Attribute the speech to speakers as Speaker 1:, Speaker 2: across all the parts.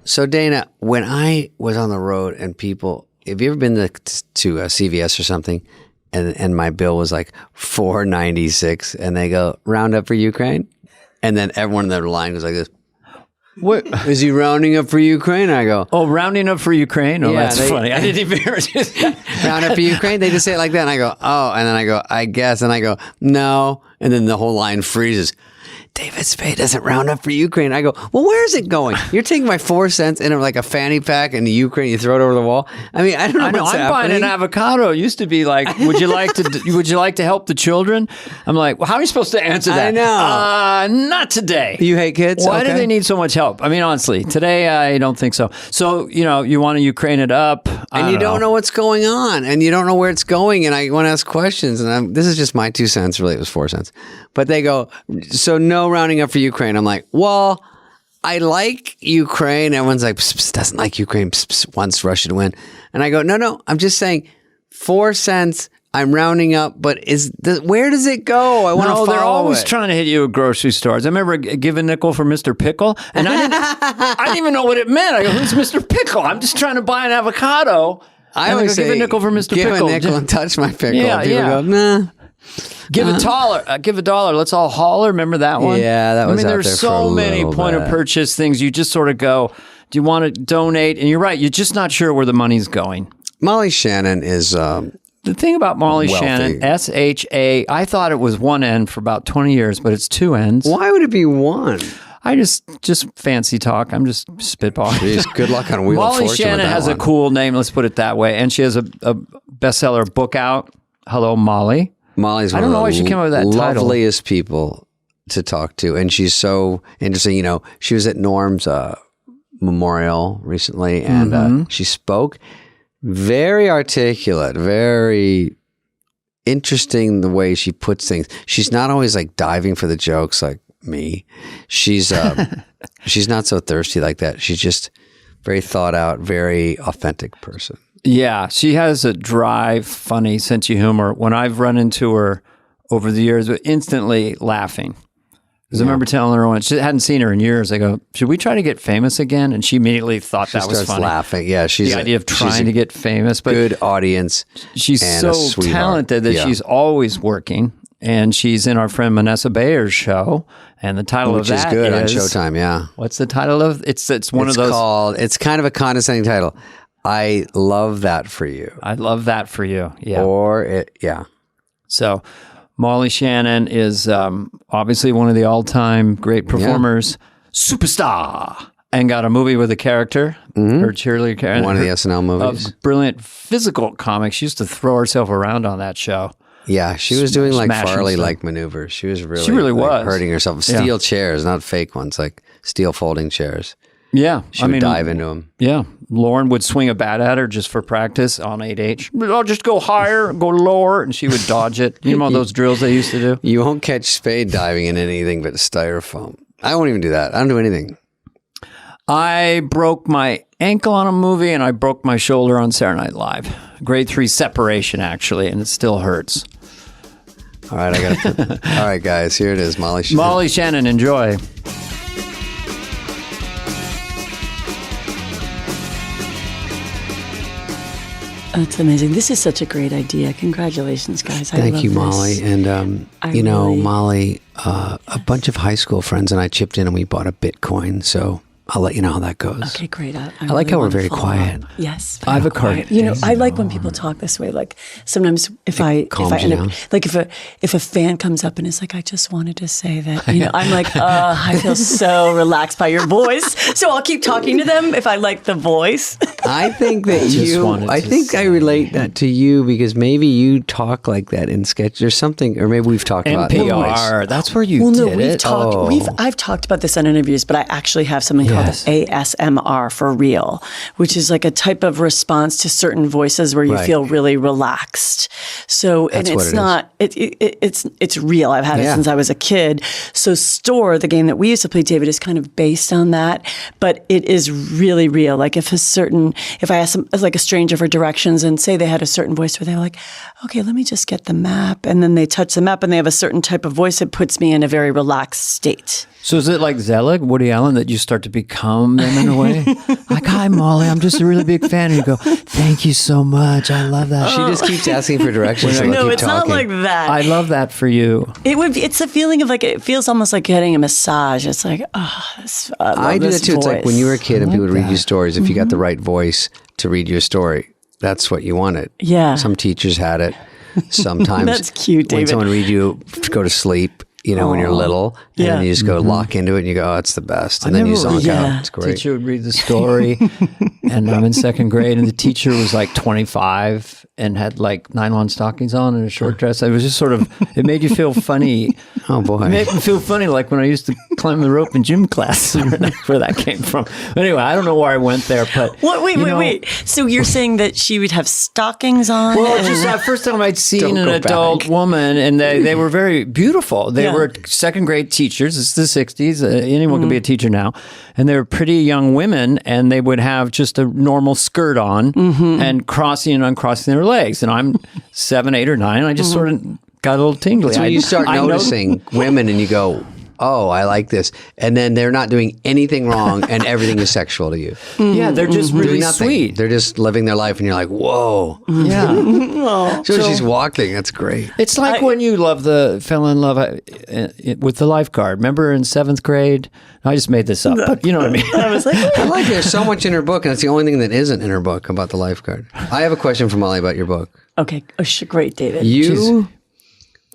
Speaker 1: So Dana, when I was on the road and people, have you ever been to CVS or something, and my bill was like $4.96, and they go round up for Ukraine, and then everyone in their line goes like this. What is he rounding up for Ukraine? I go,
Speaker 2: oh, rounding up for Ukraine. Oh, yeah, that's funny. I didn't even hear it.
Speaker 1: Round up for Ukraine. They just say it like that, and I go, oh, and then I go, I guess, and I go, no, and then the whole line freezes. David Spade doesn't round up for Ukraine. I go, well, where is it going? You're taking my 4 cents in like a fanny pack in the Ukraine. You throw it over the wall. I mean, I don't know. What's
Speaker 2: I'm buying an avocado. It used to be like, would you like to help the children? I'm like, well, how are you supposed to answer that?
Speaker 1: I know.
Speaker 2: Not today.
Speaker 1: You hate kids?
Speaker 2: Why do they need so much help? I mean, honestly, today I don't think so. So, you want to Ukraine it up.
Speaker 1: And you don't know what's going on, and you don't know where it's going, and I want to ask questions, and this is just my 2 cents. Really, it was 4 cents. But they go, so no rounding up for Ukraine. I'm like, well, I like Ukraine. Everyone's like, pss, pss, doesn't like Ukraine, pss, pss, wants Russia to win. And I go, no, I'm just saying 4 cents. I'm rounding up, but where does it go? I want to follow
Speaker 2: they're always
Speaker 1: it.
Speaker 2: Trying to hit you at grocery stores. I remember give a nickel for Mr. Pickle, and I didn't even know what it meant. I go, who's Mr. Pickle? I'm just trying to buy an avocado.
Speaker 1: I always say,
Speaker 2: give a nickel for Mr. Pickle.
Speaker 1: Give a nickel and touch my pickle.
Speaker 2: Yeah,
Speaker 1: People go, nah.
Speaker 2: Give a dollar. Let's all holler. Remember that one?
Speaker 1: Yeah, that was.
Speaker 2: I mean, there's so many point of purchase things. You just sort of go, do you want to donate? And you're right. You're just not sure where the money's going.
Speaker 1: Molly Shannon is.
Speaker 2: The thing about Molly Shannon, SHA, I thought it was one N for about 20 years, but it's 2 N's.
Speaker 1: Why would it be one?
Speaker 2: I just fancy talk. I'm just spitballing.
Speaker 1: Jeez, good luck on Wheel of Fortune.
Speaker 2: Molly Shannon has a cool name. Let's put it that way. And she has a bestseller book out. Hello, Molly.
Speaker 1: Molly's
Speaker 2: I don't know why she came up with that title.
Speaker 1: Loveliest people to talk to, and she's so interesting. She was at Norm's memorial recently, and she spoke. Very articulate, very interesting the way she puts things. She's not always like diving for the jokes like me. She's not so thirsty like that. She's just very thought out, very authentic person.
Speaker 2: Yeah, she has a dry, funny sense of humor. When I've run into her over the years, instantly laughing. Because I remember telling her once, she hadn't seen her in years. I go, should we try to get famous again? And she immediately thought that was funny.
Speaker 1: Laughing. Yeah,
Speaker 2: the idea of trying to get famous. But
Speaker 1: good audience.
Speaker 2: She's so talented that she's always working. And she's in our friend Vanessa Bayer's show. And the title of that is
Speaker 1: good on Showtime, yeah.
Speaker 2: What's the title of it's one of those.
Speaker 1: It's kind of a condescending title. I love that for you.
Speaker 2: I love that for you. Yeah.
Speaker 1: Yeah.
Speaker 2: So Molly Shannon is obviously one of the all-time great performers, superstar, and got a movie with a character, her cheerleader character.
Speaker 1: One of the SNL movies.
Speaker 2: A brilliant physical comic. She used to throw herself around on that show.
Speaker 1: Yeah, she was doing like Farley-like maneuvers. She really
Speaker 2: was
Speaker 1: hurting herself. Steel chairs, not fake ones, like steel folding chairs.
Speaker 2: Yeah.
Speaker 1: She would dive into them.
Speaker 2: Yeah. Lauren would swing a bat at her just for practice on 8H. I'll just go higher, go lower, and she would dodge it. You know those drills they used to do?
Speaker 1: You won't catch Spade diving in anything but styrofoam. I won't even do that. I don't do anything.
Speaker 2: I broke my ankle on a movie, and I broke my shoulder on Saturday Night Live. Grade 3 separation, actually, and it still hurts.
Speaker 1: All right, all right, guys, here it is, Molly Shannon.
Speaker 2: Molly Shannon, enjoy.
Speaker 3: That's amazing. This is such a great idea. Congratulations, guys.
Speaker 1: Thank you, Molly. And, Molly, a bunch of high school friends and I chipped in and we bought a Bitcoin. So I'll let you know how that goes.
Speaker 3: Okay, great. I
Speaker 1: like how we're very quiet.
Speaker 3: Yes.
Speaker 2: I have a card.
Speaker 3: I like when people talk this way. Like sometimes if I end up, like if a fan comes up and is like, I just wanted to say that, I'm like, I feel so relaxed by your voice. So I'll keep talking to them if I like the voice.
Speaker 1: I think that I relate that to you because maybe you talk like that in sketch or something, or maybe we've talked about
Speaker 2: NPR. That's where you did it.
Speaker 3: I've talked about this on interviews, but I actually have something called ASMR for real, which is like a type of response to certain voices where you feel really relaxed. So, and it's not, it's real. I've had it since I was a kid. So Store, the game that we used to play, David, is kind of based on that, but it is really real. Like if a certain if I asked them, like a stranger for directions and say they had a certain voice where they were like, okay, let me just get the map. And then they touch the map and they have a certain type of voice that puts me in a very relaxed state.
Speaker 2: So is it like Zelig, Woody Allen, that you start to become them in a way? Like, hi, Molly, I'm just a really big fan. And you go, thank you so much. I love that.
Speaker 1: She just keeps asking for directions.
Speaker 3: No, it's not like that.
Speaker 2: I love that for you.
Speaker 3: It's a feeling of like, it feels almost like getting a massage. It's like, I
Speaker 1: do that too.
Speaker 3: Voice.
Speaker 1: It's like when you were a kid and people would read you stories, if you got the right voice to read you a story, that's what you wanted.
Speaker 3: Yeah.
Speaker 1: Some teachers had it. Sometimes
Speaker 3: that's cute, David.
Speaker 1: When someone read you to go to sleep, when you're little, and then you just go lock into it and you go, oh, it's the best. And then you zonk out. It's great.
Speaker 2: Teacher would read the story and I'm in second grade and the teacher was like 25 and had like nylon stockings on and a short dress. It was just sort of, it made you feel funny.
Speaker 1: Oh boy.
Speaker 2: It made me feel funny like when I used to climb the rope in gym class. Where that came from. But anyway, I don't know why I went there, but.
Speaker 3: Wait. So you're saying that she would have stockings on?
Speaker 2: Well, just the first time I'd seen an adult woman and they were very beautiful. They were second grade teachers. It's the 60s. Anyone can be a teacher now. And they were pretty young women and they would have just a normal skirt on and crossing and uncrossing their legs. And I'm 7, 8, or 9. And I just sort of got a little tingly.
Speaker 1: So you start noticing women and you go, oh, I like this. And then they're not doing anything wrong and everything is sexual to you.
Speaker 2: Yeah, they're just really sweet.
Speaker 1: They're just living their life and you're like, whoa.
Speaker 2: Yeah.
Speaker 1: So she's walking. That's great.
Speaker 2: It's like when you fell in love with the lifeguard. Remember in 7th grade? I just made this up, but you know what I mean.
Speaker 3: I was like,
Speaker 1: I like there's so much in her book and it's the only thing that isn't in her book about the lifeguard. I have a question for Molly about your book.
Speaker 3: Okay. Great, David.
Speaker 1: You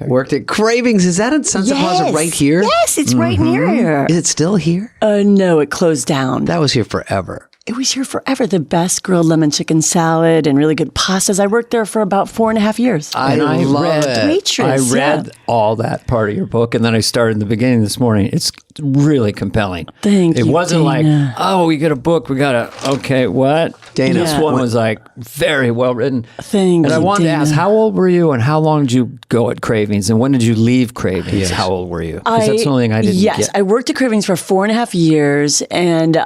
Speaker 1: worked at Cravings. Is that in Sunset Plaza right here?
Speaker 3: Yes, it's right near here.
Speaker 1: Is it still here?
Speaker 3: No, it closed down.
Speaker 1: That was here forever.
Speaker 3: It was here forever. The best grilled lemon chicken salad and really good pastas. I worked there for about 4.5 years.
Speaker 1: I love it.
Speaker 3: Waitress,
Speaker 2: I read all that part of your book, and then I started in the beginning this morning. It's really compelling.
Speaker 3: Thank you,
Speaker 2: It wasn't
Speaker 3: Dana.
Speaker 2: like, oh, we get a book, we got to, okay, what?
Speaker 1: Dana.
Speaker 2: This one was like very well written.
Speaker 3: Thank
Speaker 2: And I
Speaker 3: you,
Speaker 2: wanted to
Speaker 3: Dana.
Speaker 2: ask, how old were you and how long did you go at Cravings? And when did you leave Cravings?
Speaker 1: Yes.
Speaker 2: How old were you? Because that's the only thing I didn't
Speaker 3: Yes,
Speaker 2: get.
Speaker 3: I worked at Cravings for 4.5 years, and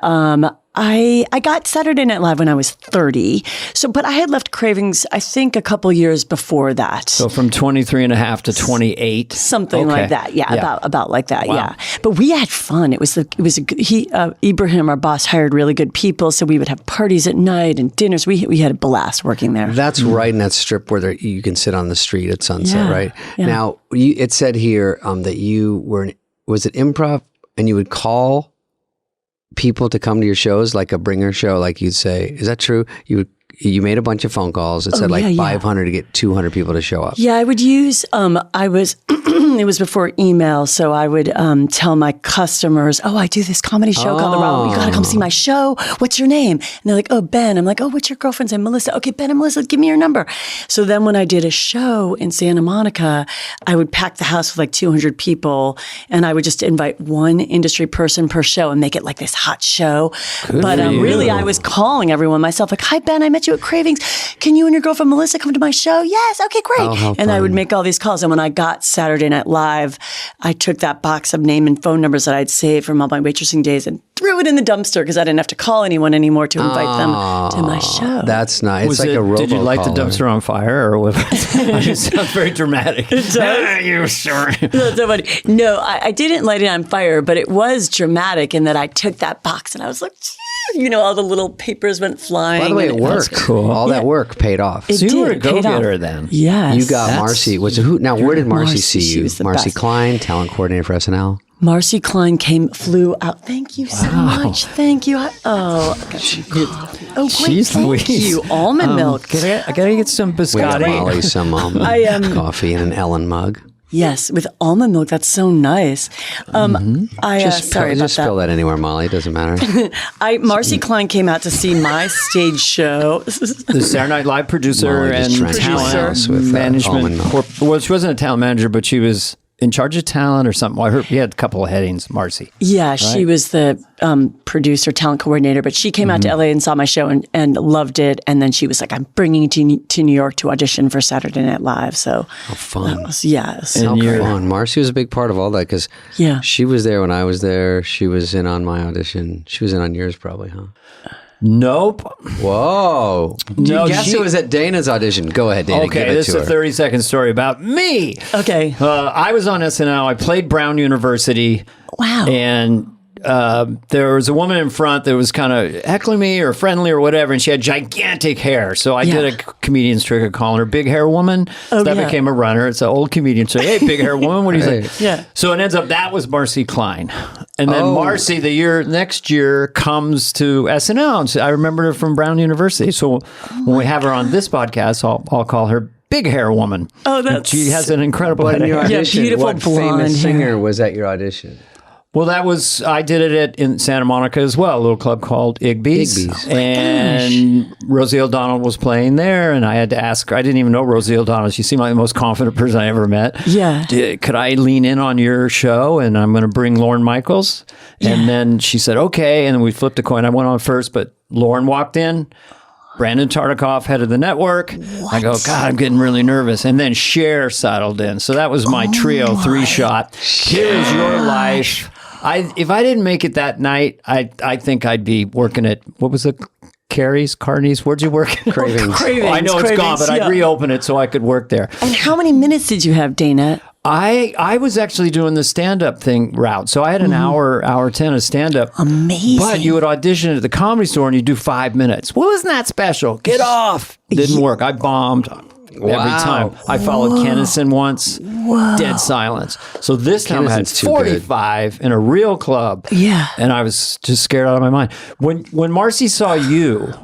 Speaker 3: I got Saturday Night Live when I was 30. So, but I had left Cravings, I think, a couple years before that.
Speaker 2: So from 23 and a half to 28.
Speaker 3: Something like that. Yeah. About like that.
Speaker 2: Wow.
Speaker 3: Yeah. But we had fun. Ibrahim, our boss, hired really good people. So we would have parties at night and dinners. We had a blast working there.
Speaker 1: That's right in that strip where you can sit on the street at sunset, right?
Speaker 3: Yeah.
Speaker 1: Now, it said here that you were, was it improv and you would call people to come to your shows, like a bringer show, like you'd say, is that true? You made a bunch of phone calls. It said 500 to get 200 people to show up.
Speaker 3: Yeah, I would use, it was before email, so I would tell my customers, oh, I do this comedy show called The Raw. You got to come see my show. What's your name? And they're like, oh, Ben. I'm like, oh, what's your girlfriend's name? Melissa. Okay, Ben and Melissa, give me your number. So then when I did a show in Santa Monica, I would pack the house with like 200 people, and I would just invite one industry person per show and make it like this hot show. But really, I was calling everyone myself, like, hi, Ben, I met you at Cravings. Can you and your girlfriend Melissa come to my show? Yes. Okay, great.
Speaker 1: Oh,
Speaker 3: and I would make all these calls. And when I got Saturday Night Live, I took that box of name and phone numbers that I'd saved from all my waitressing days and threw it in the dumpster because I didn't have to call anyone anymore to invite them to my show.
Speaker 1: That's nice. It's like a robocall.
Speaker 2: Did you light the dumpster on fire or what? It sounds very dramatic.
Speaker 3: It does.
Speaker 2: You sorry.
Speaker 3: That's so funny. No, I didn't light it on fire, but it was dramatic in that I took that box and I was like, all the little papers went flying.
Speaker 1: By the way, it worked.
Speaker 2: Cool.
Speaker 1: All that work paid off.
Speaker 2: So you were a go-getter then.
Speaker 3: Yes.
Speaker 1: You got Marcy. Where did Marcy see
Speaker 3: She
Speaker 1: you?
Speaker 3: was the
Speaker 1: Marcy
Speaker 3: best.
Speaker 1: Klein, talent coordinator for SNL.
Speaker 3: Marcy Klein flew out. Thank you so much. Thank you. I got some coffee. Oh, great.
Speaker 2: Jeez
Speaker 3: Thank
Speaker 2: Louise.
Speaker 3: you. Almond milk.
Speaker 2: I gotta get some
Speaker 1: We got
Speaker 2: biscotti.
Speaker 1: Molly some coffee in an Ellen mug.
Speaker 3: Yes, with almond milk. That's so nice. Sorry about
Speaker 1: Just spill that anywhere, Molly. It doesn't matter.
Speaker 3: Marcy Klein came out to see my stage show.
Speaker 2: The Saturday Night Live producer
Speaker 1: Molly
Speaker 2: and
Speaker 1: just trenches
Speaker 2: talent
Speaker 1: my house with,
Speaker 2: management.
Speaker 1: almond milk.
Speaker 2: Well, she wasn't a talent manager, but she was in charge of talent or something. Well, I heard he had a couple of headings, Marcy.
Speaker 3: Yeah, she was the producer, talent coordinator, but she came out to LA and saw my show and loved it. And then she was like, I'm bringing you to New York to audition for Saturday Night Live. So
Speaker 1: How fun.
Speaker 3: that was, yes.
Speaker 2: And
Speaker 1: How
Speaker 2: you're-
Speaker 1: fun. Marcy was a big part of all that because
Speaker 3: Yeah.
Speaker 1: she was there when I was there. She was in on my audition. She was in on yours probably, huh?
Speaker 2: Nope.
Speaker 1: Whoa.
Speaker 2: No,
Speaker 1: guess it was at Dana's audition. Go ahead, Dana.
Speaker 2: Okay, this is a 30-second story about me.
Speaker 3: Okay.
Speaker 2: I was on SNL. I played Brown University.
Speaker 3: Wow.
Speaker 2: And there was a woman in front that was kind of heckling me or friendly or whatever, and she had gigantic hair. So I did a comedian's trick of calling her Big Hair Woman. So that became a runner. It's an old comedian. So, hey, Big Hair Woman, what do you say?
Speaker 3: Yeah.
Speaker 2: So it ends up that was Marcy Klein. And then Marcy, next year, comes to SNL. And so I remember her from Brown University. So when we have her on this podcast, I'll call her Big Hair Woman.
Speaker 3: Oh, that's...
Speaker 2: She has an incredible head of hair.
Speaker 1: Audition,
Speaker 3: beautiful
Speaker 1: what
Speaker 3: blonde
Speaker 1: famous singer
Speaker 3: hair.
Speaker 1: was at your audition?
Speaker 2: Well, I did it in Santa Monica as well, a little club called Igby's.
Speaker 1: Igby's.
Speaker 2: And Rosie O'Donnell was playing there, and I had to ask her. I didn't even know Rosie O'Donnell. She seemed like the most confident person I ever met.
Speaker 3: Yeah.
Speaker 2: Could I lean in on your show, and I'm going to bring Lorne Michaels? And then she said, okay, and then we flipped a coin. I went on first, but Lorne walked in. Brandon Tartikoff, head of the network. What? I go, God, I'm getting really nervous. And then Cher settled in. So that was my trio, 3-shot. Here is your life. If I didn't make it that night, I think I'd be working at, what was it? Carney's? Where'd you work?
Speaker 1: Cravings.
Speaker 2: Oh, I know it's gone, but I'd reopen it so I could work there.
Speaker 3: And how many minutes did you have, Dana?
Speaker 2: I was actually doing the stand-up thing route. So I had an hour 10 of stand-up.
Speaker 3: Amazing.
Speaker 2: But you would audition at the Comedy Store and you do 5 minutes. Well, isn't that special? Get off. Didn't work. I bombed. Every time. I followed Kennison once. Dead silence. So this time I had 45 in a real club.
Speaker 3: Yeah.
Speaker 2: And I was just scared out of my mind. When Marcy saw you,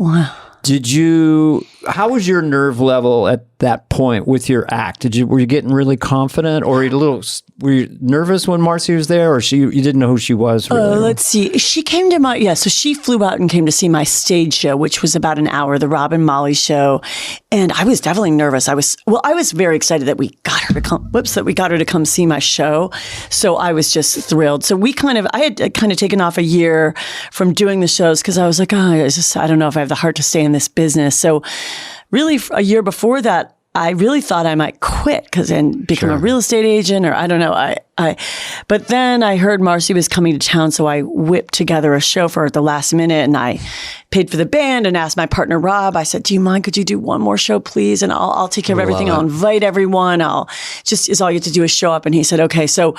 Speaker 2: how was your nerve level at that point with your act? Were you getting really confident, or were you nervous when Marcy was there, or you didn't know who she was? Really?
Speaker 3: Let's see. She came to so she flew out and came to see my stage show, which was about an hour, the Rob and Molly show. And I was definitely nervous. I was very excited that we got her to come see my show. So I was just thrilled. So I had kind of taken off a year from doing the shows because I was like, I don't know if I have the heart to stay in this business. So really a year before that, I really thought I might quit and become a real estate agent, or I don't know. But then I heard Marcy was coming to town, so I whipped together a show for her at the last minute, and I paid for the band and asked my partner Rob. I said, "Do you mind? Could you do one more show, please? And I'll take care of everything. I'll invite everyone. All you have to do is show up." And he said, "Okay." So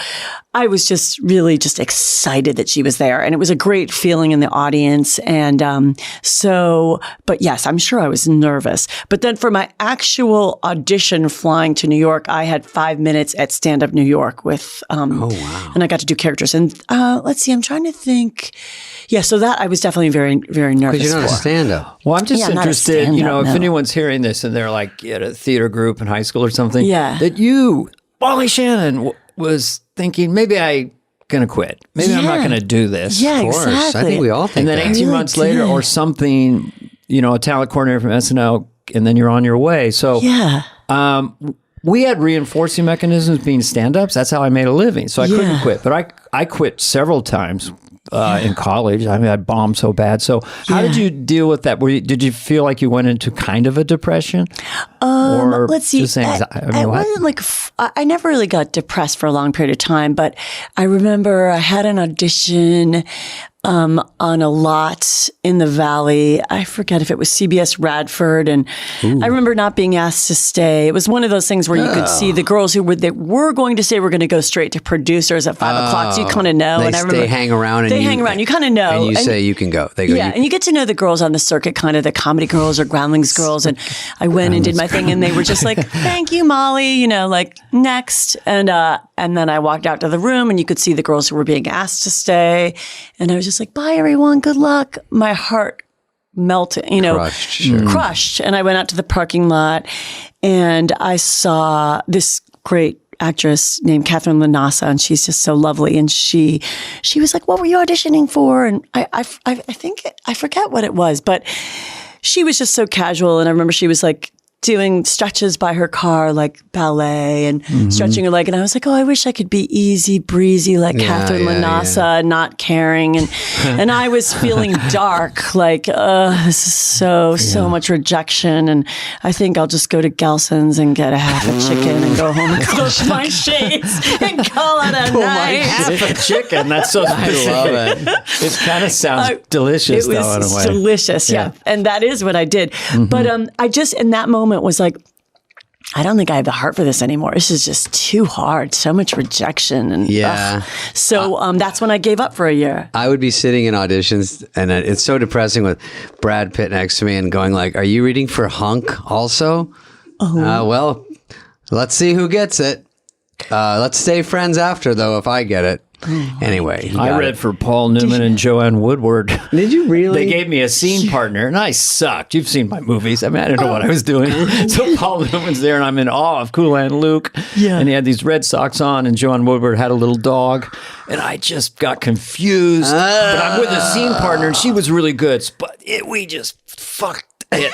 Speaker 3: I was just really just excited that she was there, and it was a great feeling in the audience. And but yes, I'm sure I was nervous. But then for my actual audition flying to New York, I had 5 minutes at Stand Up New York with, and I got to do characters. And let's see, I'm trying to think. Yeah, so that I was definitely very, very nervous.
Speaker 1: Because you're not a stand-up.
Speaker 2: Well, I'm just interested, if anyone's hearing this and they're like at a theater group in high school or something, that you, Wally Shannon, was thinking, maybe I'm going to quit. Maybe I'm not going to do this.
Speaker 3: Yeah,
Speaker 1: of course.
Speaker 3: exactly.
Speaker 1: I think we all think
Speaker 2: that. And then 18 months later or something, a talent coordinator from SNL, and then you're on your way. So we had reinforcing mechanisms being stand-ups. That's how I made a living. So I couldn't quit. But I quit several times in college. I mean, I bombed so bad. So how did you deal with that? Did you feel like you went into kind of a depression? Or
Speaker 3: let's see.
Speaker 2: Just anxiety?
Speaker 3: I wasn't I never really got depressed for a long period of time, but I remember I had an audition on a lot in the Valley. I forget if it was CBS Radford, and I remember not being asked to stay. It was one of those things where you could see the girls who were going to say were going to go straight to producers at 5 o'clock. So you kind of know.
Speaker 1: They hang around.
Speaker 3: They hang around. You kind of know.
Speaker 1: And you say you can go. They go.
Speaker 3: Yeah, and you get to know the girls on the circuit, kind of the comedy girls or Groundlings girls. And I went and did my thing, and they were just like, "Thank you, Molly." Next. And then I walked out to the room, and you could see the girls who were being asked to stay, and I was just like, "Bye, everyone. Good luck." My heart melted, crushed. And I went out to the parking lot, and I saw this great actress named Catherine Lanasa, and she's just so lovely. And she was like, "What were you auditioning for?" And I think I forget what it was, but she was just so casual. And I remember she was like, doing stretches by her car, like ballet and stretching her leg. And I was like, oh, I wish I could be easy breezy like Catherine Lanassa, not caring. And I was feeling dark, like, this is so much rejection. And I think I'll just go to Gelson's and get a half a chicken and go home and close my shades and call it a night.
Speaker 2: Half a chicken. That's so specific.
Speaker 1: I love it.
Speaker 2: It kind of sounds delicious,
Speaker 3: it
Speaker 2: though, in a way.
Speaker 3: was delicious, yeah. And that is what I did. But I just, in that moment, was like, I don't think I have the heart for this anymore. This is just too hard. So much rejection. And so that's when I gave up for a year.
Speaker 1: I would be sitting in auditions, and it's so depressing with Brad Pitt next to me and going like, are you reading for Hunk also? Well, let's see who gets it. Let's stay friends after, though, if I get it. Anyway,
Speaker 2: I read for Paul Newman and Joanne Woodward.
Speaker 1: Did you really?
Speaker 2: They gave me a scene partner, and I sucked. You've seen my movies. I mean, I didn't know what I was doing. So Paul Newman's there, and I'm in awe of Kool Hand Luke. Yeah. And he had these red socks on, and Joanne Woodward had a little dog. And I just got confused. But I'm with a scene partner, and she was really good. But we just fucked it.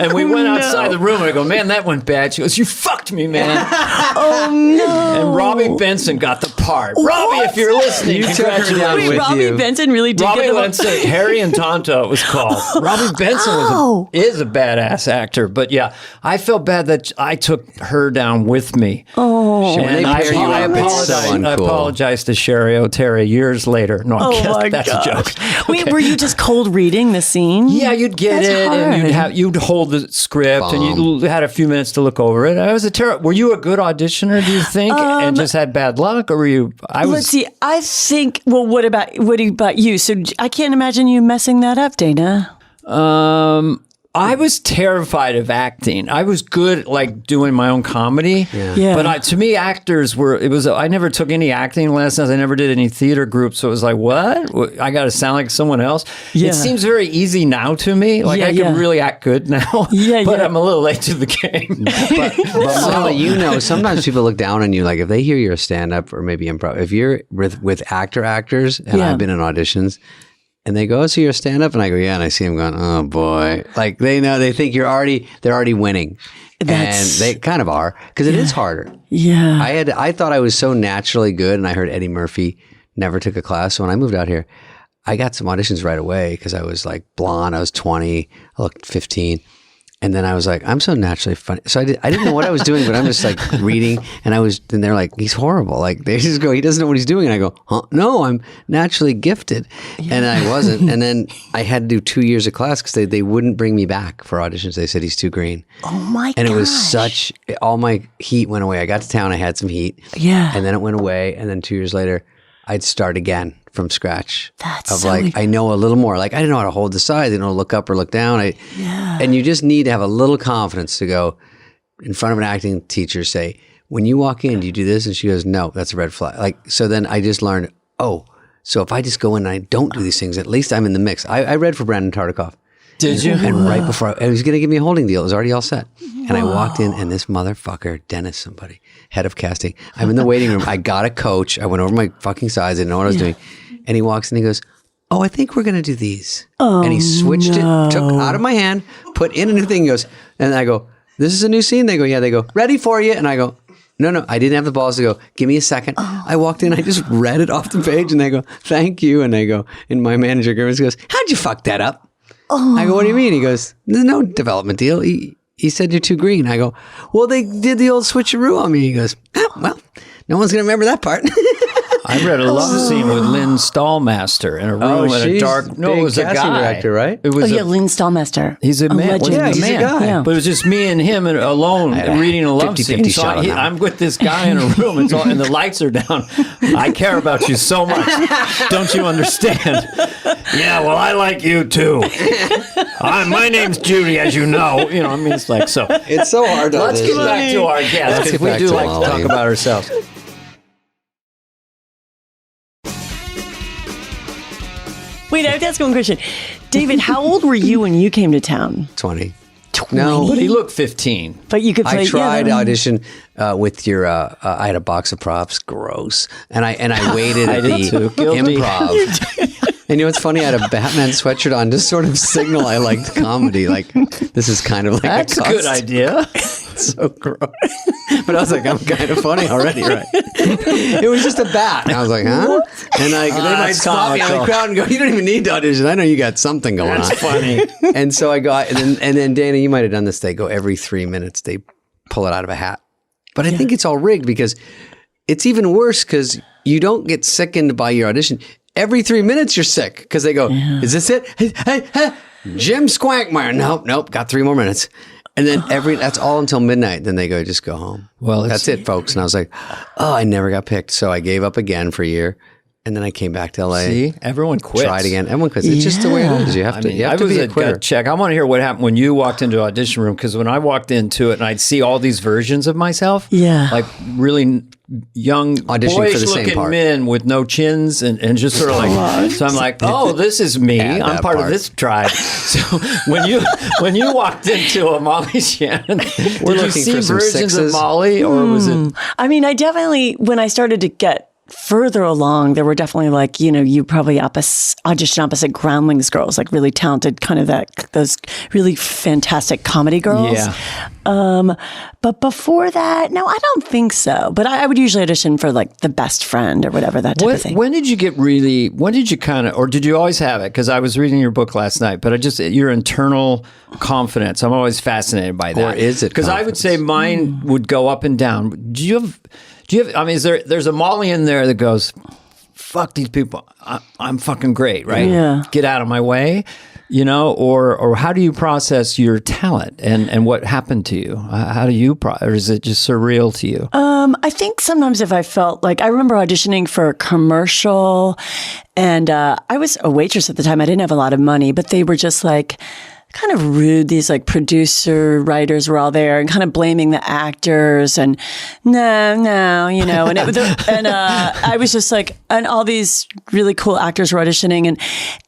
Speaker 2: And we went outside the room, and I go, man, that went bad. She goes, you fucked me, man.
Speaker 3: Oh, no.
Speaker 2: And Robbie Benson got the part. Robbie, if you're listening, congratulations.
Speaker 3: Wait, Robbie Benson really did
Speaker 2: Robbie
Speaker 3: get the
Speaker 2: Benson, Harry and Tonto, it was called. Robbie Benson is a badass actor. But yeah, I felt bad that I took her down with me. And I apologized to Sherry O'Terry years later. No, I'm kidding. That's a joke.
Speaker 3: Wait, were you just cold reading the scene?
Speaker 2: Yeah, you'd get it, and you'd hold the script, and you had a few minutes to look over it. I was were you a good auditioner, do you think, and just had bad luck, or were you?
Speaker 3: Let's see. I think. Well, what about you? So I can't imagine you messing that up, Dana.
Speaker 2: I was terrified of acting. I was good at like doing my own comedy.
Speaker 3: Yeah.
Speaker 2: But to me, actors I never took any acting lessons. I never did any theater groups. So it was like, what? I got to sound like someone else? Yeah. It seems very easy now to me. Like I can really act good now. But I'm a little late to the game.
Speaker 1: but Molly, sometimes people look down on you. Like if they hear you're a stand-up or maybe improv, if you're with actors, and I've been in auditions, and they go, so you're a stand-up? And I go, yeah. And I see them going, oh, boy. Like, they think they're already winning. And they kind of are, because it is harder.
Speaker 3: Yeah.
Speaker 1: I thought I was so naturally good, and I heard Eddie Murphy never took a class. So when I moved out here, I got some auditions right away, because I was like blonde. I was 20. I looked 15. And then I was like, I'm so naturally funny. So I didn't know what I was doing, but I'm just like reading. And they're like, he's horrible. Like they just go, he doesn't know what he's doing. And I go, huh? No, I'm naturally gifted. Yeah. And I wasn't. And then I had to do 2 years of class because they wouldn't bring me back for auditions. They said, he's too green.
Speaker 3: Oh my God.
Speaker 1: And it was all my heat went away. I got to town, I had some heat.
Speaker 3: Yeah.
Speaker 1: And then it went away. And then 2 years later, I'd start again from scratch.
Speaker 3: That's
Speaker 1: I know a little more. Like I didn't know how to hold the sides. I didn't know to look up or look down. And you just need to have a little confidence to go in front of an acting teacher, say, when you walk in, do you do this? And she goes, no, that's a red flag. Like, so then I just learned, so if I just go in and I don't do these things, at least I'm in the mix. I read for Brandon Tartikoff.
Speaker 2: Did you?
Speaker 1: And right before, he was going to give me a holding deal. It was already all set. And I walked in, and this motherfucker, Dennis somebody, head of casting, I'm in the waiting room. I got a coach. I went over my fucking size. I didn't know what I was doing. And he walks in and he goes, I think we're going to do these. And he switched it, took out of my hand, put in a new thing. He goes, and I go, this is a new scene? They go, yeah. They go, ready for you. And I go, no, I didn't have the balls to go, give me a second. I walked in, I just read it off the page, and they go, thank you. And they go, and my manager goes, how'd you fuck that up? I go, what do you mean? He goes, there's no development deal. He said you're too green. I go, well, they did the old switcheroo on me. He goes, well, no one's going to remember that part.
Speaker 2: I read a love scene with Lynn Stallmaster in a room in a dark. No, it was a guy.
Speaker 1: Director, right?
Speaker 2: It was
Speaker 3: Lynn Stallmaster.
Speaker 2: He's a man.
Speaker 3: Legend.
Speaker 1: He's a guy.
Speaker 3: Yeah.
Speaker 2: But it was just me and him alone reading a love scene. So I'm with this guy in a room, and the lights are down. I care about you so much. Don't you understand? Yeah, well, I like you too. My name's Judy, as you know. I mean, it's like so.
Speaker 1: It's so hard to
Speaker 2: Let's get back to our guests, because we do like to talk about ourselves.
Speaker 3: Wait, I have to ask one question. David, how old were you when you came to town?
Speaker 1: 20.
Speaker 3: 20?
Speaker 1: No.
Speaker 2: But he looked 15.
Speaker 3: But you could play.
Speaker 1: I tried to audition with your. I had a box of props. Gross. And I waited at the improv. And you know what's funny? I had a Batman sweatshirt on to sort of signal I liked comedy. Like, this is kind of like
Speaker 2: That's a good idea.
Speaker 1: It's so gross. But I was like, I'm kind of funny already, right? It was just a bat. And I was like, huh? And like, they might stop me on the crowd and go, you don't even need to audition. I know you got something going on.
Speaker 2: That's funny.
Speaker 1: And so I go, and then Dana, you might have done this. They go every 3 minutes, they pull it out of a hat. But I think it's all rigged because it's even worse because you don't get sickened by your audition. Every 3 minutes you're sick because they go, is this it? Hey, Jim Squankmeyer. Nope. Got 3 more minutes. And then that's all until midnight. Then they go, just go home. Well, that's it, folks. And I was like, oh, I never got picked. So I gave up again for a year. And then I came back to LA.
Speaker 2: See, everyone quits.
Speaker 1: Tried again. Everyone quits. It's just the way it is. You have to be a quitter.
Speaker 2: Check. I want to hear what happened when you walked into an audition room, because when I walked into it and I'd see all these versions of myself, like really young, boyish-looking men with no chins and just sort of like. So I'm like, oh, this is me. I'm part of this tribe. So when you walked into a Molly Shannon, did you see versions of Molly, or was it?
Speaker 3: I mean, I definitely, when I started to get further along, there were definitely like, you probably audition opposite Groundlings girls, like really talented, kind of those really fantastic comedy girls. Yeah. But before that, no, I don't think so. But I would usually audition for like the best friend or whatever, that type of thing.
Speaker 2: When did you kind of, or did you always have it? Because I was reading your book last night, but your internal confidence, I'm always fascinated by that.
Speaker 1: Or is it?
Speaker 2: Because I would say mine would go up and down. Do you have, I mean, there's a Molly in there that goes, fuck these people. I'm fucking great, right?
Speaker 3: Yeah.
Speaker 2: Get out of my way, or how do you process your talent and what happened to you? How do you, or is it just surreal to you?
Speaker 3: I think sometimes if I felt like, I remember auditioning for a commercial and I was a waitress at the time. I didn't have a lot of money, but they were just like, kind of rude. These like producer writers were all there and kind of blaming the actors and no, and I was just like, and all these really cool actors were auditioning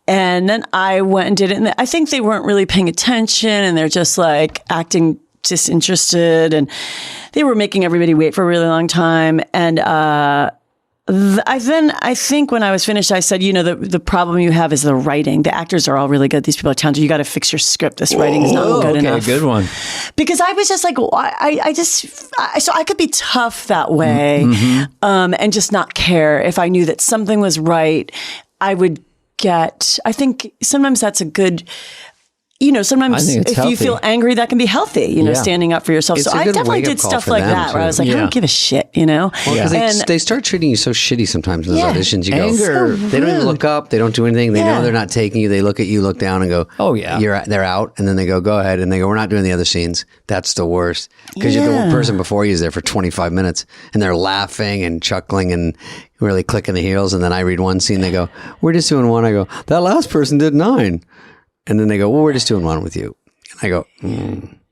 Speaker 3: and then I went and did it. And I think they weren't really paying attention and they're just like acting disinterested and they were making everybody wait for a really long time. And, I think when I was finished, I said, the problem you have is the writing. The actors are all really good. These people are talented. You got to fix your script. This writing is not good enough.
Speaker 2: Good one.
Speaker 3: Because I was just like, so I could be tough that way, and just not care. If I knew that something was right, I think sometimes that's a good. Sometimes if you feel angry, that can be healthy, standing up for yourself.
Speaker 1: It's
Speaker 3: so I definitely did stuff like that where I was like, I don't give a shit, Well,
Speaker 1: because they start treating you so shitty sometimes in those auditions. You go, they don't even look up. They don't do anything. They know they're not taking you. They look at you, look down and go, oh yeah, they're out. And then they go ahead. And they go, we're not doing the other scenes. That's the worst. Because the person before you is there for 25 minutes and they're laughing and chuckling and really clicking the heels. And then I read one scene. They go, we're just doing one. I go, that last person did 9. And then they go, well, we're just doing one with you. And I go,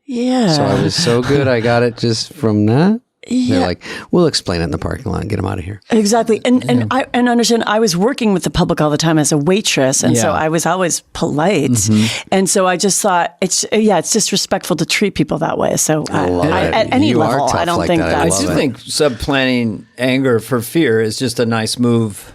Speaker 3: yeah.
Speaker 1: So I was so good. I got it just from that. Yeah. They're like, we'll explain it in the parking lot and get them out of here.
Speaker 3: Exactly. And I understand I was working with the public all the time as a waitress. And so I was always polite. And so I just thought it's disrespectful to treat people that way. So at any level, I don't think that.
Speaker 2: I do think subplanning anger for fear is just a nice move,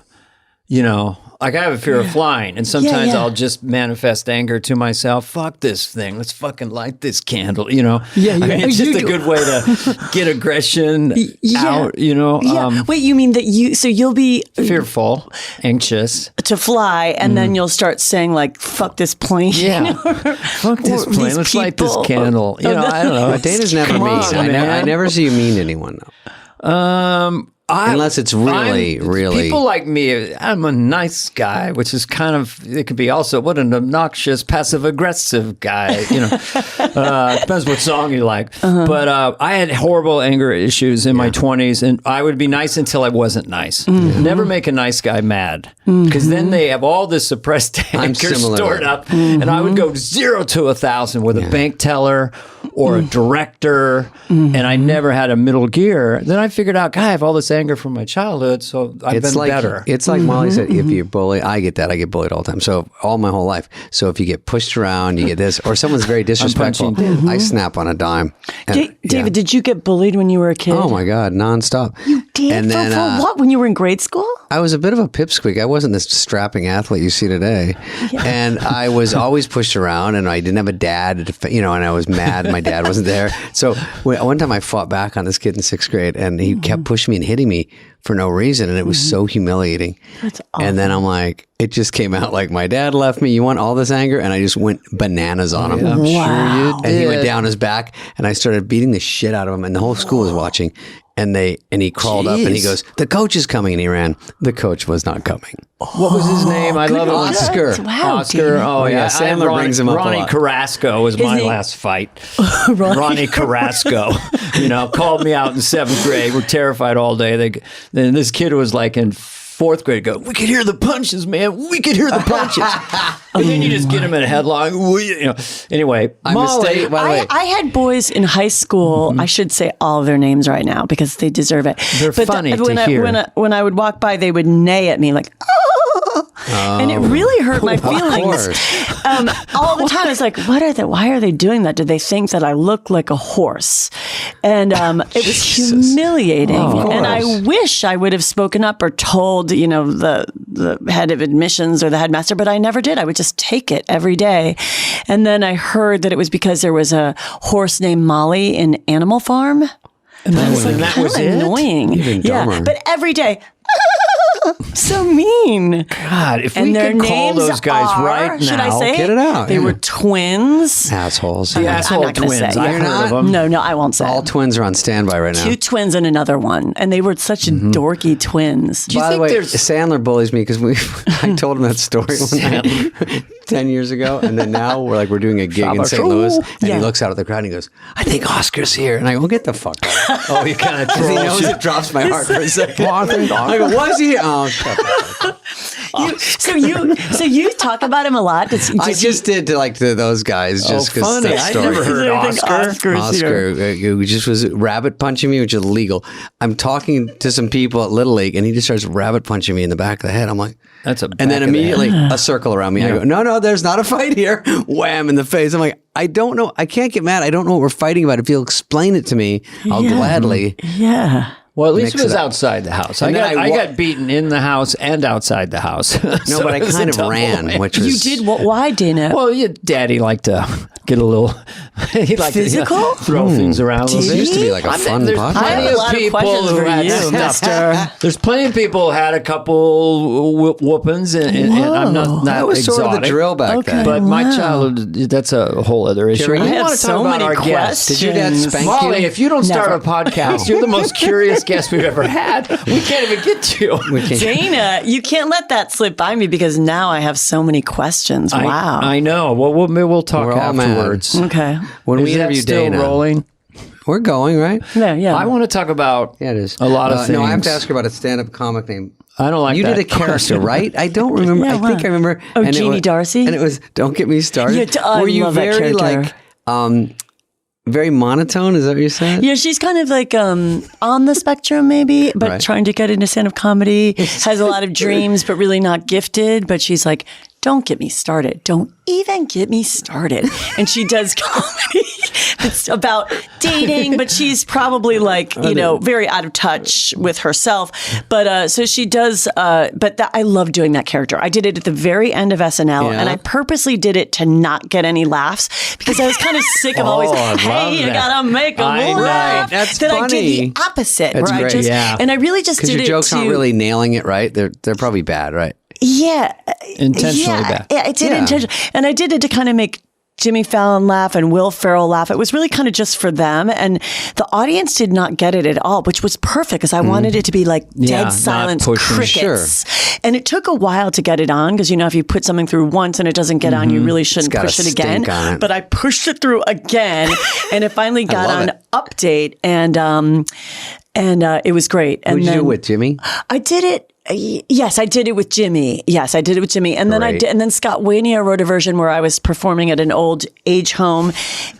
Speaker 2: Like I have a fear of flying, and sometimes I'll just manifest anger to myself. Fuck this thing. Let's fucking light this candle. I mean, it's just a good way to get aggression out.
Speaker 3: Wait, you mean that you'll be
Speaker 2: fearful, anxious
Speaker 3: to fly, and then you'll start saying like, "Fuck this plane."
Speaker 2: Yeah, fuck this plane. Let's light this candle. I don't know.
Speaker 1: Dana's never mean. I never see you mean to anyone though. Unless it's really
Speaker 2: people like me. I'm a nice guy, which is kind of, it could be also what an obnoxious, passive aggressive guy. Depends what song you like. But I had horrible anger issues in my 20s, and I would be nice until I wasn't nice. Never make a nice guy mad, because then they have all this suppressed anger stored up, and I would go 0 to 1,000 with a bank teller or a director, and I never had a middle gear. Then I figured out, God, I have all this anger from my childhood, so I've been better.
Speaker 1: It's like Molly said, if you bully, I get that. I get bullied all the time. So all my whole life. So if you get pushed around, you get this, or someone's very disrespectful, I snap on a dime.
Speaker 3: And, David, did you get bullied when you were a kid?
Speaker 1: Oh my God, nonstop.
Speaker 3: You did?
Speaker 1: And then
Speaker 3: for what? When you were in grade school?
Speaker 1: I was a bit of a pipsqueak. I wasn't this strapping athlete you see today. And I was always pushed around, and I didn't have a dad, and I was mad my dad wasn't there. So one time I fought back on this kid in 6th grade, and he kept pushing me and hitting me for no reason, and it was so humiliating.
Speaker 3: That's awful.
Speaker 1: And then I'm like, it just came out like, my dad left me. You want all this anger? And I just went bananas on him.
Speaker 2: Yeah, I'm sure you did.
Speaker 1: And he went down his back, and I started beating the shit out of him, and the whole school was watching. And he crawled up, and he goes, "The coach is coming," and he ran. The coach was not coming.
Speaker 2: What was his name? I love it.
Speaker 1: Oscar.
Speaker 3: Wow,
Speaker 2: Oscar. Oh, yeah.
Speaker 1: Sandler brings him up a
Speaker 2: Ronnie
Speaker 1: lot.
Speaker 2: Carrasco was my last fight. Ronnie Carrasco, called me out in 7th grade. We're terrified all day. Then this kid was like in 4th grade, go, we could hear the punches, man. We could hear the punches. And then you just get him in a headlock. Anyway, Molly.
Speaker 3: I had boys in high school. I should say all of their names right now because they deserve it.
Speaker 2: They're funny to hear.
Speaker 3: When I would walk by, they would neigh at me like, oh. And it really hurt my feelings. All the time. It's like, why are they doing that? Did they think that I look like a horse? And it was humiliating. And I wish I would have spoken up or told, the head of admissions or the headmaster, but I never did. I would just take it every day. And then I heard that it was because there was a horse named Molly in Animal Farm.
Speaker 2: And that was
Speaker 3: annoying.
Speaker 1: Even dumber.
Speaker 3: Yeah, but every day. So mean.
Speaker 2: God, if we could call those guys right now.
Speaker 3: Should I say
Speaker 1: get it out.
Speaker 3: They were twins.
Speaker 1: Assholes.
Speaker 2: The asshole twins. I heard of them.
Speaker 3: No, I won't say.
Speaker 1: All twins are on standby right now.
Speaker 3: 2 twins and another one. And they were such dorky twins.
Speaker 1: By the way, Sandler bullies me because I told him that story one night 10 years ago. And then now we're doing a gig in St. Louis. And he looks out at the crowd and he goes, I think Oscar's here. And I go, get the fuck out.
Speaker 2: Oh, he kind of
Speaker 1: Because he knows it drops my heart for a second. I go, why is he here? Oh, shut up.
Speaker 3: So you talk about him a lot.
Speaker 1: I just did to those guys just because
Speaker 2: funny.
Speaker 1: that story.
Speaker 2: I never heard
Speaker 1: Oscar who just was rabbit punching me, which is illegal. I'm talking to some people at Little League, and he just starts rabbit punching me in the back of the head. I'm like,
Speaker 2: and
Speaker 1: then immediately a circle around me. I go, no, there's not a fight here. Wham in the face. I'm like, I don't know. I can't get mad. I don't know what we're fighting about. If you'll explain it to me, I'll gladly.
Speaker 3: Yeah.
Speaker 2: Well, at least it was outside the house. I got beaten in the house and outside the house.
Speaker 1: No, but I kind of ran, which was...
Speaker 3: You did? Why, Dana?
Speaker 2: Well, Daddy liked to get a little... He liked
Speaker 3: physical?
Speaker 2: To throw things around.
Speaker 1: It used to be like a fun podcast.
Speaker 3: I have a lot of questions for you, mister.
Speaker 2: There's plenty of people who had a couple whoopings, and I'm not
Speaker 1: that was
Speaker 2: exotic,
Speaker 1: sort of the drill back then.
Speaker 2: But my childhood, that's a whole other issue.
Speaker 3: I
Speaker 2: You
Speaker 3: have
Speaker 2: want to talk
Speaker 3: so
Speaker 2: about
Speaker 3: many
Speaker 2: our guests?
Speaker 3: questions.
Speaker 1: Did your dad spank you?
Speaker 2: Molly, if you don't start a podcast, you're the most curious guest we've ever had. We can't even get to.
Speaker 3: Dana, you can't let that slip by me because now I have so many questions. Wow.
Speaker 2: I know. Well, we'll talk afterwards.
Speaker 3: Okay.
Speaker 1: When we interview Dana,
Speaker 2: rolling.
Speaker 1: We're going, right?
Speaker 3: Yeah.
Speaker 2: I want to talk about
Speaker 1: it is.
Speaker 2: A lot of things.
Speaker 1: No, I have to ask her about a stand-up comic named...
Speaker 2: I don't like
Speaker 1: you
Speaker 2: that.
Speaker 1: You did a character, right? I don't remember. I think I remember.
Speaker 3: Oh, Jeannie Darcy?
Speaker 1: And it was, don't get me started.
Speaker 3: Yeah,
Speaker 1: Were you
Speaker 3: love
Speaker 1: very
Speaker 3: that character.
Speaker 1: Very monotone? Is that what you said?
Speaker 3: Yeah, she's kind of like on the spectrum maybe, but trying to get into stand-up comedy. Has a lot of dreams, but really not gifted. But she's like, don't get me started. Don't even get me started. And she does comedy. It's about dating, but she's probably very out of touch with herself. But so she does. But I love doing that character. I did it at the very end of SNL, and I purposely did it to not get any laughs because I was kind of sick of always, hey, you gotta make them laugh.
Speaker 1: That's
Speaker 3: that
Speaker 1: funny.
Speaker 3: I did the opposite.
Speaker 1: That's
Speaker 3: where
Speaker 1: great.
Speaker 3: And I really just did it
Speaker 1: because your jokes
Speaker 3: to,
Speaker 1: aren't really nailing it, right? They're probably bad, right?
Speaker 3: Yeah.
Speaker 2: Intentionally bad.
Speaker 3: Yeah, I did intentionally. And I did it to kind of make Jimmy Fallon laugh and Will Ferrell laugh. It was really kind of just for them. And the audience did not get it at all, which was perfect because I wanted it to be like dead silence, crickets. Sure. And it took a while to get it on because, if you put something through once and it doesn't get on, you really shouldn't push it again. But I pushed it through again and it finally got on Update and it was great. And
Speaker 1: Who did you do with, Jimmy?
Speaker 3: I did it. Yes, I did it with Jimmy. And then and then Scott Wania wrote a version where I was performing at an old age home,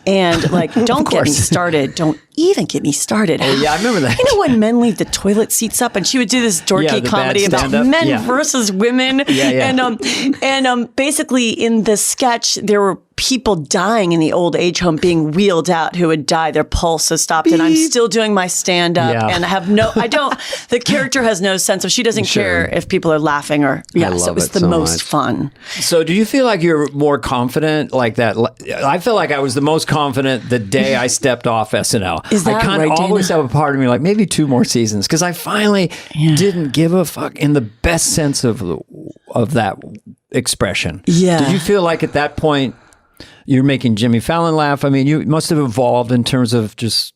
Speaker 3: and like, don't get me started. Don't even get me started.
Speaker 2: Oh yeah, I remember that.
Speaker 3: You know when men leave the toilet seats up, and she would do this dorky comedy about men versus women. And basically in the sketch there were people dying in the old age home, being wheeled out, who would die. Their pulse has stopped, and I'm still doing my stand up, and the character has no sense of, she doesn't care if people are laughing or, so it was the most fun.
Speaker 2: So do you feel like you're more confident like that? I feel like I was the most confident the day I stepped off SNL.
Speaker 3: Is that
Speaker 2: I kind of always have a part of me like, maybe 2 more seasons, because I finally didn't give a fuck in the best sense of that expression.
Speaker 3: Yeah.
Speaker 2: Did you feel like at that point you're making Jimmy Fallon laugh? I mean, you must have evolved in terms of just,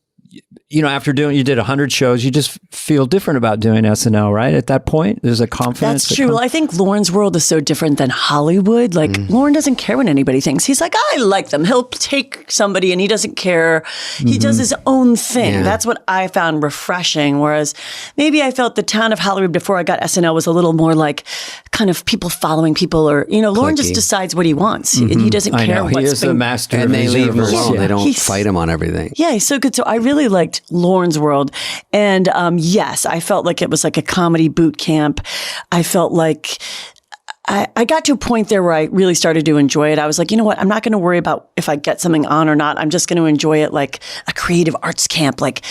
Speaker 2: after you did 100 shows, you just feel different about doing SNL, right? At that point, there's a confidence.
Speaker 3: That's true. Well, I think Lorne's world is so different than Hollywood. Like, Lorne doesn't care what anybody thinks. He's like, I like them. He'll take somebody and he doesn't care. He does his own thing. Yeah. That's what I found refreshing. Whereas maybe I felt the town of Hollywood before I got SNL was a little more like kind of people following people, or, Lorne just decides what he wants. And he doesn't care what's
Speaker 2: he is a master.
Speaker 1: And they leave him alone. They don't fight him on everything.
Speaker 3: Yeah, he's so good. So I really liked Lorne's world. And yes, I felt like it was like a comedy boot camp. I felt like I got to a point there where I really started to enjoy it. I was like, you know what? I'm not going to worry about if I get something on or not. I'm just going to enjoy it like a creative arts camp. Like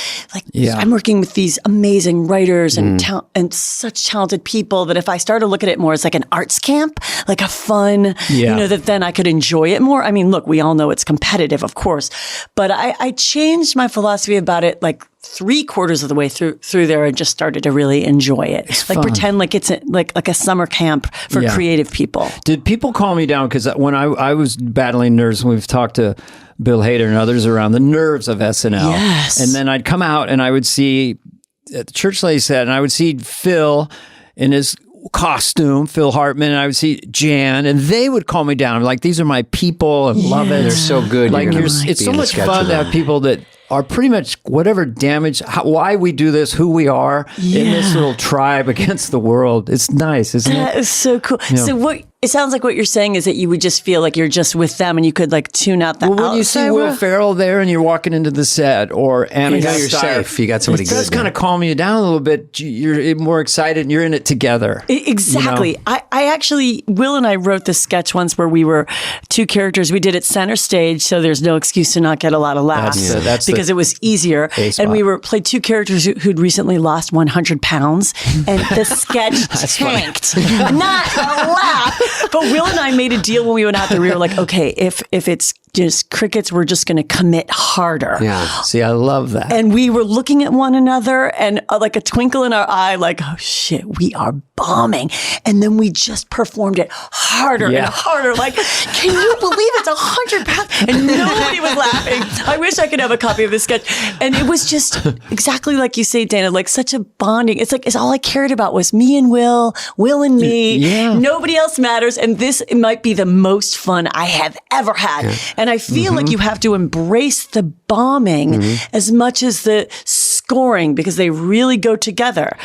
Speaker 3: I'm working with these amazing writers and such talented people that if I started to look at it more as like an arts camp, like a fun, that then I could enjoy it more. I mean, look, we all know it's competitive, of course, but I changed my philosophy about it like 3/4 of the way through there, and just started to really enjoy it. It's like fun. Pretend like it's like a summer camp for creative people.
Speaker 2: Did people calm you down? Because when I was battling nerves, when we've talked to Bill Hader and others around the nerves of SNL.
Speaker 3: Yes.
Speaker 2: And then I'd come out and I would see at the Church Lady set, and I would see Phil in his costume, Phil Hartman, and I would see Jan, and they would calm me down. I'm like, these are my people, and love it.
Speaker 1: They're so good.
Speaker 2: Like it's so much fun to have people that are pretty much whatever damage, why we do this, who we are in this little tribe against the world. It's nice, isn't it?
Speaker 3: That is so cool. So it sounds like what you're saying is that you would just feel like you're just with them and you could like tune out the outside.
Speaker 2: When you see Will Ferrell there and you're walking into the set, or Anna,
Speaker 1: you're safe. You got somebody good. It does
Speaker 2: kind of calm you down a little bit. You're more excited and you're in it together.
Speaker 3: Exactly. I actually, Will and I wrote this sketch once where we were 2 characters. We did it center stage, so there's no excuse to not get a lot of laughs because it was easier. And we played 2 characters who'd recently lost 100 pounds, and the sketch tanked. Not a laugh. But Will and I made a deal when we went out there. We were like, okay, if it's just crickets, we're just going to commit harder.
Speaker 1: Yeah.
Speaker 2: See, I love that.
Speaker 3: And we were looking at one another and like a twinkle in our eye, like, oh shit, we are bombing. And then we just performed it harder and harder. Like, can you believe it's 100 pounds? And nobody was laughing. I wish I could have a copy of this sketch. And it was just exactly like you say, Dana, like such a bonding. It's like, it's all I cared about was me and Will and me. Yeah. Nobody else matters. And this might be the most fun I have ever had. Yeah. And I feel like you have to embrace the bombing as much as the scoring, because they really go together.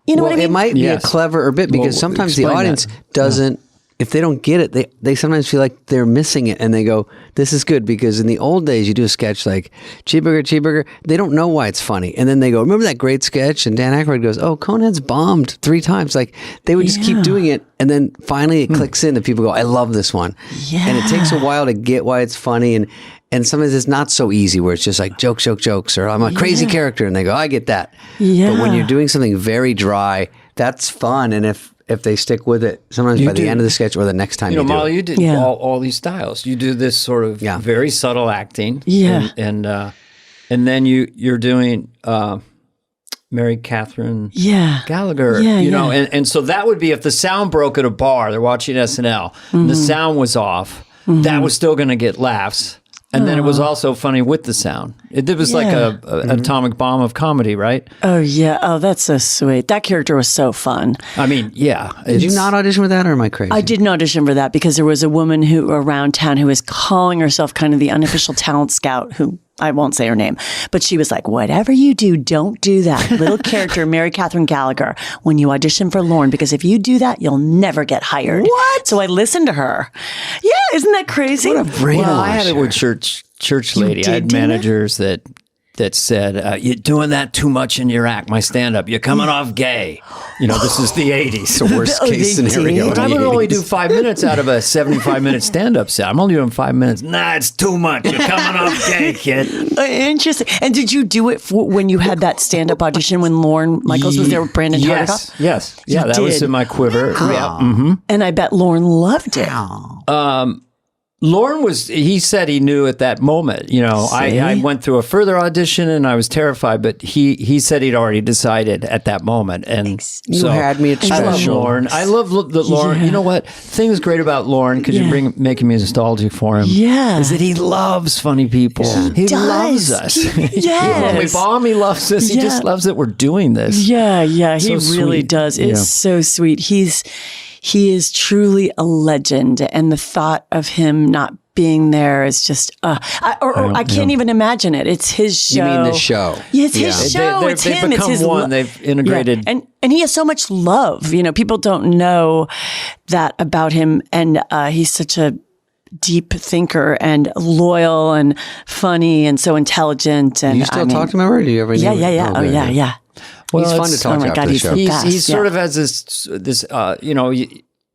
Speaker 3: You know what I mean?
Speaker 1: It might be a clever bit, because sometimes the audience doesn't, if they don't get it, they sometimes feel like they're missing it, and they go, this is good, because in the old days, you do a sketch like cheeseburger, they don't know why it's funny. And then they go, remember that great sketch? And Dan Aykroyd goes, oh, Conehead's bombed 3 times. Like, they would just keep doing it. And then finally it clicks in that people go, I love this one. Yeah. And it takes a while to get why it's funny. And sometimes it's not so easy, where it's just like jokes, or I'm a crazy character. And they go, I get that. Yeah. But when you're doing something very dry, that's fun. And if they stick with it, sometimes by the end of the sketch or the next time you do it.
Speaker 2: Molly, you did all these styles. You do this sort of very subtle acting. Yeah. And then you're doing Mary Catherine Gallagher. Yeah, you know, and so that would be if the sound broke at a bar, they're watching SNL, and the sound was off, that was still going to get laughs. And then it was also funny with the sound. It was like an atomic bomb of comedy, right?
Speaker 3: Oh, yeah. Oh, that's so sweet. That character was so fun.
Speaker 2: I mean, yeah.
Speaker 1: Did you not audition for that, or am I crazy?
Speaker 3: I didn't audition for that because there was a woman around town who was calling herself kind of the unofficial talent scout who I won't say her name, but she was like, whatever you do, don't do that. Little character, Mary Catherine Gallagher, when you audition for Lorne, because if you do that, you'll never get hired.
Speaker 1: What?
Speaker 3: So I listened to her. Yeah, isn't that crazy?
Speaker 1: What a brainwash.
Speaker 2: Well, I had it with church lady. I had managers that said, you're doing that too much in your act, my stand-up. You're coming off gay. This is the 80s.
Speaker 1: The worst case scenario.
Speaker 2: But I would only do 5 minutes out of a 75-minute stand-up set. I'm only doing 5 minutes. Nah, it's too much. You're coming off gay, kid.
Speaker 3: Interesting. And did you do it when you had that stand-up audition when Lorne Michaels was there with Brandon Tartikoff?
Speaker 2: Yes. Yeah, that was in my quiver.
Speaker 3: Oh.
Speaker 2: Yeah. Mm-hmm.
Speaker 3: And I bet Lorne loved it.
Speaker 2: Lorne he said he knew at that moment. I went through a further audition and I was terrified, but he said he'd already decided at that moment. And
Speaker 1: you had me at special.
Speaker 2: Lorne. I love Lorne.
Speaker 3: Yeah.
Speaker 2: You know what? Thing's great about Lorne, because you're making me nostalgic for him.
Speaker 3: Yeah.
Speaker 2: Is that he loves funny people. Yeah. He loves us.
Speaker 3: Yes.
Speaker 2: When we bomb, he loves us. He just loves that we're doing this.
Speaker 3: Yeah, he
Speaker 2: So
Speaker 3: really
Speaker 2: sweet.
Speaker 3: does. It's so sweet. He is truly a legend, and the thought of him not being there is just, I can't even imagine it. It's his show.
Speaker 1: You mean the show?
Speaker 3: Yeah, it's his show. It's him.
Speaker 2: Become
Speaker 3: it's his
Speaker 2: one. They've integrated.
Speaker 3: Yeah. And he has so much love. People don't know that about him, and he's such a deep thinker and loyal and funny and so intelligent. And
Speaker 1: Do you still talk to him ever? Do you ever?
Speaker 3: Yeah.
Speaker 1: Oh,
Speaker 3: yeah.
Speaker 1: Well, he's fun to talk to after the show.
Speaker 2: He sort of has this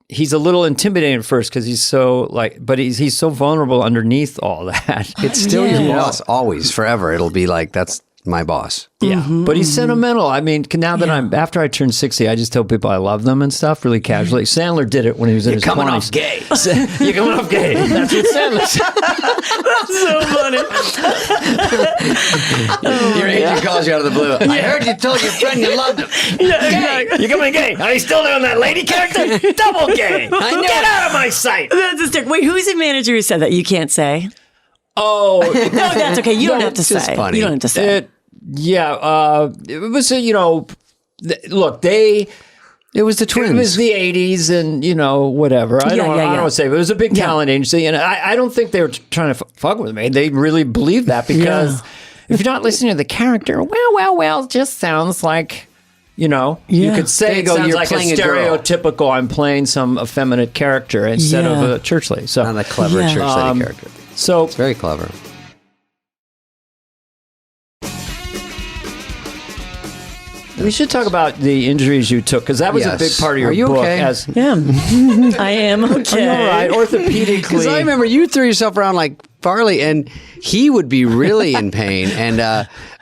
Speaker 2: he's a little intimidating at first because he's so but he's so vulnerable underneath all that.
Speaker 1: It's still your boss, always, forever. It'll be like, that's my boss.
Speaker 2: Yeah, but he's sentimental. I mean, now that after I turned 60, I just tell people I love them and stuff really casually. Sandler did it when he was in his 20s. You're coming off gay. You're coming off gay. That's what Sandler said.
Speaker 3: That's so funny.
Speaker 1: Your agent calls you out of the blue. I heard you told your friend you loved him.
Speaker 2: Gay. You're coming gay. Are you still doing that lady character? Double gay. Get out of my sight.
Speaker 3: That's a stick. Wait, who's the manager who said that? You can't say.
Speaker 2: Oh,
Speaker 3: no, that's okay. You don't have to say.
Speaker 1: Funny.
Speaker 3: You don't have to say.
Speaker 2: It was look,
Speaker 1: it was the twins.
Speaker 2: It was the 80s and, whatever. I don't want to say, but it was a big talent agency. And I don't think they were trying to fuck with me. They really believed that because if you're not listening to the character, well, it just sounds like, you could say it sounds like a stereotypical, I'm playing some effeminate character instead of a church lady. So,
Speaker 1: not a clever church lady character.
Speaker 2: So
Speaker 1: it's very clever.
Speaker 2: We should talk about the injuries you took, because that was a big part of your book.
Speaker 1: Okay?
Speaker 3: Yeah, I am okay.
Speaker 2: Are you all right? Orthopedically.
Speaker 1: Because I remember you threw yourself around like Farley, and he would be really in pain. And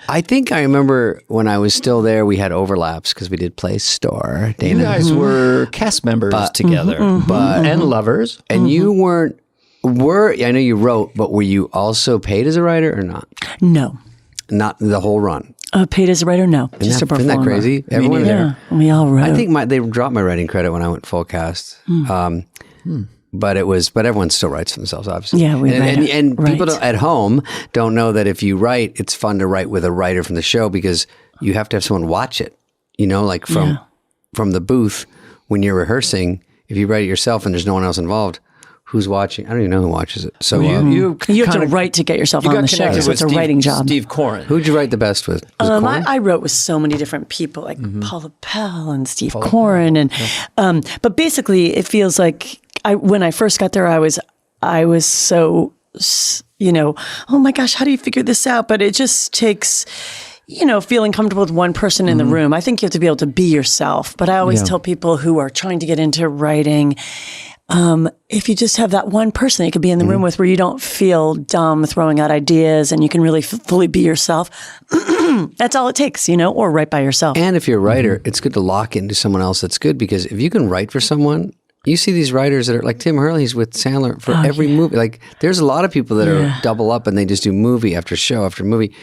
Speaker 1: I think I remember when I was still there, we had overlaps because we did play Store. Dana.
Speaker 2: You guys were cast members together, and lovers.
Speaker 1: And you weren't. I know you wrote, but were you also paid as a writer or not?
Speaker 3: No.
Speaker 1: Not the whole run.
Speaker 3: Paid as a writer? No. Just a performer.
Speaker 1: Isn't that crazy?
Speaker 3: Everyone there. We all wrote.
Speaker 1: I think they dropped my writing credit when I went full cast. But everyone still writes for themselves, obviously.
Speaker 3: Yeah, we write.
Speaker 1: And people at home don't know that if you write, it's fun to write with a writer from the show because you have to have someone watch it. Like from the booth when you're rehearsing. If you write it yourself and there's no one else involved, who's watching? I don't even know who watches it. So
Speaker 3: you have to write to get yourself on the show. So it's a writing job.
Speaker 2: Steve Coren.
Speaker 1: Who'd you write the best with?
Speaker 3: I wrote with so many different people, like Paula Pell and Steve Coren, and but basically, it feels like when I first got there, I was so oh my gosh, how do you figure this out? But it just takes feeling comfortable with one person in the room. I think you have to be able to be yourself. But I always tell people who are trying to get into writing, if you just have that one person you could be in the room with where you don't feel dumb throwing out ideas and you can really fully be yourself, that's all it takes, or write by yourself.
Speaker 1: And if you're a writer, it's good to lock into someone else that's good because if you can write for someone, you see these writers that are like Tim Hurley's with Sandler for every movie. Like there's a lot of people that are double up and they just do movie after show after movie.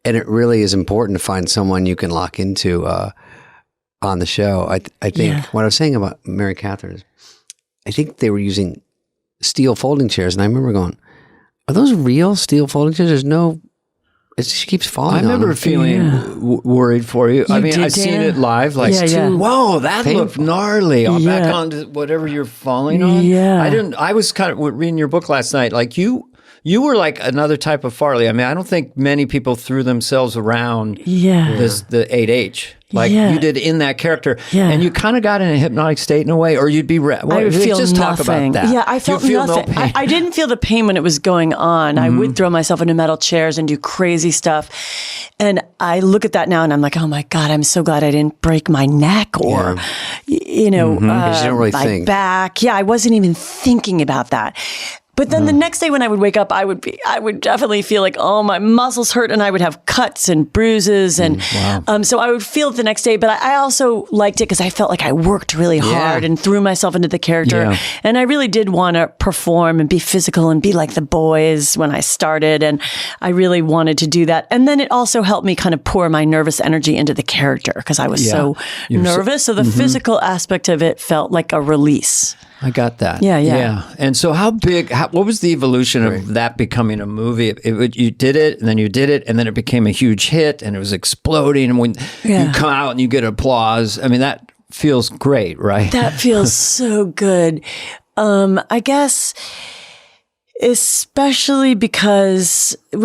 Speaker 1: And it really is important to find someone you can lock into on the show. I think what I was saying about Mary Catherine is I think they were using steel folding chairs. And I remember going, are those real steel folding chairs? There's no, she keeps falling.
Speaker 2: I remember feeling worried for you. I mean, I've seen it live. Like, whoa, that looked gnarly. I'm back on to whatever you're falling on.
Speaker 3: Yeah.
Speaker 2: I was kind of reading your book last night. Like you You were like another type of Farley. I mean, I don't think many people threw themselves around the 8H. Like you did in that character. Yeah. And you kind of got in a hypnotic state in a way, or you'd be... I
Speaker 3: would feel
Speaker 2: just
Speaker 3: nothing.
Speaker 2: Talk about that.
Speaker 3: Yeah, I felt nothing. No I didn't feel the pain when it was going on. I would throw myself into metal chairs and do crazy stuff. And I look at that now and I'm like, oh my God, I'm so glad I didn't break my neck or, you know,
Speaker 1: really
Speaker 3: my back. Yeah, I wasn't even thinking about that. But then the next day when I would wake up, I would definitely feel like, oh, my muscles hurt, and I would have cuts and bruises. And so I would feel it the next day. But I also liked it because I felt like I worked really hard and threw myself into the character. Yeah. And I really did want to perform and be physical and be like the boys when I started. And I really wanted to do that. And then it also helped me kind of pour my nervous energy into the character because I was so nervous. So the physical aspect of it felt like a release.
Speaker 2: I got that.
Speaker 3: Yeah.
Speaker 2: And so what was the evolution of that becoming a movie? You did it, and then you did it, and then it became a huge hit, and it was exploding. And when you come out and you get applause, I mean, that feels great, right?
Speaker 3: That feels so good. I guess... especially because, it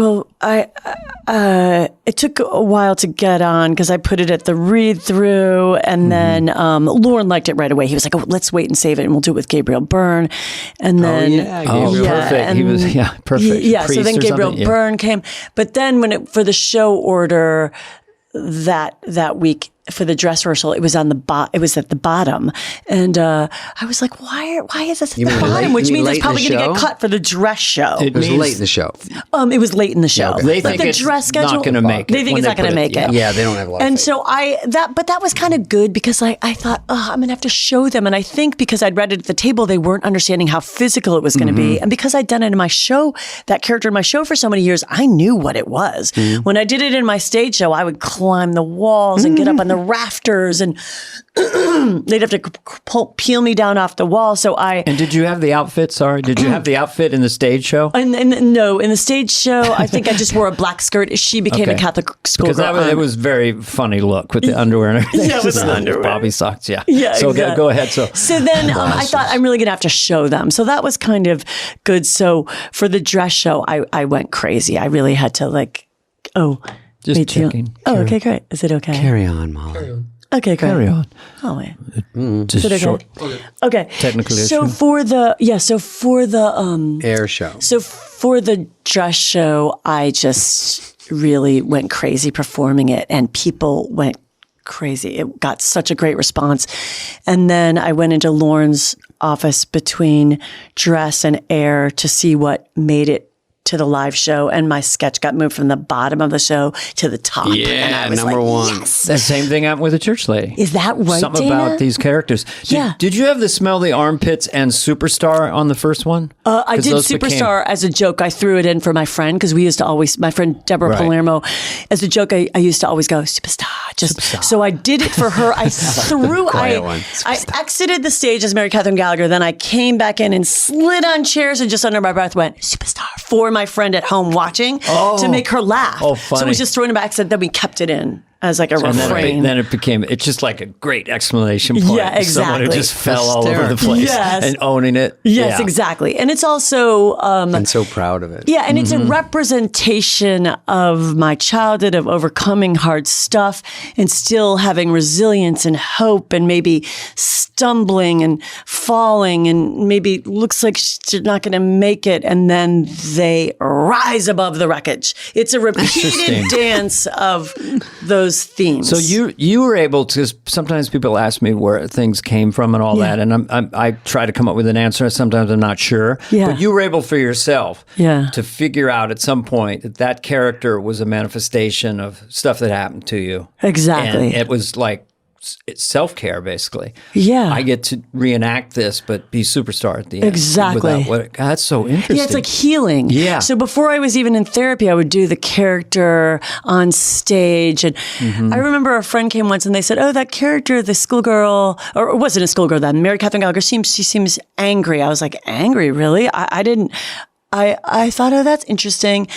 Speaker 3: took a while to get on because I put it at the read through, and then Lauren liked it right away. He was like, "Oh, let's wait and save it, and we'll do it with Gabriel Byrne." And then,
Speaker 2: perfect. And he was perfect.
Speaker 3: So then Gabriel Byrne came, but then for the show order that week. For the dress rehearsal, it was at the bottom, and I was like, "Why is this at the bottom?" Which means it's probably going to get cut for the dress show.
Speaker 1: It was late in the show.
Speaker 3: It was late in the show.
Speaker 2: Yeah, okay. They think the dress schedule not going to make it.
Speaker 3: They think it's not going to make it.
Speaker 1: Yeah, they don't have a lot.
Speaker 3: And so but that was kind of good because I thought, I'm going to have to show them, and I think because I'd read it at the table, they weren't understanding how physical it was going to be, and because I'd done it in my show, that character in my show for so many years, I knew what it was. When I did it in my stage show, I would climb the walls and get up on the rafters, and they'd have to peel me down off the wall.
Speaker 2: And did you have the outfit? Sorry, did you have the outfit in the stage show?
Speaker 3: No, in the stage show, I think I just wore a black skirt. She became a Catholic schoolgirl.
Speaker 2: Because it was very funny look with the underwear and everything.
Speaker 3: Yeah, with the underwear,
Speaker 2: bobby socks. Yeah.
Speaker 3: So
Speaker 2: exactly. Go ahead. So
Speaker 3: then I thought I'm really going to have to show them. So that was kind of good. So for the dress show, I went crazy. I really had to
Speaker 2: just checking.
Speaker 3: Okay, great. Is it okay?
Speaker 1: Carry on, Molly. Carry on.
Speaker 3: Okay, great.
Speaker 2: Carry on.
Speaker 3: Oh wait.
Speaker 2: Just
Speaker 3: okay?
Speaker 2: short.
Speaker 3: Okay.
Speaker 2: Technically.
Speaker 3: So for the
Speaker 1: air show.
Speaker 3: So for the dress show, I just really went crazy performing it, and people went crazy. It got such a great response. And then I went into Lauren's office between dress and air to see what made it to the live show, and my sketch got moved from the bottom of the show to the top.
Speaker 1: Yeah,
Speaker 3: and I was
Speaker 1: number one.
Speaker 3: Yes.
Speaker 2: The same thing happened with the church lady.
Speaker 3: Is that right,
Speaker 2: Something
Speaker 3: Dana?
Speaker 2: about these characters. Did you have the smell the armpits and Superstar on the first one?
Speaker 3: I did Superstar as a joke. I threw it in for my friend because we used to always, my friend Deborah Palermo, as a joke, I used to always go, Superstar. So I did it for her. I exited the stage as Mary Catherine Gallagher. Then I came back in and slid on chairs and just under my breath went, Superstar, for my friend at home watching to make her laugh.
Speaker 2: Oh, funny.
Speaker 3: So it was just thrown in by accident. Then we kept it in as like a refrain.
Speaker 2: Then it became, it's just like a great exclamation point.
Speaker 3: Yeah, exactly.
Speaker 2: Someone who just fell all over the place and owning it.
Speaker 3: Yes, exactly. And it's also...
Speaker 1: and so proud of it.
Speaker 3: Yeah, and it's a representation of my childhood, of overcoming hard stuff and still having resilience and hope, and maybe stumbling and falling, and maybe looks like you're not going to make it, and then they rise above the wreckage. It's a repeated dance of those themes.
Speaker 2: So you were able to, sometimes people ask me where things came from and all that, and I try to come up with an answer. Sometimes I'm not sure.
Speaker 3: Yeah.
Speaker 2: But you were able for yourself
Speaker 3: to
Speaker 2: figure out at some point that character was a manifestation of stuff that happened to you.
Speaker 3: Exactly.
Speaker 2: And it was like, it's self-care, basically.
Speaker 3: Yeah.
Speaker 2: I get to reenact this, but be Superstar at the end.
Speaker 3: Exactly.
Speaker 2: God, that's so interesting.
Speaker 3: Yeah, it's like healing.
Speaker 2: Yeah.
Speaker 3: So before I was even in therapy, I would do the character on stage. And I remember a friend came once and they said, oh, that character, the schoolgirl, or it wasn't a schoolgirl then, Mary Catherine Gallagher, she seems angry. I was like, angry, really? I thought, oh, that's interesting.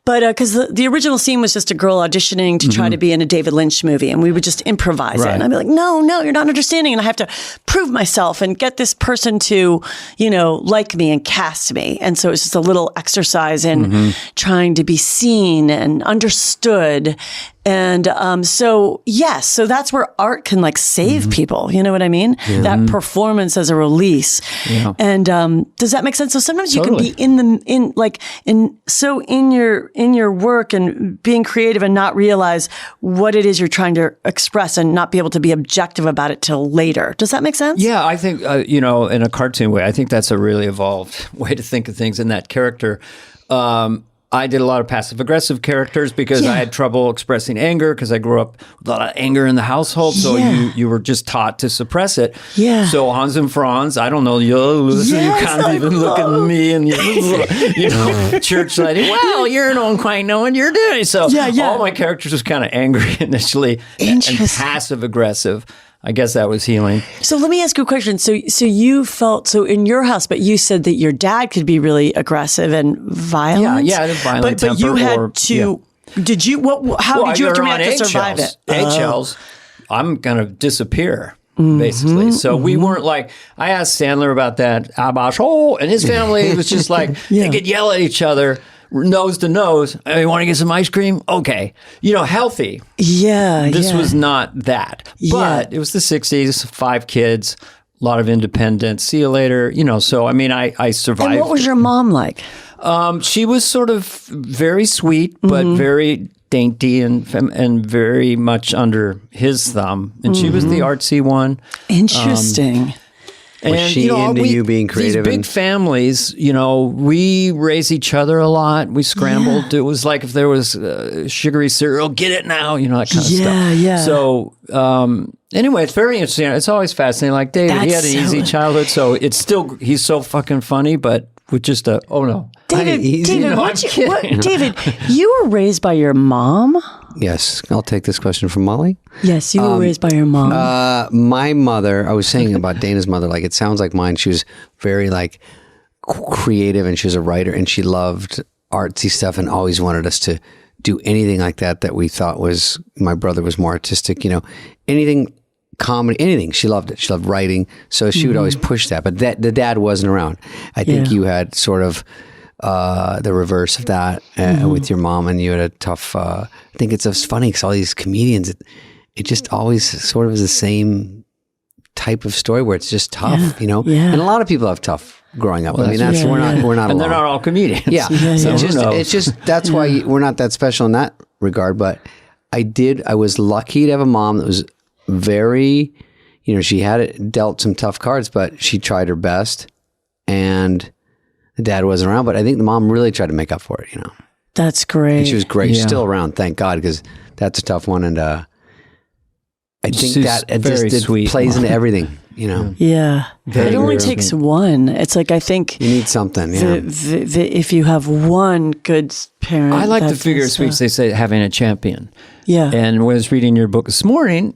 Speaker 3: But because the original scene was just a girl auditioning to try to be in a David Lynch movie, and we would just improvise it. And I'd be like, no, you're not understanding. And I have to prove myself and get this person to, like me and cast me. And so it's just a little exercise in trying to be seen and understood. And so that's where art can like save people. You know what I mean? Yeah. That performance as a release. Yeah. And does that make sense? So sometimes you can be in your work and being creative and not realize what it is you're trying to express and not be able to be objective about it till later. Does that make sense?
Speaker 2: Yeah, I think in a cartoon way, I think that's a really evolved way to think of things in that character. I did a lot of passive-aggressive characters because I had trouble expressing anger because I grew up with a lot of anger in the household. So you were just taught to suppress it. Yeah. So Hans and Franz, I don't know, you can't even look at me and church lady. Well, you don't quite know what you're doing. So all my characters was kind of angry initially and passive-aggressive. I guess that was healing. So
Speaker 3: let me ask you a question. So you felt in your house, but you said that your dad could be really aggressive and violent.
Speaker 2: Yeah, violent.
Speaker 3: But you had to. Yeah. Did you? How did you have to react to survive it?
Speaker 2: Eggshells. I'm gonna disappear. Basically. So we weren't like, I asked Sandler about that, and his family was just like, they could yell at each other. Nose to nose. Hey, you want to get some ice cream? Okay. Healthy.
Speaker 3: Yeah.
Speaker 2: This was not that. But it was the 60s, 5 kids, a lot of independence. See you later. So, I survived.
Speaker 3: And what was your mom like?
Speaker 2: She was sort of very sweet, but very dainty and very much under his thumb. And she was the artsy one.
Speaker 3: Interesting.
Speaker 1: Was she into you being creative?
Speaker 2: These big families, we raise each other a lot. We scrambled. Yeah. It was like if there was sugary cereal, get it now, that kind of stuff. Yeah. So anyway, it's very interesting. It's always fascinating. Like David, he had an easy childhood, so he's so fucking funny, but with just
Speaker 3: David, David, you were raised by your mom?
Speaker 1: Yes. I'll take this question from Molly.
Speaker 3: Yes, you were raised by your mom.
Speaker 1: My mother, I was saying about Dana's mother, like it sounds like mine. She was very like creative and she was a writer and she loved artsy stuff and always wanted us to do anything like that we thought was, my brother was more artistic, anything comedy, anything. She loved it. She loved writing. So she would always push that. But the dad wasn't around. I think you had sort of the reverse of that with your mom, and you had a tough. I think it's just funny because all these comedians, it just always sort of is the same type of story where it's just tough, And a lot of people have tough growing up. Well, we're not
Speaker 2: and
Speaker 1: alone.
Speaker 2: They're not all comedians.
Speaker 1: Yeah, so it's just that's why we're not that special in that regard. But I was lucky to have a mom that was very, she had dealt some tough cards, but she tried her best, and the dad wasn't around, but I think the mom really tried to make up for it,
Speaker 3: That's great.
Speaker 1: And she was great. She's still around, thank God, because that's a tough one. And I think that it plays into everything,
Speaker 3: Yeah. It only takes one. It's like, I think
Speaker 1: you need something.
Speaker 3: If you have one good parent.
Speaker 2: I like the figure of speech. They say having a champion.
Speaker 3: Yeah.
Speaker 2: And when I was reading your book this morning,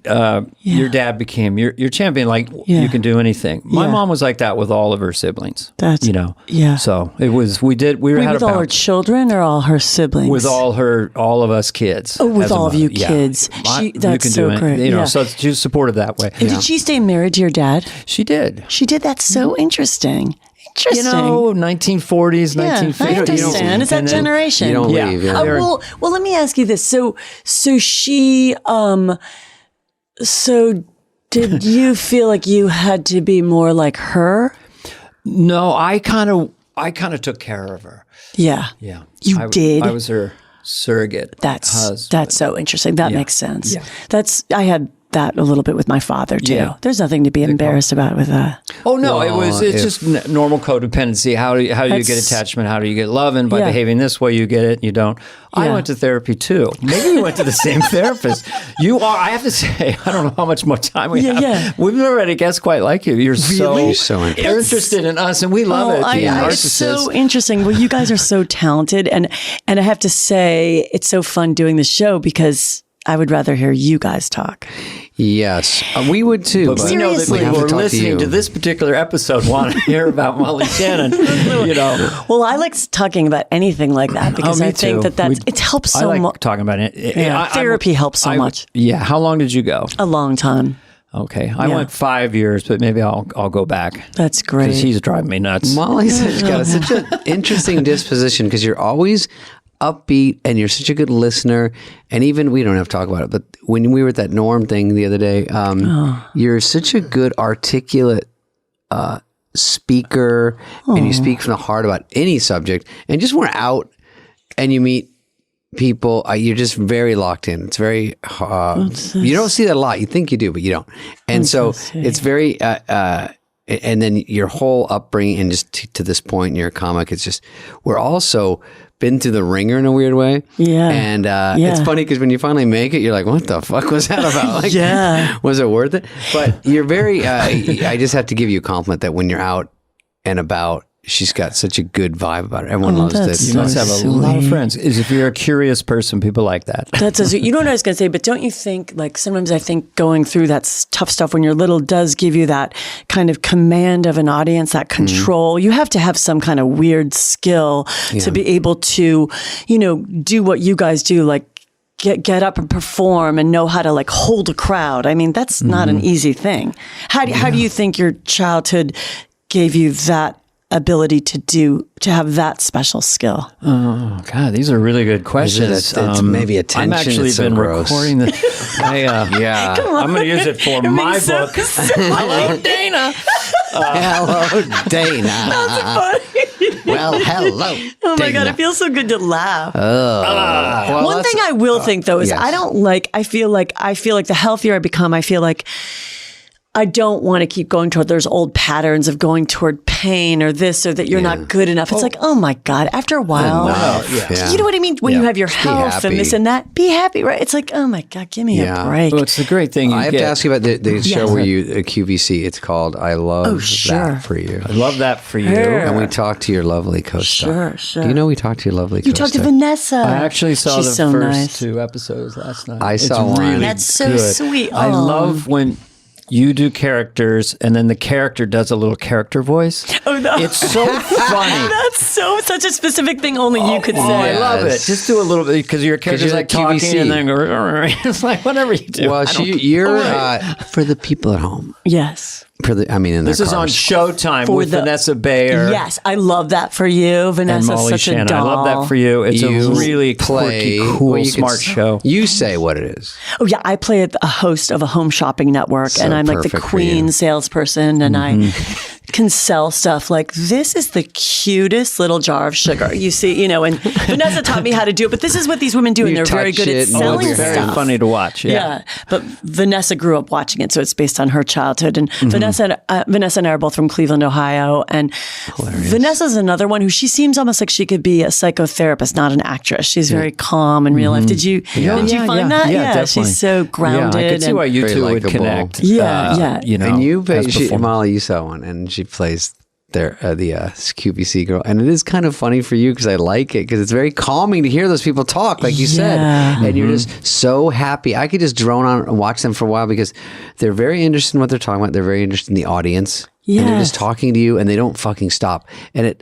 Speaker 2: your dad became your champion. Like you can do anything. My mom was like that with all of her siblings.
Speaker 3: That's Yeah.
Speaker 2: So it was. We had
Speaker 3: with all her children or all her siblings.
Speaker 2: With all of us kids.
Speaker 3: Oh, with all of you kids. That's so great.
Speaker 2: So she was supportive that way.
Speaker 3: And did she stay married to your dad?
Speaker 2: She did.
Speaker 3: She did. That's so interesting.
Speaker 2: 1940s, 1950s.
Speaker 3: I understand. It's that generation.
Speaker 1: You don't leave. Yeah.
Speaker 3: Well, let me ask you this. So she, so did you feel like you had to be more like her?
Speaker 2: No, I kind of took care of her.
Speaker 3: Yeah.
Speaker 2: Yeah.
Speaker 3: You did?
Speaker 2: I was her surrogate
Speaker 3: husband. That's so interesting. That makes sense. Yeah. I had that a little bit with my father too. Yeah. There's nothing to be embarrassed about with that.
Speaker 2: Oh no, it's just normal codependency. How do you get attachment? How do you get love? And by behaving this way, you get it. You don't. I went to therapy too. Maybe we went to the same therapist. I have to say, I don't know how much more time we have. Yeah. We've never had a guest quite like you. You're so interested in us, and we love it.
Speaker 3: It's so interesting. Well, you guys are so talented, and I have to say, it's so fun doing the show because I would rather hear you guys talk.
Speaker 1: Yes, we would too.
Speaker 2: But we know that
Speaker 1: we
Speaker 2: people
Speaker 1: have
Speaker 2: who are
Speaker 1: to talk
Speaker 2: listening to this particular episode want to hear about Molly Shannon.
Speaker 3: Well, I like talking about anything like that because I think it helps so much.
Speaker 2: I like talking about it.
Speaker 3: Therapy helps so much.
Speaker 2: Yeah. How long did you go?
Speaker 3: A long time.
Speaker 2: Okay, I went 5 years, but maybe I'll go back.
Speaker 3: That's great.
Speaker 2: Because he's driving me nuts.
Speaker 1: Molly's got such an interesting disposition because you're always upbeat and you're such a good listener. And even, we don't have to talk about it, but when we were at that Norm thing the other day, you're such a good articulate speaker, and you speak from the heart about any subject. And just when we're out and you meet people, you're just very locked in. It's very, you don't see that a lot. You think you do, but you don't. And so it's very, and then your whole upbringing and just to this point, you're a comic. It's just, we're also been through the ringer in a weird way.
Speaker 3: Yeah.
Speaker 1: And it's funny because when you finally make it, you're like, what the fuck was that about? Like, was it worth it? But you're very, I just have to give you a compliment that when you're out and about, she's got such a good vibe about it. Everyone loves it.
Speaker 2: You must have a lot of friends. If you're a curious person, people like that.
Speaker 3: You know what I was going to say, but don't you think, like, sometimes I think going through that tough stuff when you're little does give you that kind of command of an audience, that control. You have to have some kind of weird skill to be able to, do what you guys do, like get up and perform and know how to like hold a crowd. I mean, that's not an easy thing. How do you think your childhood gave you that ability to have that special skill?
Speaker 2: Oh God, these are really good questions.
Speaker 1: It's maybe attention.
Speaker 2: I've actually been recording this. I'm going to use it for my book. Hello, Dana.
Speaker 1: Hello, Dana.
Speaker 3: That's funny.
Speaker 1: Well, hello.
Speaker 3: Oh my
Speaker 1: Dana.
Speaker 3: God, it feels so good to laugh.
Speaker 1: Well,
Speaker 3: one thing I will think though is I feel like the healthier I become, I feel like I don't want to keep going toward those old patterns of going toward pain or this or that you're not good enough. It's like, oh my God, after a while, you know what I mean? When you have your health and this and that, be happy, right? It's like, oh my God, give me a break.
Speaker 2: Well, it's the great thing
Speaker 1: I have to ask you about the show where you, QVC, it's called I Love That For You.
Speaker 2: I love that for you.
Speaker 1: And we talked to your lovely co-star.
Speaker 3: Sure.
Speaker 1: Do you know we talked to your lovely co-star?
Speaker 3: You talked to Vanessa.
Speaker 2: I actually saw
Speaker 3: She's
Speaker 2: the
Speaker 3: so
Speaker 2: first
Speaker 3: nice.
Speaker 2: 2 episodes last night.
Speaker 1: I saw one.
Speaker 2: Really
Speaker 3: That's so
Speaker 2: good.
Speaker 3: sweet.
Speaker 2: I love when you do characters and then the character does a little character voice.
Speaker 3: Oh no.
Speaker 2: It's so funny.
Speaker 3: That's such a specific thing only you could say.
Speaker 2: I love it. Just do a little bit because your character's like talking
Speaker 1: QVC.
Speaker 2: and then go, it's like whatever you do.
Speaker 1: Well, you're for the people at home.
Speaker 3: Yes.
Speaker 2: This is on Showtime with Vanessa Bayer.
Speaker 3: Yes, I love that for you. Vanessa's
Speaker 2: and Molly
Speaker 3: such
Speaker 2: Shannon.
Speaker 3: a doll.
Speaker 2: I love that for you. It's a really quirky, cool, smart show.
Speaker 1: You say what it is.
Speaker 3: Oh yeah, I play a host of a home shopping network, and I'm like the queen salesperson, and I can sell stuff like, this is the cutest little jar of sugar. You see, and Vanessa taught me how to do it, but this is what these women do, and they're very good at selling
Speaker 2: it's
Speaker 3: stuff.
Speaker 2: very funny to watch.
Speaker 3: Yeah, but Vanessa grew up watching it, so it's based on her childhood. And Vanessa and I are both from Cleveland, Ohio. And Vanessa's another one who she seems almost like she could be a psychotherapist, not an actress. She's very calm in real life. Did you find that?
Speaker 2: Yeah, definitely.
Speaker 3: She's so grounded.
Speaker 2: Yeah, I could see why you two would connect.
Speaker 3: Yeah.
Speaker 1: And Molly, you saw one, and she plays the QVC girl, and it is kind of funny for you because I like it because it's very calming to hear those people talk, like you said, and you're just so happy. I could just drone on and watch them for a while because they're very interested in what they're talking about. They're very interested in the audience, and they're just talking to you, and they don't fucking stop. And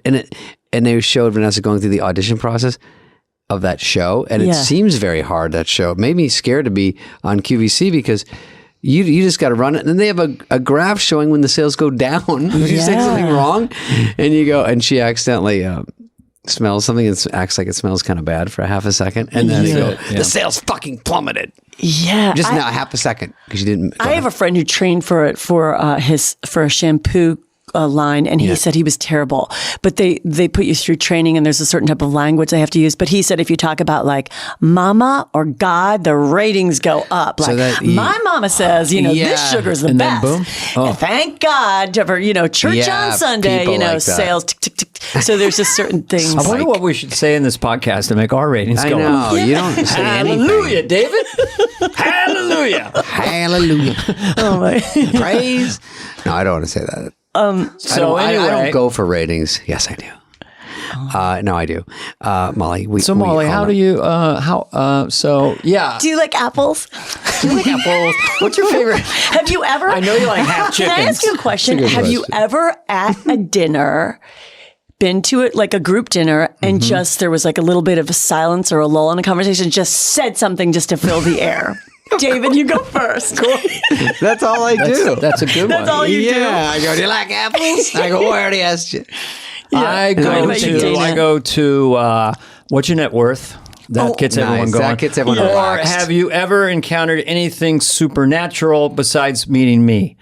Speaker 1: they showed Vanessa going through the audition process of that show, and it seems very hard. That show it made me scared to be on QVC because you just got to run it. And then they have a graph showing when the sales go down. You say something wrong and you go, and she accidentally smells something and acts like it smells kind of bad for a half a second. And then they go, the sales fucking plummeted.
Speaker 3: Yeah.
Speaker 1: Just now, half a second because you didn't.
Speaker 3: I have a friend who trained for a shampoo line, and he said he was terrible, but they put you through training, and there's a certain type of language they have to use. But he said if you talk about like mama or God, the ratings go up. Like, so my mama says, this sugar's the best. Then boom. Oh. Thank God for church on Sunday. Like sales. Tick, tick, tick. So there's just certain things.
Speaker 2: I wonder what we should say in this podcast to make our ratings go up.
Speaker 1: I know you don't say anything.
Speaker 2: Hallelujah, David. Hallelujah.
Speaker 1: Hallelujah.
Speaker 3: Oh my
Speaker 1: praise. No, I don't want to say that.
Speaker 3: So
Speaker 1: I don't go for ratings. Yes, I do. No, I do. Molly,
Speaker 2: Molly, how do you, yeah.
Speaker 3: Do you like apples?
Speaker 2: Do you like apples? What's your favorite?
Speaker 3: Have you ever?
Speaker 2: I know you like half chickens.
Speaker 3: Can I ask you a question? Have you ever at a dinner been to it, like a group dinner, and just there was like a little bit of a silence or a lull in the conversation, just said something just to fill the air? David, you go first.
Speaker 1: That's all I do.
Speaker 2: That's a good one.
Speaker 3: That's all you do?
Speaker 1: I go, do you like apples? I go, I already asked you.
Speaker 3: Yeah.
Speaker 2: I go to What's Your Net Worth? That gets everyone going.
Speaker 1: That gets everyone
Speaker 2: Or
Speaker 1: relaxed.
Speaker 2: have you ever encountered anything supernatural besides meeting me?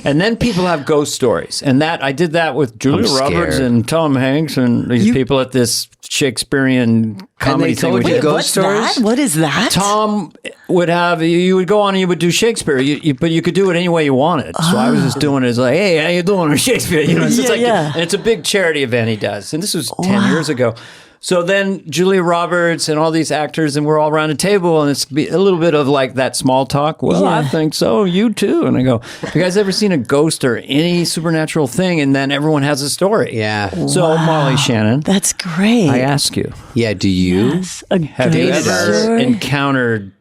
Speaker 2: And then people have ghost stories. And I did that with Julia Roberts and Tom Hanks and these people at this Shakespearean comedy thing.
Speaker 1: told you ghost
Speaker 3: What's
Speaker 1: stories?
Speaker 3: that? What is that?
Speaker 2: Tom would have, you would go on and you would do Shakespeare, but you could do it any way you wanted. So I was just doing it as like, hey, how you doing? Or Shakespeare, it's just and it's a big charity event he does. And this was 10 years ago. So then Julia Roberts and all these actors, and we're all around a table, and it's a little bit of like that small talk. Well, I think so. You too. And I go, have you guys ever seen a ghost or any supernatural thing? And then everyone has a story.
Speaker 1: Yeah.
Speaker 2: So Molly Shannon,
Speaker 3: That's great.
Speaker 2: I ask you,
Speaker 1: Yeah, do you?
Speaker 3: Yes, a
Speaker 2: have you
Speaker 3: ghost
Speaker 2: ever
Speaker 3: story.
Speaker 2: encountered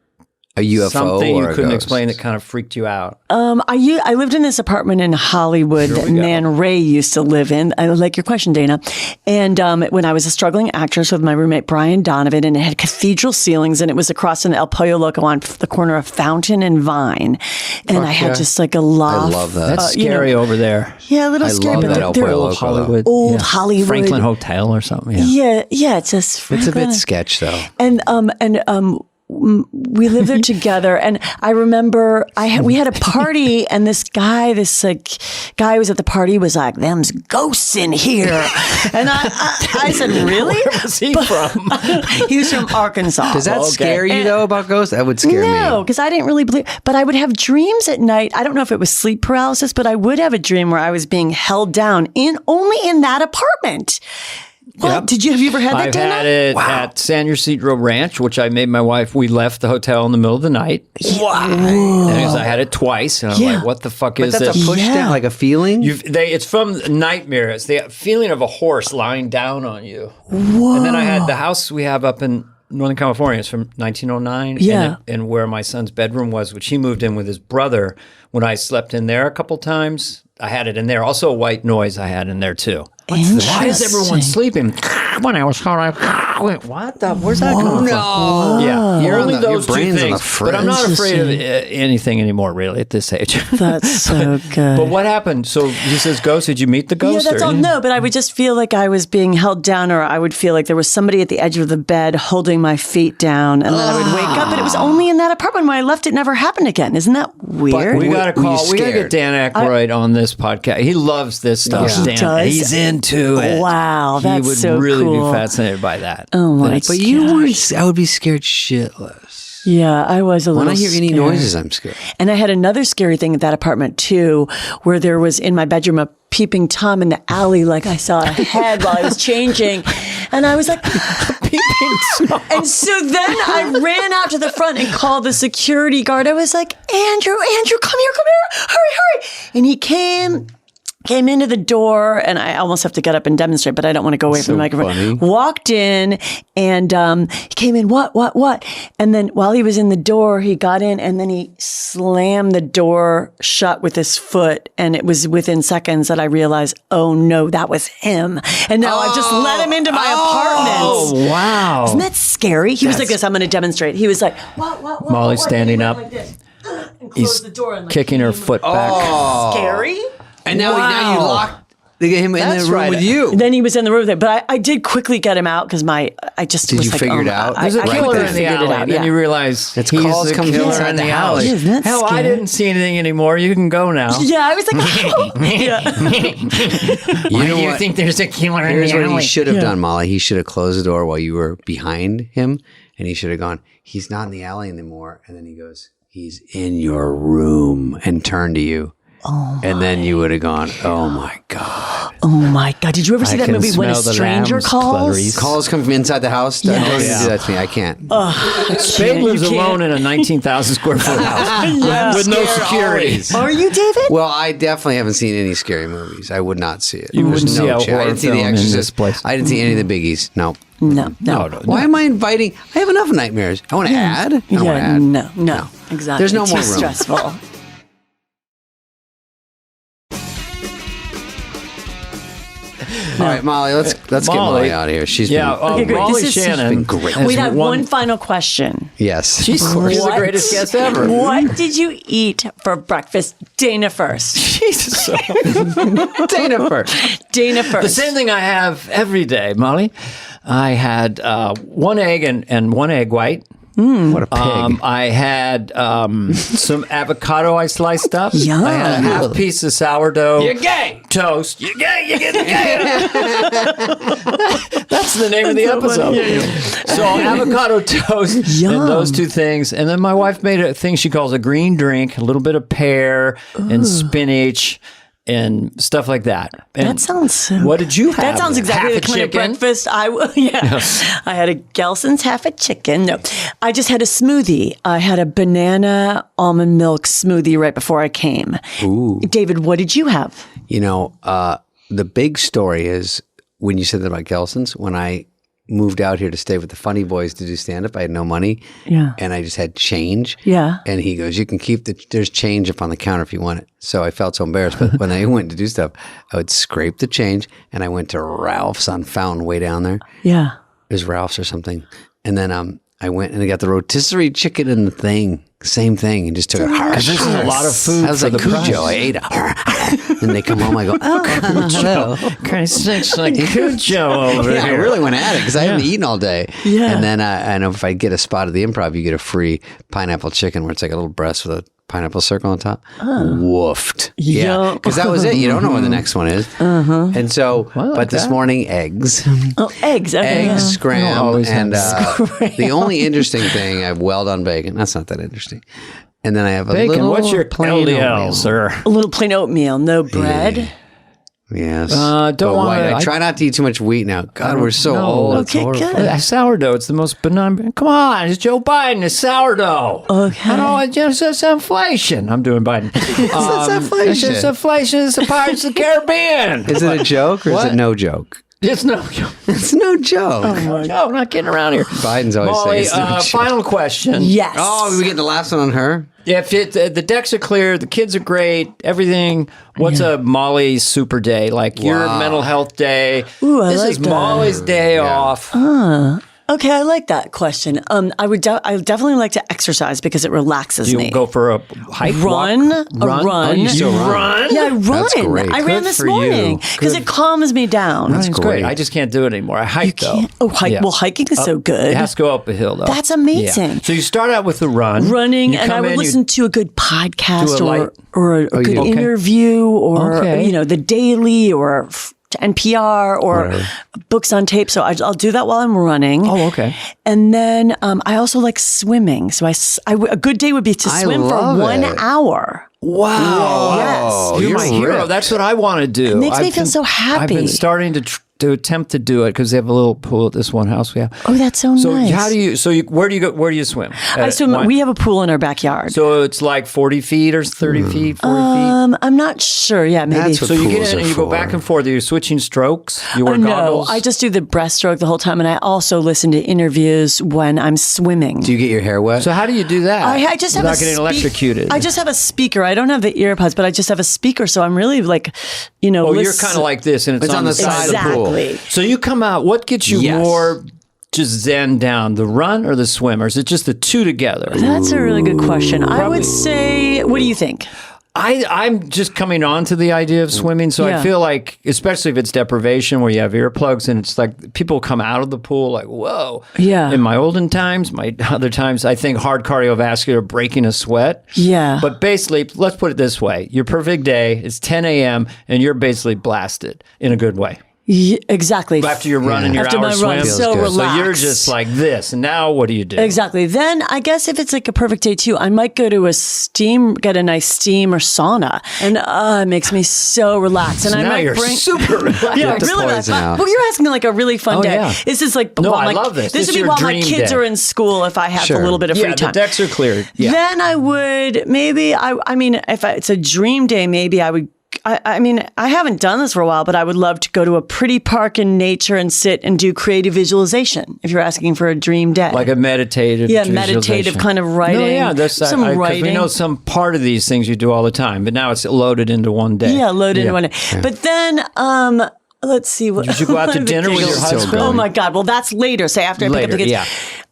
Speaker 1: A UFO
Speaker 2: something
Speaker 1: or
Speaker 2: you
Speaker 1: a
Speaker 2: couldn't
Speaker 1: ghost?
Speaker 2: explain that kind of freaked you out?
Speaker 3: I lived in this apartment in Hollywood that Man Ray used to live in. I like your question, Dana. And when I was a struggling actress with my roommate Brian Donovan, and it had cathedral ceilings, and it was across in El Pollo Loco on the corner of Fountain and Vine, and I had just like a loft.
Speaker 1: I love that.
Speaker 2: That's scary over there.
Speaker 3: Yeah, a little
Speaker 1: I
Speaker 3: scary,
Speaker 1: love
Speaker 3: but
Speaker 1: that El
Speaker 3: they're
Speaker 1: Pollo
Speaker 3: old
Speaker 1: Loco.
Speaker 2: Hollywood,
Speaker 3: Old Hollywood.
Speaker 2: Franklin Hotel or something.
Speaker 3: Yeah, it's just
Speaker 1: It's a
Speaker 3: Franklin.
Speaker 1: bit sketch, though.
Speaker 3: And we lived there together, and I remember we had a party, and this guy who was at the party was like, "Them's ghosts in here," and I said, "Really?"
Speaker 2: Where was he from?
Speaker 3: He was from Arkansas.
Speaker 1: Does that scare you, though, about ghosts? That would scare me.
Speaker 3: No, because I didn't really believe. But I would have dreams at night. I don't know if it was sleep paralysis, but I would have a dream where I was being held down only in that apartment. What? Have you ever had that,
Speaker 2: I've
Speaker 3: Dana?
Speaker 2: had it at San Ysidro Ranch, which I made my wife. We left the hotel in the middle of the night.
Speaker 3: Wow.
Speaker 2: And I had it twice, and I'm like, "What the fuck is
Speaker 1: That's
Speaker 2: this?"
Speaker 1: a push down, like a feeling?
Speaker 2: It's from Nightmare. It's the feeling of a horse lying down on you. Whoa. And then I had the house we have up in Northern California. It's from 1909.
Speaker 3: Yeah.
Speaker 2: And where my son's bedroom was, which he moved in with his brother. When I slept in there a couple times, I had it in there. Also, white noise I had in there too. Why is everyone sleeping? When I was home, wait, what? Where's that coming from? Yeah, you're only those two
Speaker 1: brain's on
Speaker 2: things.
Speaker 1: the fritz.
Speaker 2: But I'm not afraid of anything anymore, really, at this age.
Speaker 3: That's so good.
Speaker 2: But what happened? So he says ghost. Did you meet the ghost?
Speaker 3: Yeah, that's all. No, but I would just feel like I was being held down, or I would feel like there was somebody at the edge of the bed holding my feet down, and then I would wake up, but it was only in that apartment. When I left, it never happened again. Isn't that weird?
Speaker 2: We got to
Speaker 1: Were you
Speaker 2: call. We got to
Speaker 1: scared?
Speaker 2: get Dan Aykroyd on this podcast. He loves this stuff.
Speaker 3: He
Speaker 2: Dan.
Speaker 3: does?
Speaker 2: He's into it.
Speaker 3: Wow,
Speaker 2: he
Speaker 3: that's
Speaker 2: would
Speaker 3: so
Speaker 2: really
Speaker 3: cool.
Speaker 2: be fascinated by that.
Speaker 3: Oh my
Speaker 1: But you weren't, I would be scared shitless.
Speaker 3: Yeah, I was a little
Speaker 1: When I hear any
Speaker 3: scared.
Speaker 1: noises, I'm scared.
Speaker 3: And I had another scary thing at that apartment too, where there was in my bedroom a peeping Tom in the alley, like I saw a head while I was changing. And I was like, peeping Tom. And so then I ran out to the front and called the security guard. I was like, Andrew, come here, hurry. And he came into the door, and I almost have to get up and demonstrate, but I don't want to go away from the microphone.
Speaker 1: Funny.
Speaker 3: Walked in, and he came in, what? And then while he was in the door, he got in, and then he slammed the door shut with his foot, and it was within seconds that I realized, oh no, that was him. And now I've just let him into my apartment.
Speaker 2: Oh, wow.
Speaker 3: Isn't that scary? He was like this, I'm going to demonstrate. He was like, what?
Speaker 2: Molly's standing up.
Speaker 3: Like this, and
Speaker 2: He's
Speaker 3: closed the door and like,
Speaker 2: kicking her foot back.
Speaker 3: Scary?
Speaker 1: And now you locked him in
Speaker 2: That's
Speaker 1: the room
Speaker 2: right.
Speaker 1: with you.
Speaker 3: Then he was in the room with it, but I did quickly get him out because I just
Speaker 1: Did
Speaker 3: was
Speaker 1: you
Speaker 3: like,
Speaker 1: figure
Speaker 3: oh
Speaker 1: it
Speaker 3: my-
Speaker 1: out?
Speaker 2: There's a
Speaker 3: I
Speaker 2: killer
Speaker 3: quickly
Speaker 2: in the
Speaker 3: figured
Speaker 2: alley.
Speaker 3: it out.
Speaker 2: Then
Speaker 3: Yeah.
Speaker 2: you realize
Speaker 1: It's
Speaker 2: he's
Speaker 1: calls
Speaker 2: the
Speaker 1: coming
Speaker 2: killer
Speaker 1: inside
Speaker 2: in
Speaker 1: the
Speaker 2: the
Speaker 1: house.
Speaker 2: alley.
Speaker 3: Yeah, isn't that
Speaker 2: Hell, I
Speaker 3: scary?
Speaker 2: didn't see anything anymore. You can go now.
Speaker 3: Yeah, I was like,
Speaker 2: Why do you
Speaker 1: what?
Speaker 2: think there's a killer in
Speaker 1: Here's
Speaker 2: the
Speaker 1: what
Speaker 2: alley?
Speaker 1: he should have done, Molly. He should have closed the door while you were behind him, and he should have gone, he's not in the alley anymore. And then he goes, he's in your room, and turned to you. and then you would have gone, oh my God.
Speaker 3: Oh my God. Did you ever see that movie When a Stranger Calls?
Speaker 1: Calls come from inside the house?
Speaker 3: Yes.
Speaker 1: Don't do that to me. I can't.
Speaker 2: Spade lives alone in a 19,000 square foot house with no security.
Speaker 3: Are you, David?
Speaker 1: Well, I definitely haven't seen any scary movies. I would not see it.
Speaker 2: You wouldn't see a
Speaker 1: I
Speaker 2: horror
Speaker 1: didn't see The
Speaker 2: film in
Speaker 1: Exorcist.
Speaker 2: this place.
Speaker 1: I didn't see any of the biggies. No.
Speaker 3: No.
Speaker 1: Why am I inviting? I have enough nightmares. I want to add. I don't want to add.
Speaker 3: No. Exactly.
Speaker 1: There's no
Speaker 3: Too
Speaker 1: more room.
Speaker 3: stressful.
Speaker 1: All right, Molly, let's get Molly out of here. She's been
Speaker 2: Molly Shannon.
Speaker 1: been great.
Speaker 3: We have one final question.
Speaker 1: Yes.
Speaker 2: She's the greatest guest ever.
Speaker 3: What did you eat for breakfast? Dana first.
Speaker 2: Jesus.
Speaker 1: Dana first.
Speaker 3: Dana first.
Speaker 2: The same thing I have every day, Molly. I had 1 egg and 1 egg white.
Speaker 1: What a pig.
Speaker 2: I had some avocado I sliced up.
Speaker 3: Yum.
Speaker 2: I had a half piece of sourdough.
Speaker 4: You're gay.
Speaker 2: Toast. You're gay. You're getting gay. That's the name of the episode. So avocado toast
Speaker 3: Yum.
Speaker 2: and those two things. And then my wife made a thing she calls a green drink, a little bit of pear and spinach and stuff like that. And
Speaker 3: that sounds.
Speaker 2: what did you have?
Speaker 3: That sounds exactly
Speaker 2: Half
Speaker 3: the
Speaker 2: a
Speaker 3: kind of
Speaker 2: chicken?
Speaker 3: breakfast I will. Yeah. I had a Gelson's half a chicken. No, I just had a smoothie. I had a banana almond milk smoothie right before I came.
Speaker 1: Ooh.
Speaker 3: David, what did you have?
Speaker 1: You know, the big story is when you said that about Gelson's, when I moved out here to stay with the Funny Boys to do stand-up, I had no money.
Speaker 3: Yeah.
Speaker 1: And I just had change.
Speaker 3: Yeah.
Speaker 1: And he goes, you can keep there's change up on the counter if you want it. So I felt so embarrassed. But when I went to do stuff, I would scrape the change. And I went to Ralph's on Fountain way down there.
Speaker 3: Yeah.
Speaker 1: It was Ralph's or something. And then I went and I got the rotisserie chicken and the thing. Same thing. And just took it hard.
Speaker 2: This is a lot of food.
Speaker 1: I was
Speaker 2: for
Speaker 1: like
Speaker 2: the price.
Speaker 1: Cujo. I ate it. And they come home. I go, oh, hello.
Speaker 2: Kind of looks like Cujo over
Speaker 1: Yeah, I
Speaker 2: here.
Speaker 1: really went at it because I haven't eaten all day.
Speaker 3: Yeah.
Speaker 1: And then I know if I get a spot at the Improv, you get a free pineapple chicken where it's like a little breast with a pineapple circle on top. Woofed. Yeah. Because that was it. You don't know when the next one is. And so, but this morning, eggs.
Speaker 3: Oh, eggs. Okay,
Speaker 1: Eggs,
Speaker 3: yeah.
Speaker 1: scram.
Speaker 2: always
Speaker 1: And
Speaker 2: have
Speaker 1: the only interesting thing, I have well done bacon. That's not that interesting. And then I have a
Speaker 2: Bacon,
Speaker 1: little
Speaker 2: what's your
Speaker 1: plain
Speaker 2: LDL,
Speaker 1: oatmeal.
Speaker 2: sir?
Speaker 3: A little plain oatmeal, no bread.
Speaker 1: Yes.
Speaker 2: Don't
Speaker 1: But
Speaker 2: want
Speaker 1: white.
Speaker 2: to.
Speaker 1: I try not to eat too much wheat now. God, we're so
Speaker 2: no.
Speaker 1: old. It's
Speaker 3: Okay,
Speaker 1: horrible.
Speaker 3: good.
Speaker 2: Sourdough, it's the most benign. Come on, it's Joe Biden. It's sourdough.
Speaker 3: Okay.
Speaker 2: I know, it's just inflation. I'm doing Biden.
Speaker 1: It's inflation.
Speaker 2: It's just inflation. It's the Pirates of the Caribbean.
Speaker 1: Is it a joke or is
Speaker 2: What?
Speaker 1: it no joke?
Speaker 2: It's no
Speaker 1: It's no joke.
Speaker 2: Joe, I'm not kidding around here.
Speaker 1: Biden's always
Speaker 2: Molly,
Speaker 1: saying it's no joke.
Speaker 2: final question.
Speaker 3: Yes.
Speaker 1: Oh, we get the last one on her?
Speaker 2: If the decks are clear, the kids are great, everything. What's a Molly super day? Like your
Speaker 1: Wow.
Speaker 2: mental health day.
Speaker 3: Ooh, I
Speaker 2: this
Speaker 3: like
Speaker 2: is
Speaker 3: that.
Speaker 2: Molly's day off.
Speaker 3: Okay, I like that question. I would definitely like to exercise because it relaxes
Speaker 2: You
Speaker 3: me.
Speaker 2: go for a hike,
Speaker 3: Run,
Speaker 2: walk,
Speaker 3: a run.
Speaker 2: Oh, you still
Speaker 1: You
Speaker 2: run?
Speaker 3: Yeah, I run.
Speaker 1: That's great.
Speaker 3: I ran
Speaker 2: Good
Speaker 3: this
Speaker 2: for you.
Speaker 3: morning because
Speaker 2: Good.
Speaker 3: it calms me down.
Speaker 2: Running's great.
Speaker 1: great.
Speaker 2: I just can't do it anymore. I hike though.
Speaker 3: Oh, hike.
Speaker 2: Yeah.
Speaker 3: Well, hiking is so good.
Speaker 2: It has to go up a hill though.
Speaker 3: That's amazing.
Speaker 2: Yeah. So you start out with the run,
Speaker 3: Running,
Speaker 2: You
Speaker 3: and
Speaker 2: come
Speaker 3: I would
Speaker 2: in, you-
Speaker 3: listen to a good podcast
Speaker 2: Do a light-
Speaker 3: or a good
Speaker 1: do.
Speaker 2: Okay.
Speaker 3: interview or
Speaker 2: Okay.
Speaker 3: the Daily or NPR or
Speaker 1: Whatever.
Speaker 3: books on tape. So I'll do that while I'm running.
Speaker 2: Oh, okay.
Speaker 3: And then I also like swimming. So a good day would be to
Speaker 1: I
Speaker 3: swim for
Speaker 1: love
Speaker 3: 1
Speaker 1: it.
Speaker 3: hour.
Speaker 2: Wow.
Speaker 3: Yes.
Speaker 2: You're
Speaker 1: You're
Speaker 2: my hero.
Speaker 1: ripped.
Speaker 2: That's what I want to do.
Speaker 3: It makes me
Speaker 2: I've
Speaker 3: feel
Speaker 2: been-
Speaker 3: so
Speaker 2: I've
Speaker 3: happy.
Speaker 2: been starting to attempt to do it because they have a little pool at this one house we have.
Speaker 3: Oh, that's so
Speaker 2: So
Speaker 3: nice.
Speaker 2: how do you? So you, where do you go? Where do you swim?
Speaker 3: I swim.
Speaker 2: One-
Speaker 3: We have a pool in our backyard.
Speaker 2: So it's like 40 feet or 30 feet, 40 feet.
Speaker 3: I'm not sure. Yeah, maybe.
Speaker 1: That's what
Speaker 2: So you get
Speaker 1: pools
Speaker 2: in
Speaker 1: are
Speaker 2: and you go
Speaker 1: for.
Speaker 2: back and forth. Are you switching strokes? You wear
Speaker 3: no,
Speaker 2: goggles?
Speaker 3: I just do the breaststroke the whole time, and I also listen to interviews when I'm swimming.
Speaker 1: Do you get your hair wet?
Speaker 2: So how do you do that?
Speaker 3: I just have
Speaker 2: without
Speaker 3: a
Speaker 2: getting
Speaker 3: speak-
Speaker 2: electrocuted.
Speaker 3: I just have a speaker. I don't have the earpods, but I just have a speaker, so I'm really like,
Speaker 2: Oh, you're
Speaker 3: listen-
Speaker 2: kind of like this, and it's
Speaker 1: on the side of the pool.
Speaker 3: Exactly.
Speaker 2: So you come out. What gets you
Speaker 1: Yes.
Speaker 2: more just zen down, the run or the swim, or is it just the two together?
Speaker 3: That's a really good question. I would say, what do you think?
Speaker 2: I'm just coming on to the idea of swimming, so
Speaker 3: Yeah.
Speaker 2: I feel like, especially if it's deprivation where you have earplugs and it's like people come out of the pool like, whoa.
Speaker 3: Yeah.
Speaker 2: In my olden times, my other times, I think hard cardiovascular, breaking a sweat.
Speaker 3: Yeah.
Speaker 2: But basically, let's put it this way. Your perfect day is 10 a.m. and you're basically blasted in a good way.
Speaker 3: Yeah, exactly.
Speaker 2: After you're running your
Speaker 3: After
Speaker 2: hour
Speaker 3: my
Speaker 2: swim.
Speaker 3: run, so relaxed.
Speaker 2: So you're just like this. And now what do you do?
Speaker 3: Exactly. Then I guess if it's like a perfect day too, I might go to get a nice steam or sauna. And it makes me so relaxed. And
Speaker 2: So
Speaker 3: I
Speaker 2: now
Speaker 3: might
Speaker 2: you're super relaxed.
Speaker 3: Yeah,
Speaker 1: to
Speaker 3: really
Speaker 1: poison out.
Speaker 3: Well, you're asking like a really fun day.
Speaker 2: yeah.
Speaker 3: This is like
Speaker 2: No,
Speaker 3: while
Speaker 2: I love this.
Speaker 3: This
Speaker 2: This
Speaker 3: would
Speaker 2: is
Speaker 3: be
Speaker 2: your
Speaker 3: while my
Speaker 2: dream
Speaker 3: kids
Speaker 2: day.
Speaker 3: are in school if I have a little bit of free
Speaker 2: Yeah,
Speaker 3: time.
Speaker 2: the decks are cleared. Yeah.
Speaker 3: Then I would maybe it's a dream day, maybe I would. I haven't done this for a while, but I would love to go to a pretty park in nature and sit and do creative visualization. If you're asking for a dream day,
Speaker 2: Like a meditative
Speaker 3: meditative kind of writing.
Speaker 2: No, yeah, that's
Speaker 3: some writing.
Speaker 2: Because we know some part of these things you do all the time, but now it's loaded into one day.
Speaker 3: Yeah, loaded into one day. Yeah. But then, let's see.
Speaker 2: Did you go out to dinner with your husband?
Speaker 3: Oh my God! Well, that's later. Say after I pick up the kids.
Speaker 2: Yeah.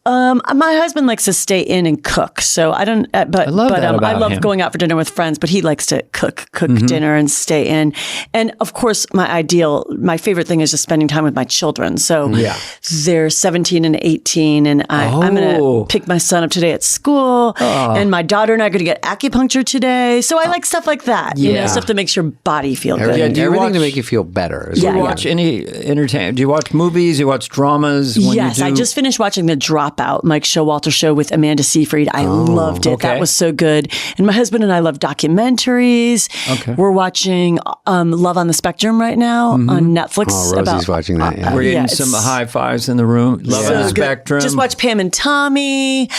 Speaker 3: My husband likes to stay in and cook, so I don't. But I love
Speaker 2: him.
Speaker 3: going out for dinner with friends. But he likes to cook dinner and stay in. And of course, my favorite thing is just spending time with my children. So they're 17 and 18, and I'm going to pick my son up today at school. And my daughter and I are going to get acupuncture today. So I like stuff like that. You know, stuff that makes your body feel good.
Speaker 1: Everything to make you feel better.
Speaker 2: Do you watch any entertainment? Do you watch movies? Do you watch dramas?
Speaker 3: Yes, I just finished watching The Dropout, Mike Showalter show with Amanda Seyfried. I loved it.
Speaker 2: Okay.
Speaker 3: That was so good. And my husband and I love documentaries.
Speaker 2: Okay.
Speaker 3: We're watching Love on the Spectrum right now on Netflix.
Speaker 1: Oh, Rosie's watching that. Yeah.
Speaker 2: We're getting some high fives in the room. Love on the Spectrum.
Speaker 3: Just watch Pam and Tommy.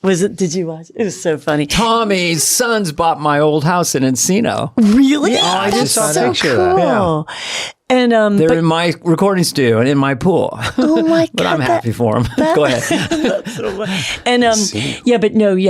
Speaker 3: Did you watch? It was so funny.
Speaker 2: Tommy's sons bought my old house in Encino.
Speaker 3: Really?
Speaker 2: Yeah, I
Speaker 3: That's
Speaker 2: just saw
Speaker 3: so
Speaker 1: a picture
Speaker 3: cool.
Speaker 1: of that.
Speaker 2: Yeah.
Speaker 3: And
Speaker 2: They're in my recording studio and in my pool.
Speaker 3: oh my God.
Speaker 2: But I'm happy for them. Go ahead.
Speaker 3: And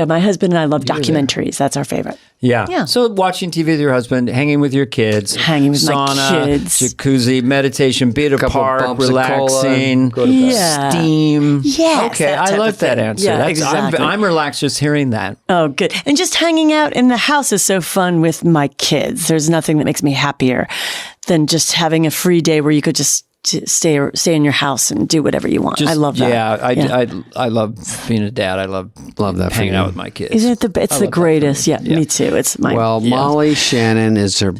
Speaker 3: my husband and I love documentaries. That's our favorite.
Speaker 2: Yeah. So watching TV with your husband, hanging with your kids,
Speaker 3: hanging with
Speaker 2: sauna,
Speaker 3: my kids,
Speaker 2: jacuzzi, meditation, be at a park, relaxing,
Speaker 1: go to bed.
Speaker 2: steam.
Speaker 3: Yes,
Speaker 2: Okay,
Speaker 3: that
Speaker 2: I
Speaker 3: type
Speaker 2: like
Speaker 3: of thing.
Speaker 2: that answer.
Speaker 3: Yeah, exactly.
Speaker 2: I'm relaxed just hearing that.
Speaker 3: Oh, good. And just hanging out in the house is so fun with my kids. There's nothing that makes me happier than just having a free day where you could just stay in your house and do whatever you want. I love that.
Speaker 2: Yeah, I love being a dad. I love
Speaker 1: that
Speaker 2: hanging out with my kids.
Speaker 3: Isn't it it's the greatest? Yeah, me too. It's my
Speaker 1: Molly Shannon is her.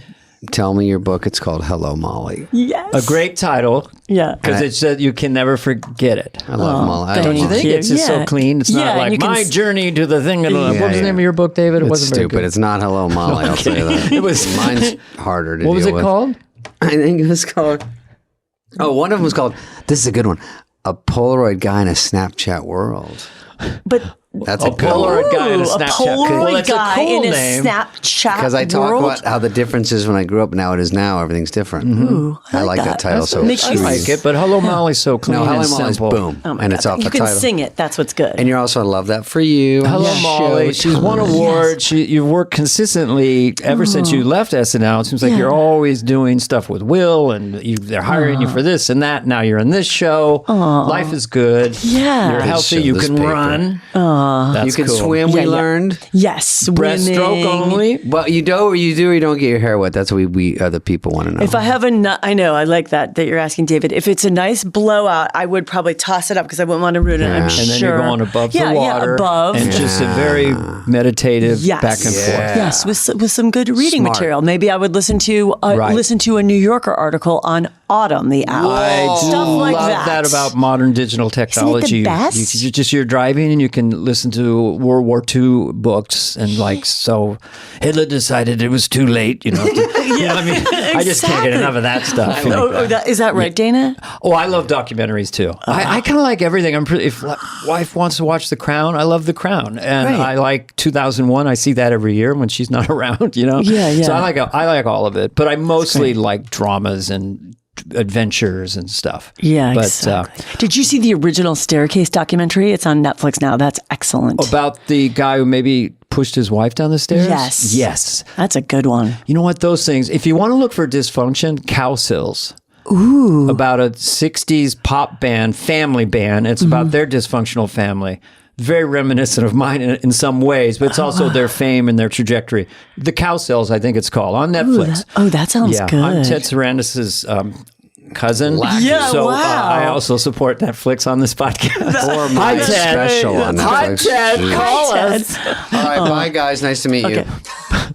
Speaker 1: Tell me your book. It's called Hello, Molly.
Speaker 3: Yes.
Speaker 2: A great title.
Speaker 3: Yeah.
Speaker 2: Because it said you can never forget it.
Speaker 1: I love Molly.
Speaker 2: Don't you think? It's just so clean. It's not like my journey to the thing. What was the name of your book, David? It wasn't
Speaker 1: stupid.
Speaker 2: Very good.
Speaker 1: It's not Hello, Molly. I'll tell you that. Mine's harder to deal with.
Speaker 2: What was it called?
Speaker 1: I think it was called. Oh, one of them was called. This is a good one. A Polaroid Guy in a Snapchat World.
Speaker 3: But
Speaker 1: that's a good
Speaker 2: Polaroid
Speaker 1: one.
Speaker 2: guy in a Snapchat.
Speaker 3: Polaroid guy
Speaker 2: cool
Speaker 3: in a
Speaker 2: name.
Speaker 3: Snapchat
Speaker 1: Because I talk
Speaker 3: world?
Speaker 1: about how the difference is when I grew up and now it is now. Everything's different.
Speaker 3: Ooh,
Speaker 1: I like that title. So
Speaker 3: makes
Speaker 2: I
Speaker 3: you
Speaker 2: like it, but Hello Molly's so clean
Speaker 1: No, Hello
Speaker 2: and
Speaker 1: Molly's
Speaker 2: simple.
Speaker 1: boom,
Speaker 3: Oh my
Speaker 1: and
Speaker 3: God,
Speaker 1: it's off
Speaker 3: you
Speaker 1: the
Speaker 3: can
Speaker 1: title.
Speaker 3: sing it. That's what's good.
Speaker 1: And you're also, I love that for you.
Speaker 2: Hello, Molly.
Speaker 1: Show.
Speaker 2: She's won awards. You've worked consistently ever since you left SNL. It seems like you're always doing stuff with Will, and they're hiring you for this and that. Now you're in this show. Life is good.
Speaker 3: Yeah.
Speaker 2: You're healthy.
Speaker 1: show,
Speaker 2: You
Speaker 1: this
Speaker 2: can
Speaker 1: paper.
Speaker 2: run. That's
Speaker 1: You can
Speaker 2: cool.
Speaker 1: swim. We
Speaker 3: Yeah.
Speaker 1: learned.
Speaker 3: Yes,
Speaker 2: Breaststroke
Speaker 3: swimming.
Speaker 2: only.
Speaker 1: Well, you do or you don't get your hair wet. That's what we other people want to know.
Speaker 3: If I have I know, I like that you're asking, David. If it's a nice blowout, I would probably toss it up because I wouldn't want to ruin it. I'm
Speaker 1: Yeah.
Speaker 3: sure.
Speaker 2: And then you're going above the water.
Speaker 3: Yeah, above.
Speaker 2: And just a very meditative
Speaker 3: Yes.
Speaker 2: back and forth.
Speaker 3: Yes, with some good reading
Speaker 1: Smart.
Speaker 3: material. Maybe I would listen to a New Yorker article on autumn, the owl.
Speaker 2: I do
Speaker 3: Stuff like
Speaker 2: love that about modern digital technology.
Speaker 3: best?
Speaker 2: You're driving and you can listen to World War II books and so Hitler decided it was too late. You know what I mean? I just can't get enough of that stuff.
Speaker 3: Is that right, Dana?
Speaker 2: Oh, I love documentaries too. I kind of like everything. If wife wants to watch The Crown, I love The Crown, and I like 2001. I see that every year when she's not around.
Speaker 3: Yeah.
Speaker 2: So I like all of it, but I mostly like dramas and adventures and stuff.
Speaker 3: Yeah,
Speaker 2: but,
Speaker 3: exactly. Did you see the original Staircase documentary? It's on Netflix now. That's excellent.
Speaker 2: About the guy who maybe pushed his wife down the stairs? Yes.
Speaker 3: That's a good one.
Speaker 2: You know what? Those things, if you want to look for dysfunction, Cowsills.
Speaker 3: Ooh.
Speaker 2: About a 60s pop band, family band. It's about their dysfunctional family. Very reminiscent of mine in some ways, but it's also their fame and their trajectory. The Cowsills, I think it's called, on Netflix.
Speaker 3: That sounds good.
Speaker 2: I'm Ted Sarandis' cousin.
Speaker 3: Yeah,
Speaker 2: so
Speaker 3: wow.
Speaker 2: I also support Netflix on this podcast.
Speaker 1: or my
Speaker 2: Hi, Ted.
Speaker 1: special on
Speaker 2: Hi,
Speaker 1: Netflix.
Speaker 2: Ted. Call us.
Speaker 1: All right, bye guys. Nice to meet you.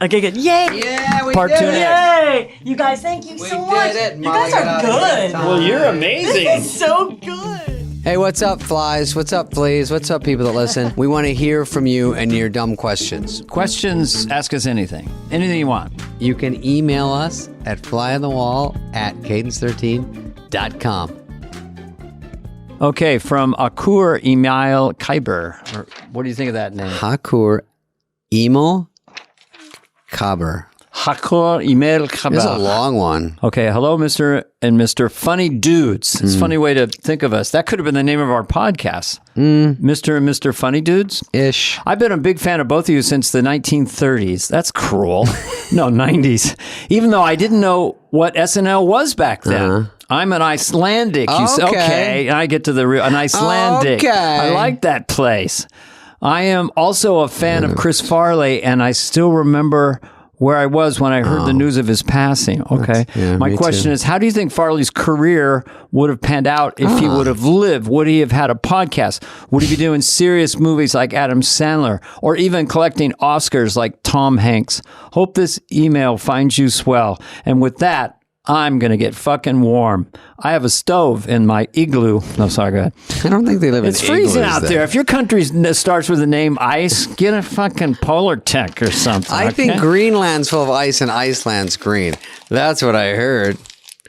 Speaker 3: Okay, good. Yay!
Speaker 1: Yeah, we
Speaker 2: Part
Speaker 1: did
Speaker 2: 2
Speaker 1: it.
Speaker 3: Yay! You guys, thank you so much.
Speaker 1: Did it.
Speaker 3: You guys are good.
Speaker 2: Well, you're amazing.
Speaker 3: This is so good.
Speaker 1: Hey, what's up, flies? What's up, fleas? What's up, people that listen? We want to hear from you and your dumb questions.
Speaker 2: Questions, ask us anything. Anything you want.
Speaker 1: You can email us at flyonthewall@cadence13.com.
Speaker 2: Okay, from Akur Email Khyber. What do you think of that name?
Speaker 1: Hakur Emil Kaber.
Speaker 2: Hakur Email Khyber.
Speaker 1: It's a long one.
Speaker 2: Okay, hello, Mr. and Mr. Funny Dudes. It's a funny way to think of us. That could have been the name of our podcast. Mr. and Mr. Funny Dudes?
Speaker 1: Ish.
Speaker 2: I've been a big fan of both of you since the 1930s. That's cruel. No, 90s. Even though I didn't know what SNL was back then. I'm an Icelandic. Okay, I get to an Icelandic.
Speaker 1: Okay.
Speaker 2: I like that place. I am also a fan of Chris Farley, and I still remember where I was when I heard the news of his passing. Okay. My question is, how do you think Farley's career would have panned out if he would have lived? Would he have had a podcast? Would he be doing serious movies like Adam Sandler, or even collecting Oscars like Tom Hanks? Hope this email finds you swell. And with that, I'm going to get fucking warm. I have a stove in my igloo. No, sorry, go ahead.
Speaker 1: I don't think they live in
Speaker 2: It's freezing out there. If your country starts with the name ice, get a fucking polar tech or something.
Speaker 1: I think Greenland's full of ice and Iceland's green. That's what I heard.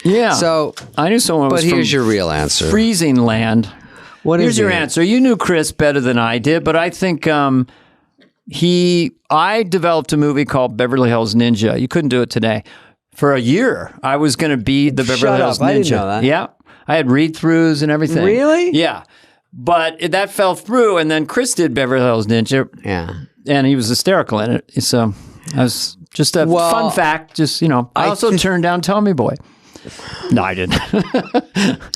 Speaker 2: Yeah.
Speaker 1: So,
Speaker 2: I knew someone was
Speaker 1: but here's
Speaker 2: from
Speaker 1: your real answer.
Speaker 2: freezing land. Here's your answer. You knew Chris better than I did, but I think I developed a movie called Beverly Hills Ninja. You couldn't do it today. For a year, I was going to be the Beverly Hills Ninja.
Speaker 1: I didn't know that.
Speaker 2: Yeah. I had read-throughs and everything.
Speaker 1: Really?
Speaker 2: Yeah. But that fell through, and then Chris did Beverly Hills Ninja.
Speaker 1: Yeah.
Speaker 2: And he was hysterical in it. So that was just a fun fact. Just, I also turned down Tommy Boy. No, I didn't.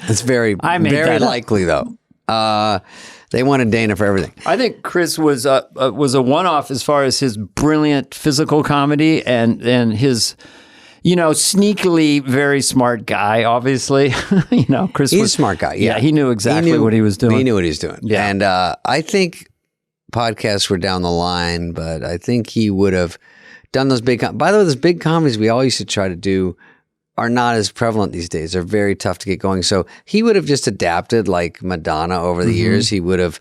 Speaker 1: It's very likely, though. They wanted Dana for everything.
Speaker 2: I think Chris was a one-off as far as his brilliant physical comedy and his... sneakily very smart guy, obviously. Chris
Speaker 1: He's
Speaker 2: was
Speaker 1: a smart guy.
Speaker 2: Yeah, he knew exactly what he was doing.
Speaker 1: He knew what he was doing.
Speaker 2: Yeah.
Speaker 1: And I think podcasts were down the line, but I think he would have done those big... By the way, those big comedies we all used to try to do are not as prevalent these days. They're very tough to get going. So he would have just adapted like Madonna over the years. He would have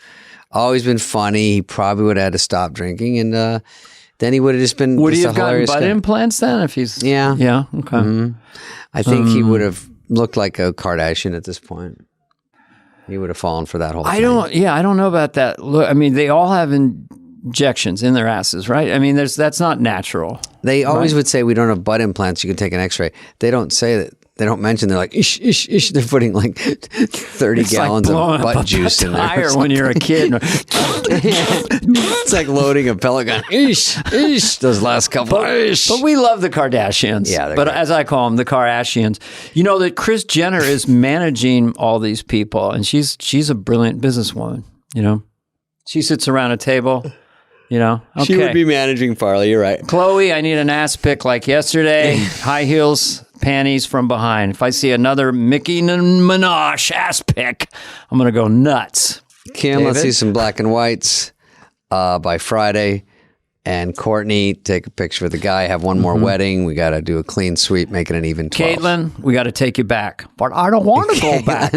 Speaker 1: always been funny. He probably would have had to stop drinking, and then he would have just been...
Speaker 2: Would he have gotten butt implants then if he's...
Speaker 1: Yeah.
Speaker 2: Yeah, okay.
Speaker 1: I think he would have looked like a Kardashian at this point. He would have fallen for that whole thing.
Speaker 2: I don't know about that. Look, I mean, they all have injections in their asses, right? I mean, that's not natural.
Speaker 1: They always would say, we don't have butt implants, you can take an x-ray. They don't say that. They don't mention, they're like, ish, ish, ish. They're putting like 30 gallons of butt juice in there.
Speaker 2: When you're a kid.
Speaker 1: It's like loading a pellet gun. Ish, ish. Those last couple. Ish.
Speaker 2: But we love the Kardashians.
Speaker 1: Yeah,
Speaker 2: but
Speaker 1: great.
Speaker 2: As I call them, the Kardashians. You know that Kris Jenner is managing all these people, and she's a brilliant businesswoman. She sits around a table. Okay.
Speaker 1: She would be managing Farley. You're right.
Speaker 2: Chloe, I need an ass pick like yesterday. High heels. Panties from behind. If I see another Mickey Minaj ass pick, I'm going to go nuts.
Speaker 1: Kim, let's see some black and whites by Friday. And Courtney, take a picture of the guy. Have one more wedding. We got to do a clean sweep, make it an even 12.
Speaker 2: Caitlin, we got to take you back. But I don't want to go back.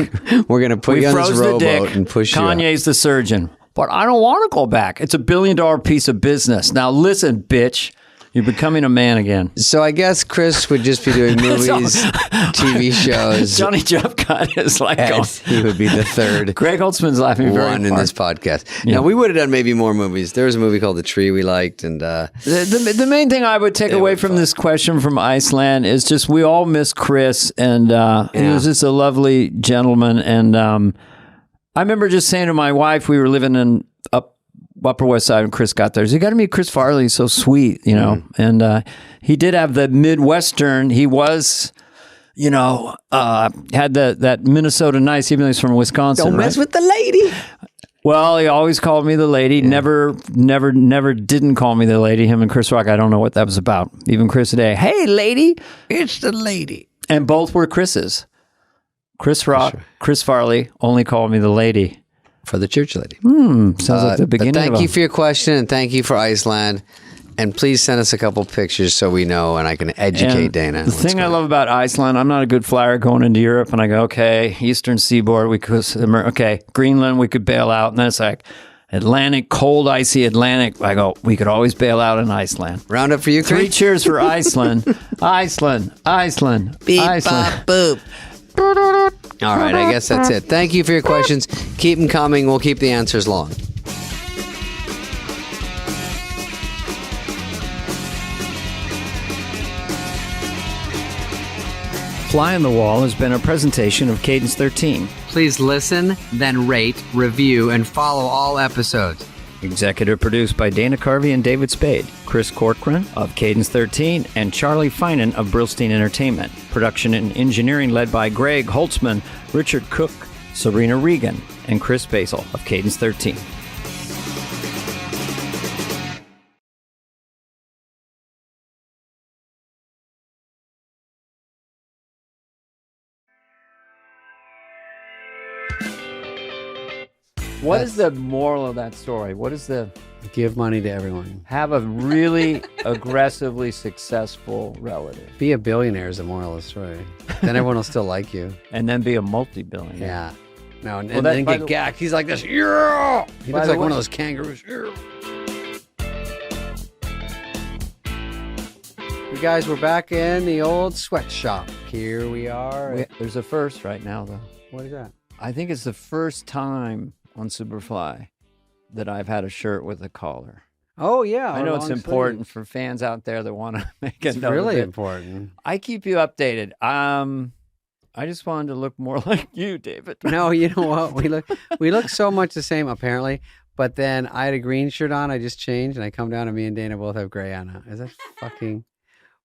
Speaker 1: We're going to put you on this rowboat and push you
Speaker 2: Kanye's the surgeon. But I don't want to go back. It's $1 billion piece of business. Now listen, bitch. You're becoming a man again.
Speaker 1: So I guess Chris would just be doing movies, TV shows.
Speaker 2: Johnny Jeffcott is like going.
Speaker 1: He would be the third.
Speaker 2: Greg Holtzman's laughing very hard
Speaker 1: in this podcast. Yeah. Now, we would have done maybe more movies. There was a movie called The Tree we liked. And
Speaker 2: the main thing I would take away from this question from Iceland is just we all miss Chris. And he was just a lovely gentleman. And I remember just saying to my wife, we were living in Upper West Side when Chris got there. You got to meet Chris Farley. He's so sweet, And he did have the Midwestern. He was, had that Minnesota nice, even though he's from Wisconsin.
Speaker 1: Don't mess with the lady.
Speaker 2: Well, he always called me the lady. Yeah. Never didn't call me the lady. Him and Chris Rock, I don't know what that was about. Even Chris today, hey, lady.
Speaker 1: It's the lady.
Speaker 2: And both were Chris's. Chris Rock, Chris Farley only called me the lady.
Speaker 1: For the church lady.
Speaker 2: Sounds like the beginning.
Speaker 1: But thank you for your question, and thank you for Iceland. And please send us a couple pictures so we know and I can educate Dana.
Speaker 2: The thing I love about Iceland, I'm not a good flyer going into Europe, and I go, okay, Eastern Seaboard, we could, okay, Greenland, we could bail out, and then it's like Atlantic, cold, icy Atlantic. I go, we could always bail out in Iceland.
Speaker 1: Round up for Ukraine.
Speaker 2: 3 cheers for Iceland. Iceland.
Speaker 1: Beep,
Speaker 2: Iceland.
Speaker 1: bop, boop. All right, I guess that's it. Thank you for your questions. Keep them coming. We'll keep the answers long.
Speaker 2: Fly on the Wall has been a presentation of Cadence 13.
Speaker 1: Please listen, then rate, review, and follow all episodes.
Speaker 2: Executive produced by Dana Carvey and David Spade, Chris Corcoran of Cadence 13, and Charlie Finan of Brillstein Entertainment. Production and engineering led by Greg Holtzman, Richard Cook, Serena Regan, and Chris Basil of Cadence 13. What is the moral of that story? What is the...
Speaker 1: Give money to everyone.
Speaker 2: Have a really aggressively successful relative.
Speaker 1: Be a billionaire is the moral of the story. Then everyone will still like you.
Speaker 2: And then be a multi-billionaire.
Speaker 1: Yeah. No, and,
Speaker 2: Well,
Speaker 1: then get gacked. He's like this. Yeah! He looks like one of those kangaroos. Yeah! You guys, we're back in the old sweatshop. Here we are.
Speaker 2: There's a first right now, though.
Speaker 1: What is that?
Speaker 2: I think it's the first time on Superfly that I've had a shirt with a collar.
Speaker 1: Oh, yeah.
Speaker 2: I know it's important for fans out there that want to make a
Speaker 1: It's
Speaker 2: note
Speaker 1: really
Speaker 2: of it.
Speaker 1: important.
Speaker 2: I keep you updated. I just wanted to look more like you, David.
Speaker 1: No, you know what? We look so much the same, apparently. But then I had a green shirt on. I just changed, and I come down, and me and Dana both have gray on. Is that fucking...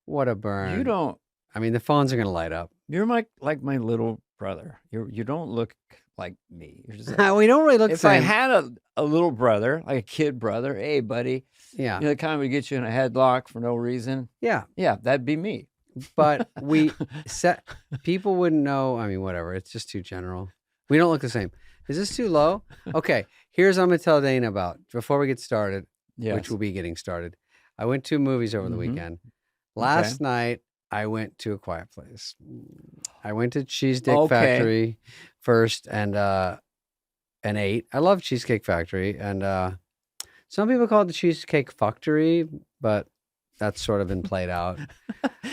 Speaker 1: What a burn.
Speaker 2: You don't...
Speaker 1: I mean, the phones are going to light up.
Speaker 2: You're like my little brother. You don't look like me. You're just like,
Speaker 1: We don't really look the
Speaker 2: if
Speaker 1: same.
Speaker 2: I had a little brother, like a kid brother, hey, buddy,
Speaker 1: Yeah.
Speaker 2: you know, the kind would get you in a headlock for no reason.
Speaker 1: Yeah.
Speaker 2: Yeah, that'd be me.
Speaker 1: But people wouldn't know. I mean, whatever. It's just too general. We don't look the same. Is this too low? Okay. Here's what I'm going to tell Dana about before we get started, which will be getting started. I went to movies over the weekend. Last night, I went to A Quiet Place. I went to Cheesecake Factory first and ate. I love Cheesecake Factory. And some people call it the Cheesecake Factory, but that's sort of been played out.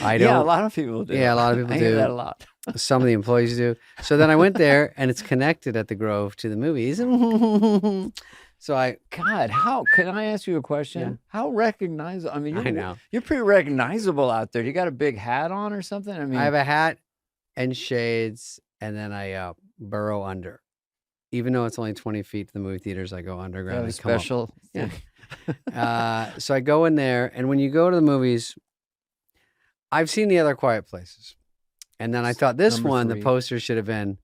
Speaker 1: I don't.
Speaker 2: Yeah, a lot of people do.
Speaker 1: Yeah, a lot of people
Speaker 2: I
Speaker 1: do.
Speaker 2: hear that a lot.
Speaker 1: Some of the employees do. So then I went there, and it's connected at the Grove to the movies. So
Speaker 2: how can I ask you a question?
Speaker 1: Yeah.
Speaker 2: How recognizable? I mean,
Speaker 1: I know.
Speaker 2: You're pretty recognizable out there. You got a big hat on or something? I mean,
Speaker 1: I have a hat and shades, and then I burrow under. Even though it's only 20 feet to the movie theaters, I go underground.
Speaker 2: you have a
Speaker 1: and come up.
Speaker 2: special.
Speaker 1: Yeah. So I go in there, and when you go to the movies, I've seen the other Quiet Places. And then I thought this
Speaker 2: Number
Speaker 1: one,
Speaker 2: 3.
Speaker 1: the poster should have been,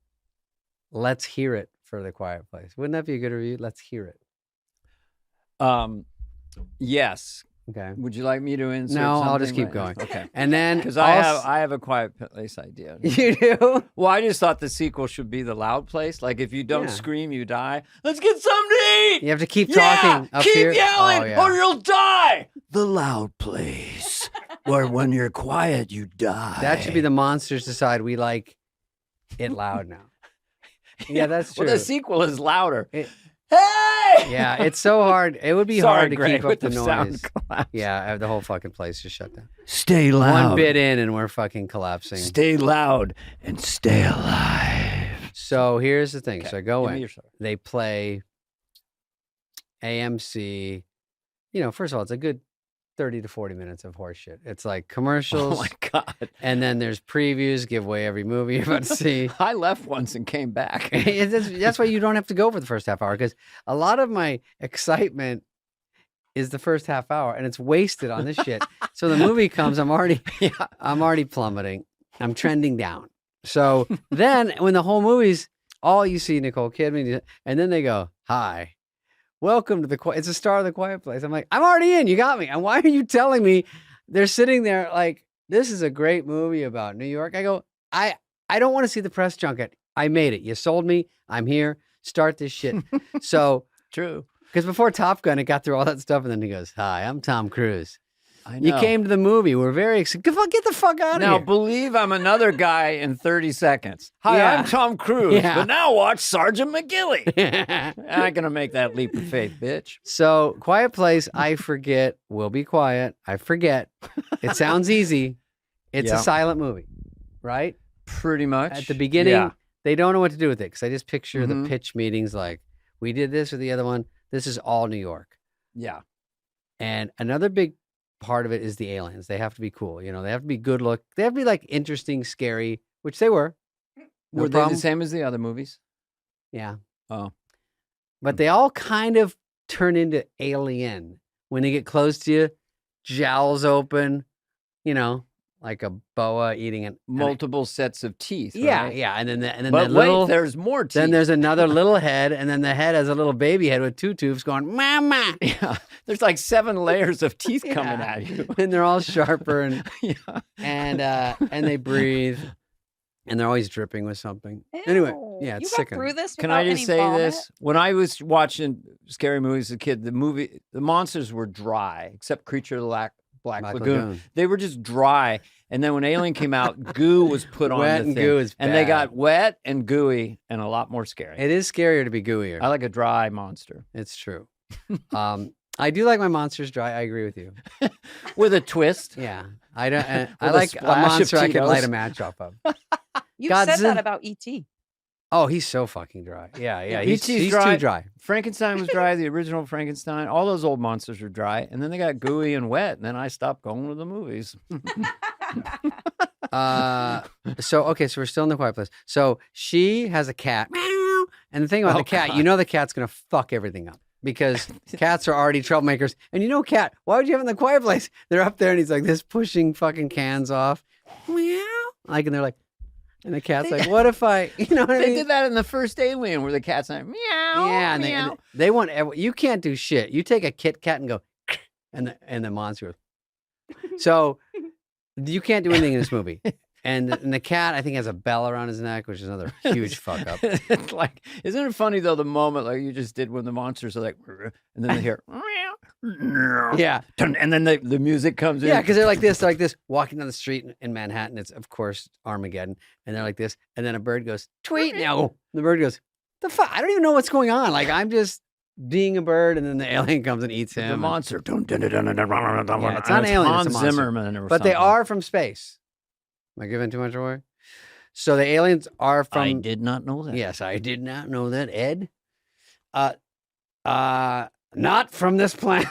Speaker 1: let's hear it for The Quiet Place. Wouldn't that be a good review? Let's hear it.
Speaker 2: Yes.
Speaker 1: Okay.
Speaker 2: Would you like me to insert
Speaker 1: No,
Speaker 2: something?
Speaker 1: I'll just keep
Speaker 2: right
Speaker 1: going.
Speaker 2: now? Okay.
Speaker 1: And then
Speaker 2: Because I have a Quiet Place idea.
Speaker 1: You do?
Speaker 2: Well, I just thought the sequel should be The Loud Place. Like, if you don't
Speaker 1: Yeah.
Speaker 2: scream, you die. Let's get something to eat.
Speaker 1: You have to keep talking up
Speaker 2: keep
Speaker 1: here.
Speaker 2: yelling,
Speaker 1: Oh, yeah.
Speaker 2: or you'll die. The Loud Place, where when you're quiet, you die.
Speaker 1: That should be the monsters decide we like it loud now. Yeah, that's true.
Speaker 2: Well, the sequel is louder.
Speaker 1: It-
Speaker 2: Hey!
Speaker 1: Yeah, it's so hard. It would be
Speaker 2: Sorry,
Speaker 1: hard to
Speaker 2: Greg,
Speaker 1: keep up
Speaker 2: with
Speaker 1: the
Speaker 2: sound
Speaker 1: noise.
Speaker 2: collapse.
Speaker 1: Yeah, the whole fucking place just shut down.
Speaker 2: Stay loud.
Speaker 1: One bit in and we're fucking collapsing.
Speaker 2: Stay loud and stay alive.
Speaker 1: So here's the thing.
Speaker 2: Okay,
Speaker 1: So I go
Speaker 2: give me
Speaker 1: in.
Speaker 2: your story.
Speaker 1: They play AMC. You know, first of all, it's a good 30 to 40 minutes of horse shit. It's like commercials.
Speaker 2: Oh my God.
Speaker 1: And then there's previews, give away every movie you're about to see.
Speaker 2: I left once and came back.
Speaker 1: That's why you don't have to go for the first half hour, because a lot of my excitement is the first half hour and it's wasted on this shit. So the movie comes, I'm already plummeting. I'm trending down. So then when the whole movie's all you see Nicole Kidman, and then they go, "Hi, welcome to it's a star of The Quiet Place." I'm like, I'm already in. You got me. And why are you telling me? They're sitting there like, this is a great movie about New York. I go, I don't want to see the press junket. I made it. You sold me. I'm here. Start this shit. So
Speaker 2: True.
Speaker 1: because before Top Gun, it got through all that stuff, and then he goes, "Hi, I'm Tom Cruise.
Speaker 2: I know.
Speaker 1: You came to the movie. We're very excited. Get the fuck out of
Speaker 2: Now,
Speaker 1: here.
Speaker 2: believe I'm another guy in 30 seconds. Hi,
Speaker 1: Yeah.
Speaker 2: I'm Tom Cruise,
Speaker 1: Yeah.
Speaker 2: but now watch Sergeant McGilly. I'm not going to make that leap of faith, bitch.
Speaker 1: So, Quiet Place, I forget. We'll be quiet. I forget. It sounds easy. It's a silent movie, right?
Speaker 2: Pretty much.
Speaker 1: At the beginning, they don't know what to do with it because I just picture the pitch meetings like, we did this or the other one. This is all New York.
Speaker 2: Yeah.
Speaker 1: And another big part of it is the aliens. They have to be cool. You know, they have to be good look. They have to be like interesting, scary, which they were. No
Speaker 2: Were
Speaker 1: problem.
Speaker 2: they the same as the other movies?
Speaker 1: Yeah.
Speaker 2: Oh.
Speaker 1: But they all kind of turn into alien when they get close to you, jowls open, you know, like a boa eating
Speaker 2: multiple sets of teeth.
Speaker 1: Yeah,
Speaker 2: right?
Speaker 1: yeah. And then
Speaker 2: but
Speaker 1: wait,
Speaker 2: there's more teeth.
Speaker 1: Then there's another little head, and then the head has a little baby head with two tubes going, mama.
Speaker 2: Yeah. There's like 7 layers of teeth coming at you.
Speaker 1: And they're all sharper and
Speaker 2: Yeah.
Speaker 1: and they breathe. And they're always dripping with something.
Speaker 4: Ew.
Speaker 1: Anyway, yeah, it's
Speaker 4: you
Speaker 1: sick.
Speaker 4: got through this.
Speaker 2: Can I
Speaker 4: without
Speaker 2: just
Speaker 4: any
Speaker 2: say
Speaker 4: vomit?
Speaker 2: this? When I was watching scary movies as a kid, the monsters were dry, except Creature of the Black Lagoon. They were just dry. And then when Alien came out, goo was put on
Speaker 1: Wet
Speaker 2: the
Speaker 1: and
Speaker 2: thing.
Speaker 1: goo is
Speaker 2: and they
Speaker 1: bad.
Speaker 2: got wet and gooey and a lot more scary.
Speaker 1: It is scarier to be gooier.
Speaker 2: I like a dry monster.
Speaker 1: It's true. I do like my monsters dry. I agree with you.
Speaker 2: With a twist.
Speaker 1: Yeah, I don't. I
Speaker 2: With a
Speaker 1: like a
Speaker 2: splash of
Speaker 1: monster I could light a
Speaker 2: Tito's.
Speaker 1: match off of.
Speaker 4: You said
Speaker 1: Godzilla-
Speaker 4: that about E.T.
Speaker 1: Oh, he's so fucking dry. Yeah.
Speaker 2: E.T.'s
Speaker 1: He's
Speaker 2: dry.
Speaker 1: too dry.
Speaker 2: Frankenstein was dry. The original Frankenstein. All those old monsters were dry. And then they got gooey and wet. And then I stopped going to the movies.
Speaker 1: So we're still in the Quiet Place. So she has a cat. Meow. And the thing about the cat, you know the cat's gonna fuck everything up. Because cats are already troublemakers. And you know, cat, why would you have it in the Quiet Place? They're up there and he's like this pushing fucking cans off. Meow. Like, and they're like, and the cat's like, what if I, you know what I
Speaker 2: They
Speaker 1: mean?
Speaker 2: did that in the first Alien where the cat's like, meow,
Speaker 1: Yeah, and
Speaker 2: meow.
Speaker 1: they want, you can't do shit. You take a Kit Kat and go, and the monster goes. So you can't do anything in this movie. And the cat, I think, has a bell around his neck, which is another huge fuck up.
Speaker 2: It's like, isn't it funny though, the moment like you just did when the monsters are like, and then they hear,
Speaker 1: Yeah.
Speaker 2: and then the music comes in.
Speaker 1: Yeah, because they're like this, walking down the street in Manhattan. It's, of course, Armageddon. And they're like this. And then a bird goes, tweet. Now the bird goes, the fuck? I don't even know what's going on. Like, I'm just being a bird. And then the alien comes and eats him.
Speaker 2: The monster.
Speaker 1: Yeah, it's not Alien,
Speaker 2: Hans
Speaker 1: it's a monster.
Speaker 2: Zimmerman or
Speaker 1: But they
Speaker 2: something.
Speaker 1: are from space. Am I giving too much away? So the aliens are from.
Speaker 2: I did not know that.
Speaker 1: Yes, I did not know that, Ed. Not from this planet.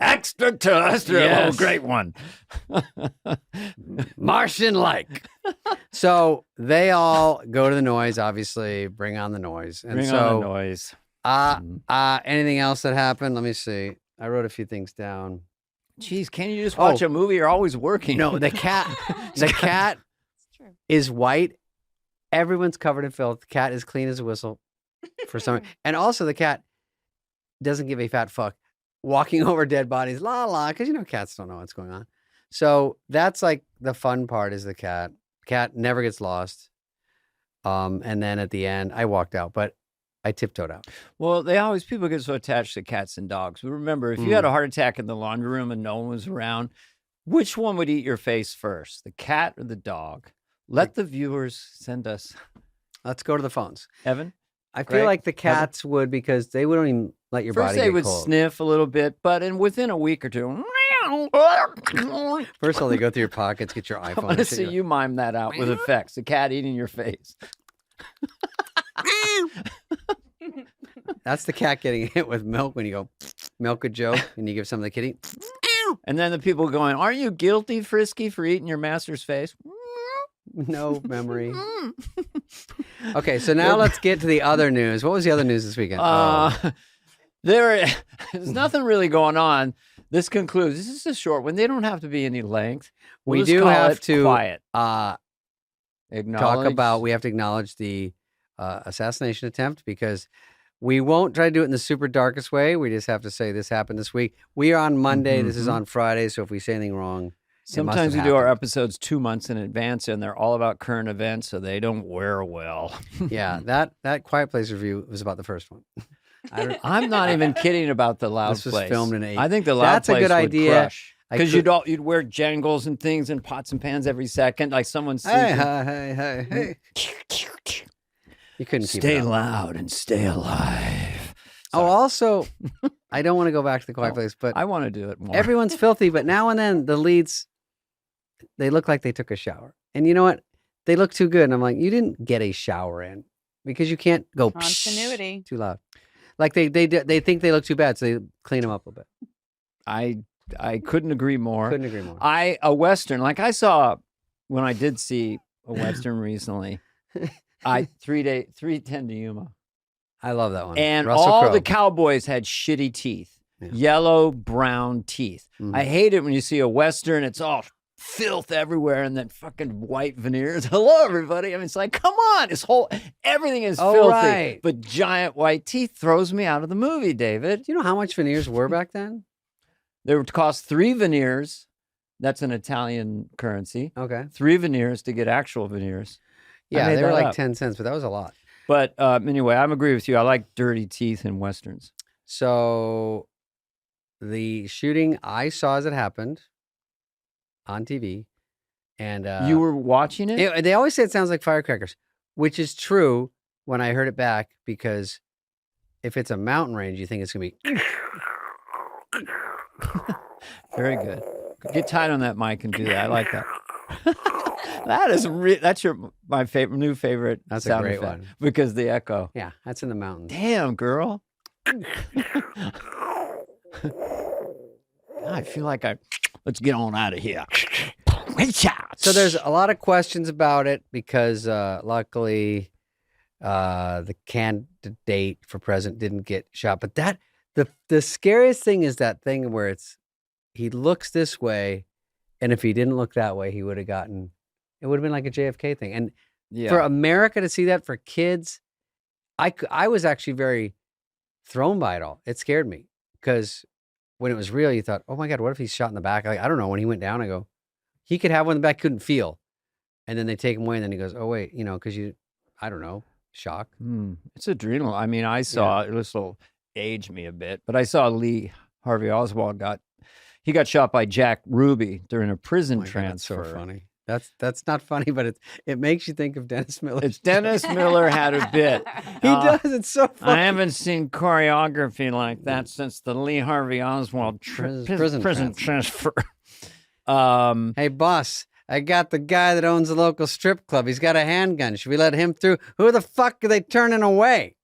Speaker 2: Extraterrestrial.
Speaker 1: Yes.
Speaker 2: Oh, great one.
Speaker 1: Martian-like. So they all go to the noise, obviously, bring on the noise. And
Speaker 2: Bring
Speaker 1: so,
Speaker 2: on the noise.
Speaker 1: anything else that happened? Let me see. I wrote a few things down.
Speaker 2: Jeez, can't you just watch a movie? You're always working.
Speaker 1: No, the cat
Speaker 4: It's true.
Speaker 1: is white. Everyone's covered in filth. The cat is clean as a whistle for some. And also the cat doesn't give a fat fuck. Walking over dead bodies, la la, because you know cats don't know what's going on. So that's like the fun part is the cat. Cat never gets lost. And then at the end, I walked out, but I tiptoed out.
Speaker 2: Well, people get so attached to cats and dogs. But remember, if you had a heart attack in the laundry room and no one was around, which one would eat your face first, the cat or the dog? Let the viewers send us.
Speaker 1: Let's go to the phones.
Speaker 2: Evan?
Speaker 1: I feel
Speaker 2: Greg?
Speaker 1: like the cats would because they wouldn't even let your
Speaker 2: First
Speaker 1: body
Speaker 2: they
Speaker 1: get
Speaker 2: would
Speaker 1: cold.
Speaker 2: sniff a little bit, but within a week or two,
Speaker 1: First of all, they go through your pockets, get your
Speaker 2: I
Speaker 1: iPhone.
Speaker 2: want to
Speaker 1: and shit.
Speaker 2: see you mime that out with effects. The cat eating your face.
Speaker 1: That's the cat getting hit with milk when you go, milk a joke, and you give some to the kitty.
Speaker 2: And then the people going, aren't you guilty, Frisky, for eating your master's face?
Speaker 1: No memory. Okay, so now let's get to the other news. What was the other news this weekend?
Speaker 2: There's nothing really going on. This concludes. This is a short one. They don't have to be any length.
Speaker 1: We
Speaker 2: We'll just
Speaker 1: do
Speaker 2: call
Speaker 1: have
Speaker 2: it
Speaker 1: to
Speaker 2: quiet.
Speaker 1: we have to acknowledge the assassination attempt because we won't try to do it in the super darkest way. We just have to say this happened this week. We are on Monday. This is on Friday. So if we say anything wrong,
Speaker 2: Sometimes we do our episodes 2 months in advance, and they're all about current events, so they don't wear well.
Speaker 1: Yeah, that Quiet Place review was about the first one.
Speaker 2: I'm not even kidding about the loud
Speaker 1: This was
Speaker 2: place.
Speaker 1: filmed in 8.
Speaker 2: I think the loud
Speaker 1: That's a
Speaker 2: place
Speaker 1: good
Speaker 2: would
Speaker 1: idea.
Speaker 2: crush. Because you'd wear jangles and things and pots and pans every second, like someone's sleeping.
Speaker 1: Hey. You couldn't keep
Speaker 2: Stay
Speaker 1: it up.
Speaker 2: loud and stay alive.
Speaker 1: Oh, also, I don't want to go back to the quiet place, but
Speaker 2: I want to do it more.
Speaker 1: everyone's filthy, but now and then the leads, they look like they took a shower. And you know what? They look too good. And I'm like, you didn't get a shower in because you can't go
Speaker 4: Continuity.
Speaker 1: too loud. Like they think they look too bad, so they clean them up a bit.
Speaker 2: I couldn't agree more.
Speaker 1: Couldn't agree more.
Speaker 2: A Western, like I saw when I did see a Western recently, 310 to Yuma.
Speaker 1: I love that one.
Speaker 2: And
Speaker 1: Russell
Speaker 2: all
Speaker 1: Crowe.
Speaker 2: the cowboys had shitty teeth, yellow, brown teeth.
Speaker 1: Mhm.
Speaker 2: I hate it when you see a Western, it's all filth everywhere and then fucking white veneers. Hello, everybody. I mean, it's like, come on. Everything is filthy.
Speaker 1: Right.
Speaker 2: But giant white teeth throws me out of the movie, David.
Speaker 1: Do you know how much veneers were back then?
Speaker 2: They would cost 3 veneers. That's an Italian currency.
Speaker 1: Okay.
Speaker 2: 3 veneers to get actual veneers.
Speaker 1: Yeah,
Speaker 2: made
Speaker 1: they were
Speaker 2: that
Speaker 1: like
Speaker 2: up.
Speaker 1: 10 cents, but that was a lot.
Speaker 2: But anyway, I'm agree with you. I like dirty teeth in Westerns.
Speaker 1: So the shooting I saw as it happened on TV, and
Speaker 2: You were watching it?
Speaker 1: they always say it sounds like firecrackers, which is true when I heard it back, because if it's a mountain range, you think it's going to be.
Speaker 2: Very good. Get tight on that mic and do that. I like that. That's my favorite, new favorite.
Speaker 1: That's a
Speaker 2: sound
Speaker 1: great
Speaker 2: effect
Speaker 1: one.
Speaker 2: Because the echo.
Speaker 1: Yeah, that's in the mountains.
Speaker 2: Damn, girl. I feel like let's get on out of here.
Speaker 1: So there's a lot of questions about it because luckily the candidate for president didn't get shot. But the scariest thing is that thing where he looks this way, and if he didn't look that way, he would have gotten. It would have been like a JFK thing. And for America to see that, for kids, I was actually very thrown by it all. It scared me because when it was real, you thought, oh my God, what if he's shot in the back? Like, I don't know. When he went down, I go, he could have one in the back, couldn't feel. And then they take him away, and then he goes, oh wait, because I don't know, shock.
Speaker 2: It's adrenal. I mean, I saw, this will age me a bit, but I saw Lee Harvey Oswald got shot by Jack Ruby during a prison transfer.
Speaker 1: That's so funny. That's not funny, but it makes you think of Dennis Miller.
Speaker 2: It's Dennis Miller had a bit.
Speaker 1: He does. It's so funny.
Speaker 2: I haven't seen choreography like that since the Lee Harvey Oswald prison transfer.
Speaker 1: Hey, boss, I got the guy that owns the local strip club. He's got a handgun. Should we let him through? Who the fuck are they turning away?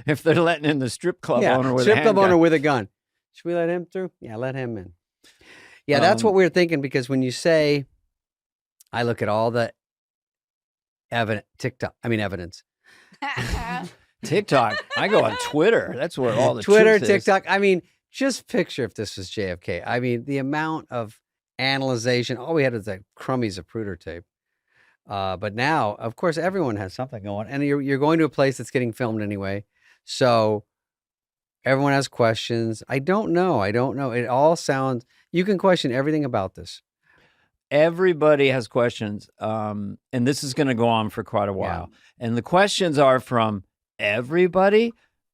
Speaker 2: If they're letting in the strip club owner with a
Speaker 1: strip club
Speaker 2: handgun.
Speaker 1: owner with a gun. Should we let him through? Yeah, let him in. Yeah, that's what we were thinking, because when you say, I look at all the evidence.
Speaker 2: TikTok. I go on Twitter. That's where all the
Speaker 1: Twitter,
Speaker 2: truth is.
Speaker 1: TikTok. I mean, just picture if this was JFK. I mean, the amount of analyzation. All we had was like crummy Zapruder tape. But now, of course, everyone has something going, and you're going to a place that's getting filmed anyway. So everyone has questions. I don't know. It all sounds. You can question everything about this.
Speaker 2: Everybody has questions, and this is going to go on for quite a while. And the questions are from everybody: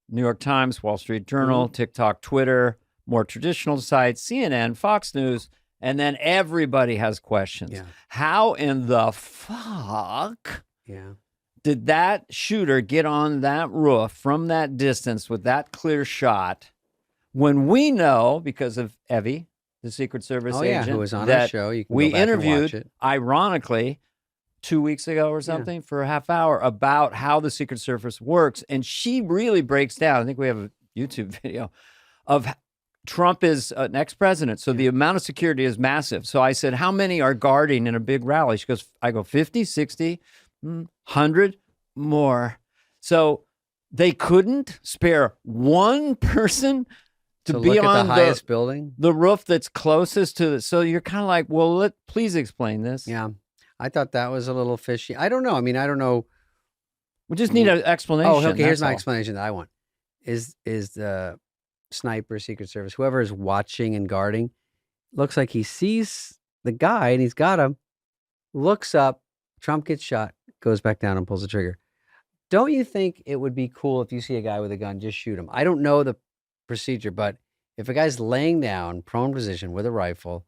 Speaker 2: New York Times, Wall Street Journal, TikTok, Twitter, more traditional sites, CNN, Fox News, and then everybody has questions.
Speaker 1: Yeah.
Speaker 2: How in the fuck
Speaker 1: Yeah.
Speaker 2: did that shooter get on that roof from that distance with that clear shot when we know, because of Evie, the Secret Service agent,
Speaker 1: who was on
Speaker 2: that
Speaker 1: our show. You can
Speaker 2: we
Speaker 1: go back and watch
Speaker 2: interviewed,
Speaker 1: it.
Speaker 2: ironically, 2 weeks ago or something for a half hour about how the Secret Service works. And she really breaks down. I think we have a YouTube video of Trump is an ex-president. So the amount of security is massive. So I said, how many are guarding in a big rally? She goes, I go 50, 60, 100 more. So they couldn't spare one person to be
Speaker 1: look
Speaker 2: on
Speaker 1: at the highest building.
Speaker 2: the roof that's closest to the. So you're kind of like, well, please explain this.
Speaker 1: Yeah. I thought that was a little fishy. I don't know. I mean, I don't know.
Speaker 2: We just need an explanation.
Speaker 1: Oh, okay. Here's
Speaker 2: that's
Speaker 1: my
Speaker 2: all.
Speaker 1: explanation that I want. Is the sniper, Secret Service, whoever is watching and guarding, looks like he sees the guy and he's got him, looks up, Trump gets shot, goes back down and pulls the trigger. Don't you think it would be cool if you see a guy with a gun, just shoot him? I don't know the procedure, but if a guy's laying down, prone position with a rifle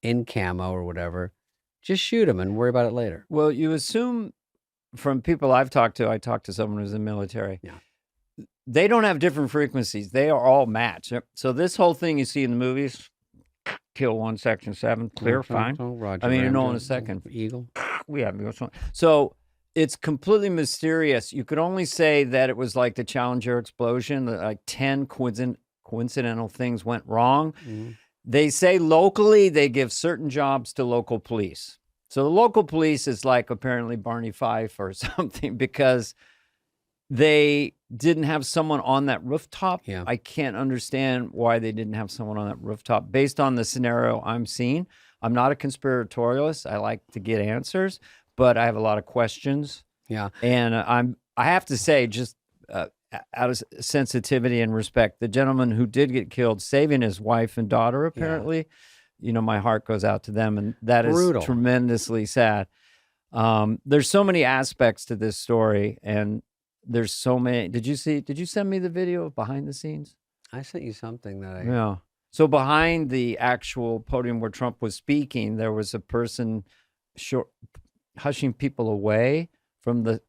Speaker 1: in camo or whatever, just shoot him and worry about it later.
Speaker 2: Well, you assume from people I've talked to, I talked to someone who's in the military.
Speaker 1: Yeah.
Speaker 2: They don't have different frequencies. They are all matched. So this whole thing you see in the movies, kill 1, section 7, clear, fine.
Speaker 1: Roger,
Speaker 2: I mean, you know, in
Speaker 1: Rambo,
Speaker 2: a second.
Speaker 1: Eagle.
Speaker 2: We have so it's completely mysterious. You could only say that it was like the Challenger explosion, that like 10 coincidental things went wrong.
Speaker 1: Mm-hmm.
Speaker 2: They say locally they give certain jobs to local police. So the local police is like apparently Barney Fife or something because they didn't have someone on that rooftop.
Speaker 1: Yeah.
Speaker 2: I can't understand why they didn't have someone on that rooftop based on the scenario I'm seeing. I'm not a conspiratorialist. I like to get answers, but I have a lot of questions.
Speaker 1: Yeah.
Speaker 2: And I have to say, just out of sensitivity and respect, the gentleman who did get killed, saving his wife and daughter, apparently, you know, my heart goes out to them. And that
Speaker 1: Brutal.
Speaker 2: is tremendously sad. There's so many aspects to this story, and there's so many. Did you send me the video of behind the scenes?
Speaker 1: I sent you something that
Speaker 2: Yeah. So behind the actual podium where Trump was speaking, there was a person hushing people away from the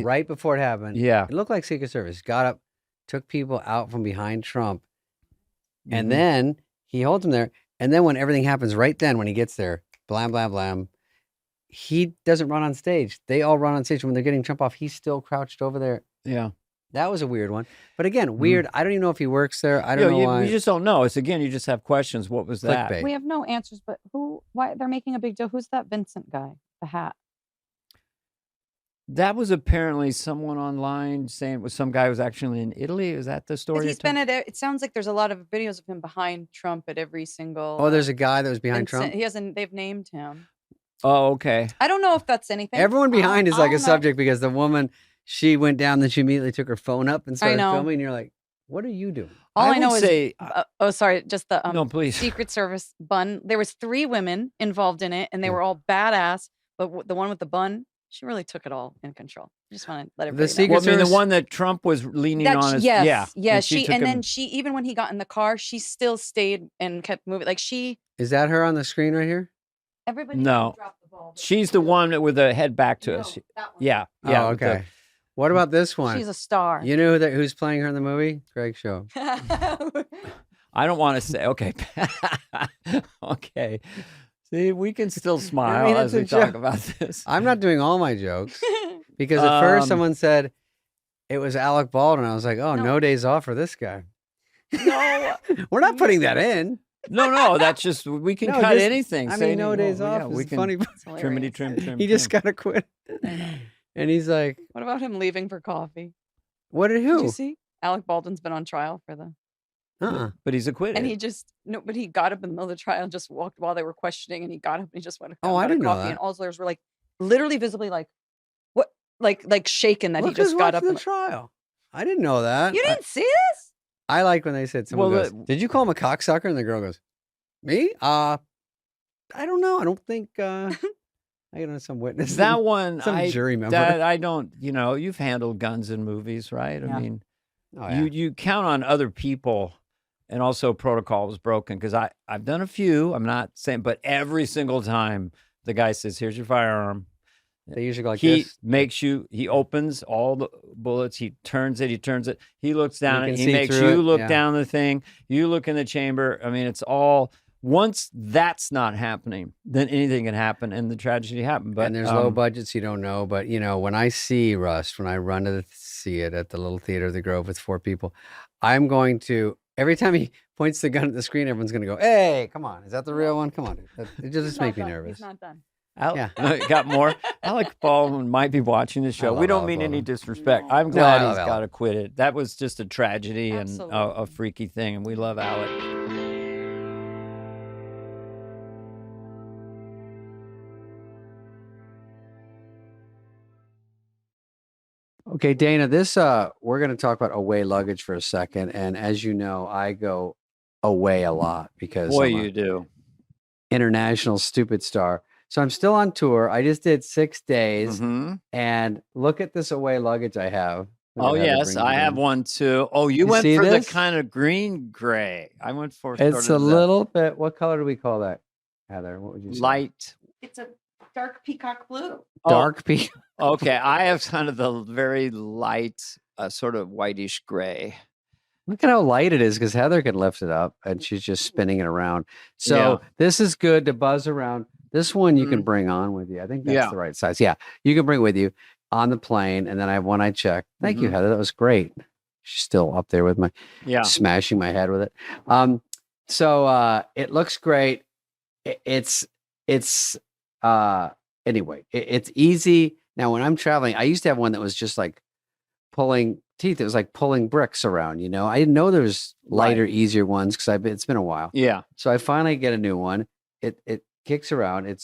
Speaker 1: right before it happened.
Speaker 2: Yeah.
Speaker 1: It looked like Secret Service. Got up, took people out from behind Trump, and
Speaker 2: Mhm.
Speaker 1: then he holds them there. And then when everything happens, right then when he gets there, blam, blam, blam, he doesn't run on stage. They all run on stage. When they're getting Trump off, he's still crouched over there.
Speaker 2: Yeah.
Speaker 1: That was a weird one. But again, weird. I don't even know if he works there. I don't know why.
Speaker 2: You just don't know. It's again, you just have questions. What was that?
Speaker 1: Clickbait.
Speaker 4: We have no answers, but why they're making a big deal? Who's that Vincent guy? The hat.
Speaker 2: That was apparently someone online saying it was some guy who was actually in Italy. Is that the story?
Speaker 4: But he's been at it. It sounds like there's a lot of videos of him behind Trump at every single.
Speaker 1: Oh, there's a guy that was behind Trump?
Speaker 4: He hasn't. They've named him.
Speaker 2: Oh, okay.
Speaker 4: I don't know if that's anything.
Speaker 1: Everyone behind is like a
Speaker 4: I'm not-
Speaker 1: subject because the woman, she went down, then she immediately took her phone up and started
Speaker 4: know.
Speaker 1: filming. And you're like, what are you doing?
Speaker 4: All I
Speaker 2: would
Speaker 4: know
Speaker 2: say,
Speaker 4: is. Sorry, just the
Speaker 2: no, please.
Speaker 4: Secret Service bun. There was 3 women involved in it, and they were all badass. But the one with the bun, she really took it all in control. I just want to let everybody know.
Speaker 1: Secret
Speaker 2: Well, I mean, the
Speaker 1: Service-
Speaker 2: one that Trump was leaning on is
Speaker 4: yes.
Speaker 2: and
Speaker 4: She
Speaker 2: took
Speaker 4: and
Speaker 2: him-
Speaker 4: then she, even when he got in the car, she still stayed and kept moving. Like
Speaker 1: Is that her on the screen right here?
Speaker 4: everybody.
Speaker 2: No.
Speaker 4: dropped the ball.
Speaker 2: She's the one with the head back to us.
Speaker 4: That one.
Speaker 2: Yeah. Yeah.
Speaker 1: Oh,
Speaker 2: with
Speaker 1: okay. What about this one?
Speaker 4: She's a star.
Speaker 1: You know who's playing her in the movie? Greg Show.
Speaker 2: I don't want to say. Okay. Okay. See, we can still smile
Speaker 1: mean,
Speaker 2: as
Speaker 1: it's a
Speaker 2: we talk
Speaker 1: joke.
Speaker 2: about this.
Speaker 1: I'm not doing all my jokes because at first
Speaker 2: Um,
Speaker 1: someone said it was Alec Baldwin. I was like, oh, no days off for this guy.
Speaker 4: No.
Speaker 1: We're not putting that in.
Speaker 2: No, that's just we can
Speaker 1: No,
Speaker 2: cut
Speaker 1: just-
Speaker 2: anything.
Speaker 1: I
Speaker 2: say
Speaker 1: mean, no
Speaker 2: anything.
Speaker 1: days
Speaker 2: Oh,
Speaker 1: off
Speaker 2: yeah,
Speaker 1: is
Speaker 2: we can
Speaker 1: funny.
Speaker 2: trim.
Speaker 1: He just got to quit. And he's like,
Speaker 4: What about him leaving for coffee?
Speaker 1: what did
Speaker 4: Did
Speaker 1: who?
Speaker 4: you see? Alec Baldwin's been on trial for the.
Speaker 2: But he's acquitted.
Speaker 4: And he just but he got up in the middle of the trial and just walked while they were questioning, and he got up and he just went.
Speaker 1: Oh, I
Speaker 4: got a
Speaker 1: didn't know
Speaker 4: coffee,
Speaker 1: that.
Speaker 4: And all the lawyers were like, literally, visibly, like, what, like shaken that
Speaker 1: Look
Speaker 4: he just
Speaker 1: who's
Speaker 4: got up.
Speaker 1: watching
Speaker 4: And,
Speaker 1: the trial. I didn't know that.
Speaker 4: you didn't see this?
Speaker 1: I like when they said someone
Speaker 2: Well,
Speaker 1: goes, did you call him a cocksucker? And the girl goes, me? I don't know. I don't think I don't know, some witness.
Speaker 2: that one,
Speaker 1: some jury member.
Speaker 2: I don't. You know, you've handled guns in movies, right?
Speaker 4: Yeah.
Speaker 2: I mean,
Speaker 1: Oh, yeah.
Speaker 2: you count on other people, and also protocol was broken because I've done a few. I'm not saying, but every single time the guy says, "Here's your firearm."
Speaker 1: They usually go like
Speaker 2: He
Speaker 1: this.
Speaker 2: he opens all the bullets. He turns it. He looks down.
Speaker 1: You
Speaker 2: And
Speaker 1: can
Speaker 2: he
Speaker 1: see
Speaker 2: makes
Speaker 1: through
Speaker 2: you
Speaker 1: it,
Speaker 2: look
Speaker 1: yeah.
Speaker 2: down the thing. You look in the chamber. I mean, it's all. Once that's not happening, then anything can happen, and the tragedy happened. But
Speaker 1: And there's low budgets, you don't know. But, you know, when I see Rust, when I run to see it at the little theater of the Grove with 4 people, I'm going to, every time he points the gun at the screen, everyone's going to go, hey, come on. Is that the real one? Come on. It just makes me nervous.
Speaker 4: He's not done.
Speaker 1: Yeah.
Speaker 2: Got more. Alec Baldwin might be watching the show.
Speaker 1: I
Speaker 2: We
Speaker 1: love
Speaker 2: don't
Speaker 1: Alec
Speaker 2: mean any
Speaker 1: Baldwin.
Speaker 2: disrespect. I'm
Speaker 1: I
Speaker 2: glad
Speaker 1: love
Speaker 2: he's
Speaker 1: Alec.
Speaker 2: got acquitted. That was just a tragedy and a
Speaker 4: Absolutely.
Speaker 2: freaky thing, and we love Alec.
Speaker 1: Okay, Dana, we're going to talk about away luggage for a second. And as you know, I go away a lot because
Speaker 2: Boy,
Speaker 1: I'm a
Speaker 2: you do.
Speaker 1: international stupid star. So I'm still on tour. I just did 6 days, and look at this away luggage I have.
Speaker 2: Oh, yes, I have one too. Oh, you went for
Speaker 1: this?
Speaker 2: the kind of green gray. I went for
Speaker 1: It's
Speaker 2: sort of
Speaker 1: a little bit. What color do we call that, Heather? What would you say?
Speaker 2: light.
Speaker 4: It's a dark peacock blue.
Speaker 1: Dark peacock.
Speaker 2: Okay, I have kind of the very light, sort of whitish gray.
Speaker 1: Look at how light it is, because Heather can lift it up, and she's just spinning it around. So this is good to buzz around. This one you can bring on with you. I think that's the right size. Yeah, you can bring it with you on the plane, and then I have one I checked. Thank you, Heather. That was great. She's still up there with my smashing my head with it. So it looks great. It's easy. Now, when I'm traveling, I used to have one that was just like pulling teeth. It was like pulling bricks around, you know. I didn't know there was lighter, easier ones because it's been a while. Yeah. So I finally get a new one. It kicks around. It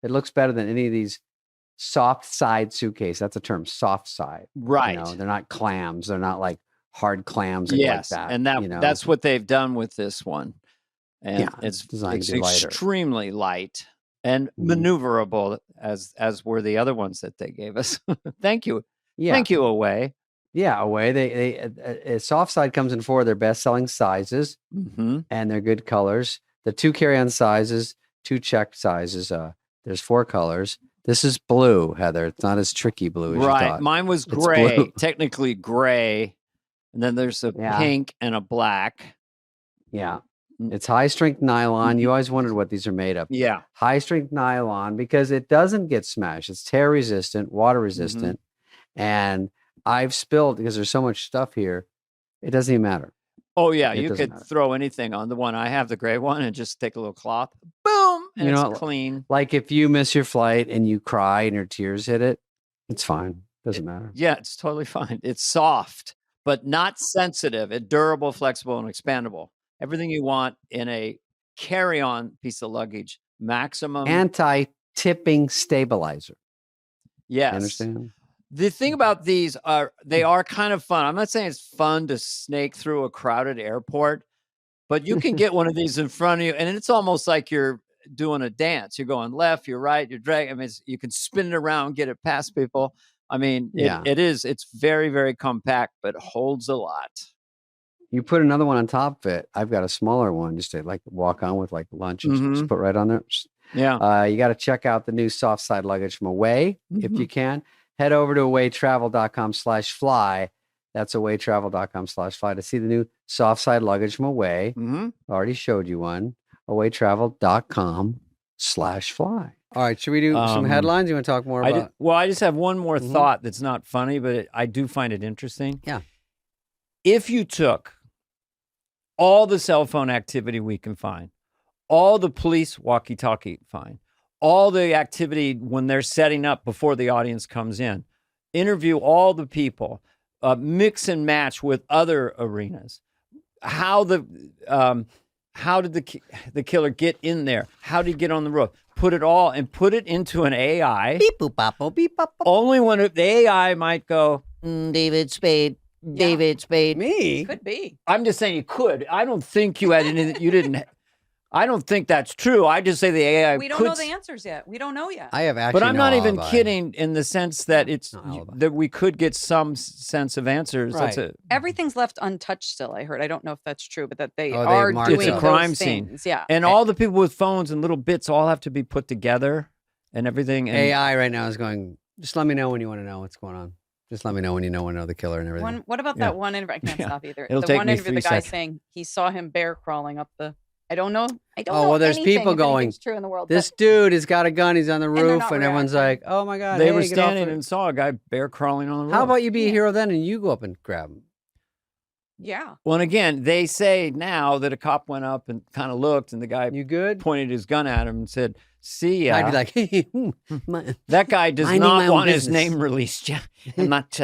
Speaker 1: looks better than any of these soft side suitcase. That's a term, soft side. Right. You know, they're not clams. They're not like hard clams. Like that.
Speaker 2: And that's what they've done with this one. And it's
Speaker 1: designed to be lighter.
Speaker 2: Extremely light and maneuverable, as were the other ones that they gave us. Thank you. Yeah. Thank you, Away.
Speaker 1: Yeah, Away. They soft side comes in 4 of their best selling sizes, and they're good colors. The 2 carry-on sizes, 2 checked sizes. There's 4 colors. This is blue, Heather. It's not as tricky blue as you thought.
Speaker 2: Mine was gray, technically gray. And then there's a pink and a black.
Speaker 1: Yeah. It's high strength nylon. You always wondered what these are made of.
Speaker 2: Yeah.
Speaker 1: High strength nylon, because it doesn't get smashed. It's tear resistant, water resistant. And I've spilled, because there's so much stuff here, it doesn't even matter.
Speaker 2: Oh, yeah. You could throw anything on the one. I have the gray one and just take a little cloth. Boom. And it's clean.
Speaker 1: Like if you miss your flight and you cry and your tears hit it, it's fine. Doesn't matter.
Speaker 2: Yeah, it's totally fine. It's soft, but not sensitive. It's durable, flexible, and expandable. Everything you want in a carry-on piece of luggage. Maximum.
Speaker 1: Anti-tipping stabilizer.
Speaker 2: Yes.
Speaker 1: You understand?
Speaker 2: The thing about these they are kind of fun. I'm not saying it's fun to snake through a crowded airport, but you can get one of these in front of you, and it's almost like you're doing a dance. You're going left, you're right, you're dragging. I mean, you can spin it around, get it past people. I mean, it's very, very compact, but holds a lot.
Speaker 1: You put another one on top of it. I've got a smaller one just to like walk on with like lunch and just put right on there. Yeah. You got to check out the new soft side luggage from Away if you can. Head over to awaytravel.com/fly. That's awaytravel.com/fly to see the new soft side luggage from Away. I already showed you one. awaytravel.com/fly. All right. Should we do some headlines? You want to talk more about?
Speaker 2: I just have one more thought that's not funny, but I do find it interesting.
Speaker 1: Yeah.
Speaker 2: If you took all the cell phone activity we can find, all the police walkie-talkie find, all the activity when they're setting up before the audience comes in, interview all the people, mix and match with other arenas. How did the killer get in there? How did he get on the road? Put it all and put it into an AI.
Speaker 1: Beep boop bop beep bop.
Speaker 2: Only when the AI might go,
Speaker 5: David Spade. David Spade.
Speaker 1: Me?
Speaker 4: Could be.
Speaker 2: I'm just saying you could. I don't think you had anything. You didn't. I don't think that's true. I just say the AI.
Speaker 4: We don't know the answers yet. We don't know yet.
Speaker 1: I have actually,
Speaker 2: but I'm not even kidding in the sense that that we could get some sense of answers.
Speaker 1: Right.
Speaker 4: Everything's left untouched still. I heard. I don't know if that's true, but that they are doing
Speaker 2: it's a crime scene.
Speaker 4: Things. Yeah,
Speaker 2: and all the people with phones and little bits all have to be put together, and everything. And
Speaker 1: AI right now is going. Just let me know when you want to know what's going on. Just let me know when you want to know the killer and everything.
Speaker 4: What about that one interview? I can't stop either.
Speaker 2: It'll
Speaker 4: the
Speaker 2: take
Speaker 4: one
Speaker 2: me
Speaker 4: interview,
Speaker 2: 3
Speaker 4: the guy
Speaker 2: seconds.
Speaker 4: saying he saw him bear crawling up the. I don't know.
Speaker 1: Oh, well, there's people going.
Speaker 4: True in the world.
Speaker 1: This dude has got a gun. He's on the roof, and everyone's like,
Speaker 4: reacting.
Speaker 1: "Oh my god!"
Speaker 2: They were standing and saw a guy bear crawling on the roof.
Speaker 1: How about you be a hero then, and you go up and grab him?
Speaker 4: Yeah.
Speaker 2: Well, and again, they say now that a cop went up and kind of looked, and the guy pointed his gun at him and said, "See ya."
Speaker 1: I'd be like, hey,
Speaker 2: that guy does not want his
Speaker 5: business.
Speaker 2: name released. Yeah, I'm not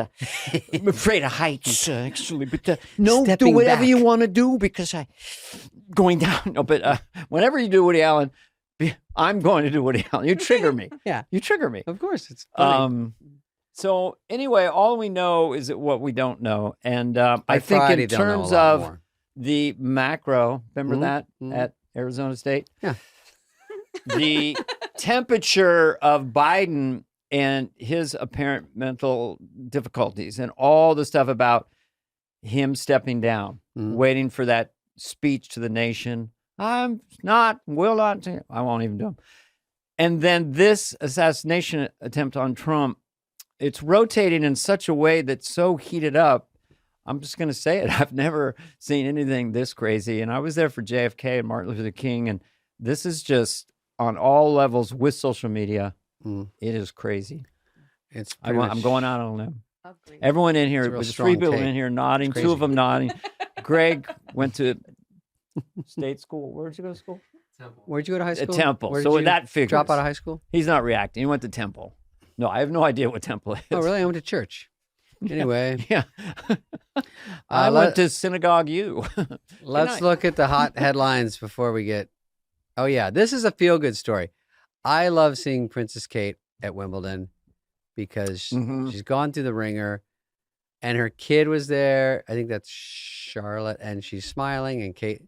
Speaker 2: I'm afraid of heights, actually. But no,
Speaker 5: Stepping
Speaker 2: do whatever
Speaker 5: back.
Speaker 2: you want to do because I'm going down. No, but whenever you do Woody Allen, I'm going to do Woody Allen. You trigger me.
Speaker 1: Yeah.
Speaker 2: You trigger me.
Speaker 1: Of course, it's funny.
Speaker 2: So anyway, all we know is what we don't know. And I think
Speaker 1: Friday,
Speaker 2: in
Speaker 1: they'll know a
Speaker 2: terms
Speaker 1: lot
Speaker 2: of
Speaker 1: more.
Speaker 2: the macro, remember that at Arizona State?
Speaker 1: Yeah.
Speaker 2: The temperature of Biden and his apparent mental difficulties and all the stuff about him stepping down, waiting for that speech to the nation. I won't even do them. And then this assassination attempt on Trump, it's rotating in such a way that's so heated up. I'm just going to say it. I've never seen anything this crazy. And I was there for JFK and Martin Luther King. And this is just on all levels with social media. It is crazy. I'm going out on a limb.
Speaker 4: Agreed.
Speaker 2: Everyone in here, there's 3 people in here nodding, 2 of them nodding. Greg went to state school. Where'd you go to school?
Speaker 1: Temple. Where'd you go to high school?
Speaker 2: Temple. So that figures.
Speaker 1: Drop out of high school?
Speaker 2: He's not reacting. He went to Temple. No, I have no idea what Temple is.
Speaker 1: Oh, really? I went to church. Anyway.
Speaker 2: Yeah. I went to Synagogue U.
Speaker 1: Let's look at the hot headlines before we get... Oh, yeah. This is a feel-good story. I love seeing Princess Kate at Wimbledon because she's gone through the ringer and her kid was there. I think that's Charlotte, and she's smiling, and Kate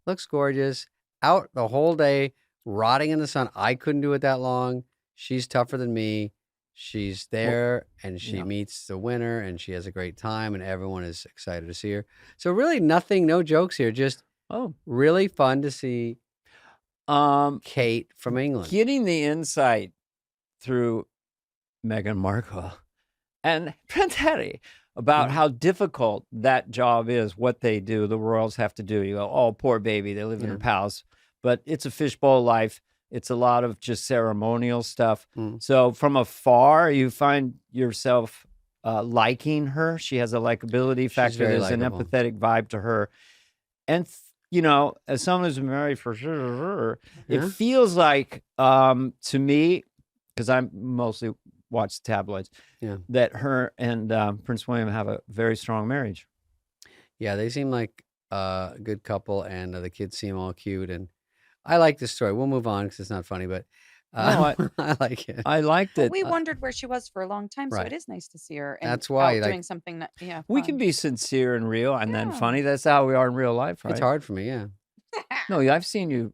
Speaker 1: looks gorgeous. Out the whole day, rotting in the sun. I couldn't do it that long. She's tougher than me. She's there, and she meets the winner, and she has a great time, and everyone is excited to see her. So really no jokes here. Just really fun to see Kate from England.
Speaker 2: Getting the insight through Meghan Markle and Prince Harry about how difficult that job is, what they do, the royals have to do. You go, oh, poor baby, they live in a palace. But it's a fishbowl life. It's a lot of just ceremonial stuff. So from afar, you find yourself liking her. She has a likability factor. There's an empathetic vibe to her. And, as someone who's been married for sure, it feels like, to me, because I mostly watch tabloids, that her and Prince William have a very strong marriage.
Speaker 1: Yeah, they seem like a good couple, and the kids seem all cute. And I like this story. We'll move on because it's not funny, but I like it.
Speaker 2: I liked it.
Speaker 4: We wondered where she was for a long time, so it is nice to see her. And
Speaker 1: that's why
Speaker 4: doing something that,
Speaker 2: we can be sincere and real, and then funny. That's how we are in real life, right?
Speaker 1: It's hard for me, yeah.
Speaker 2: No, I've seen you.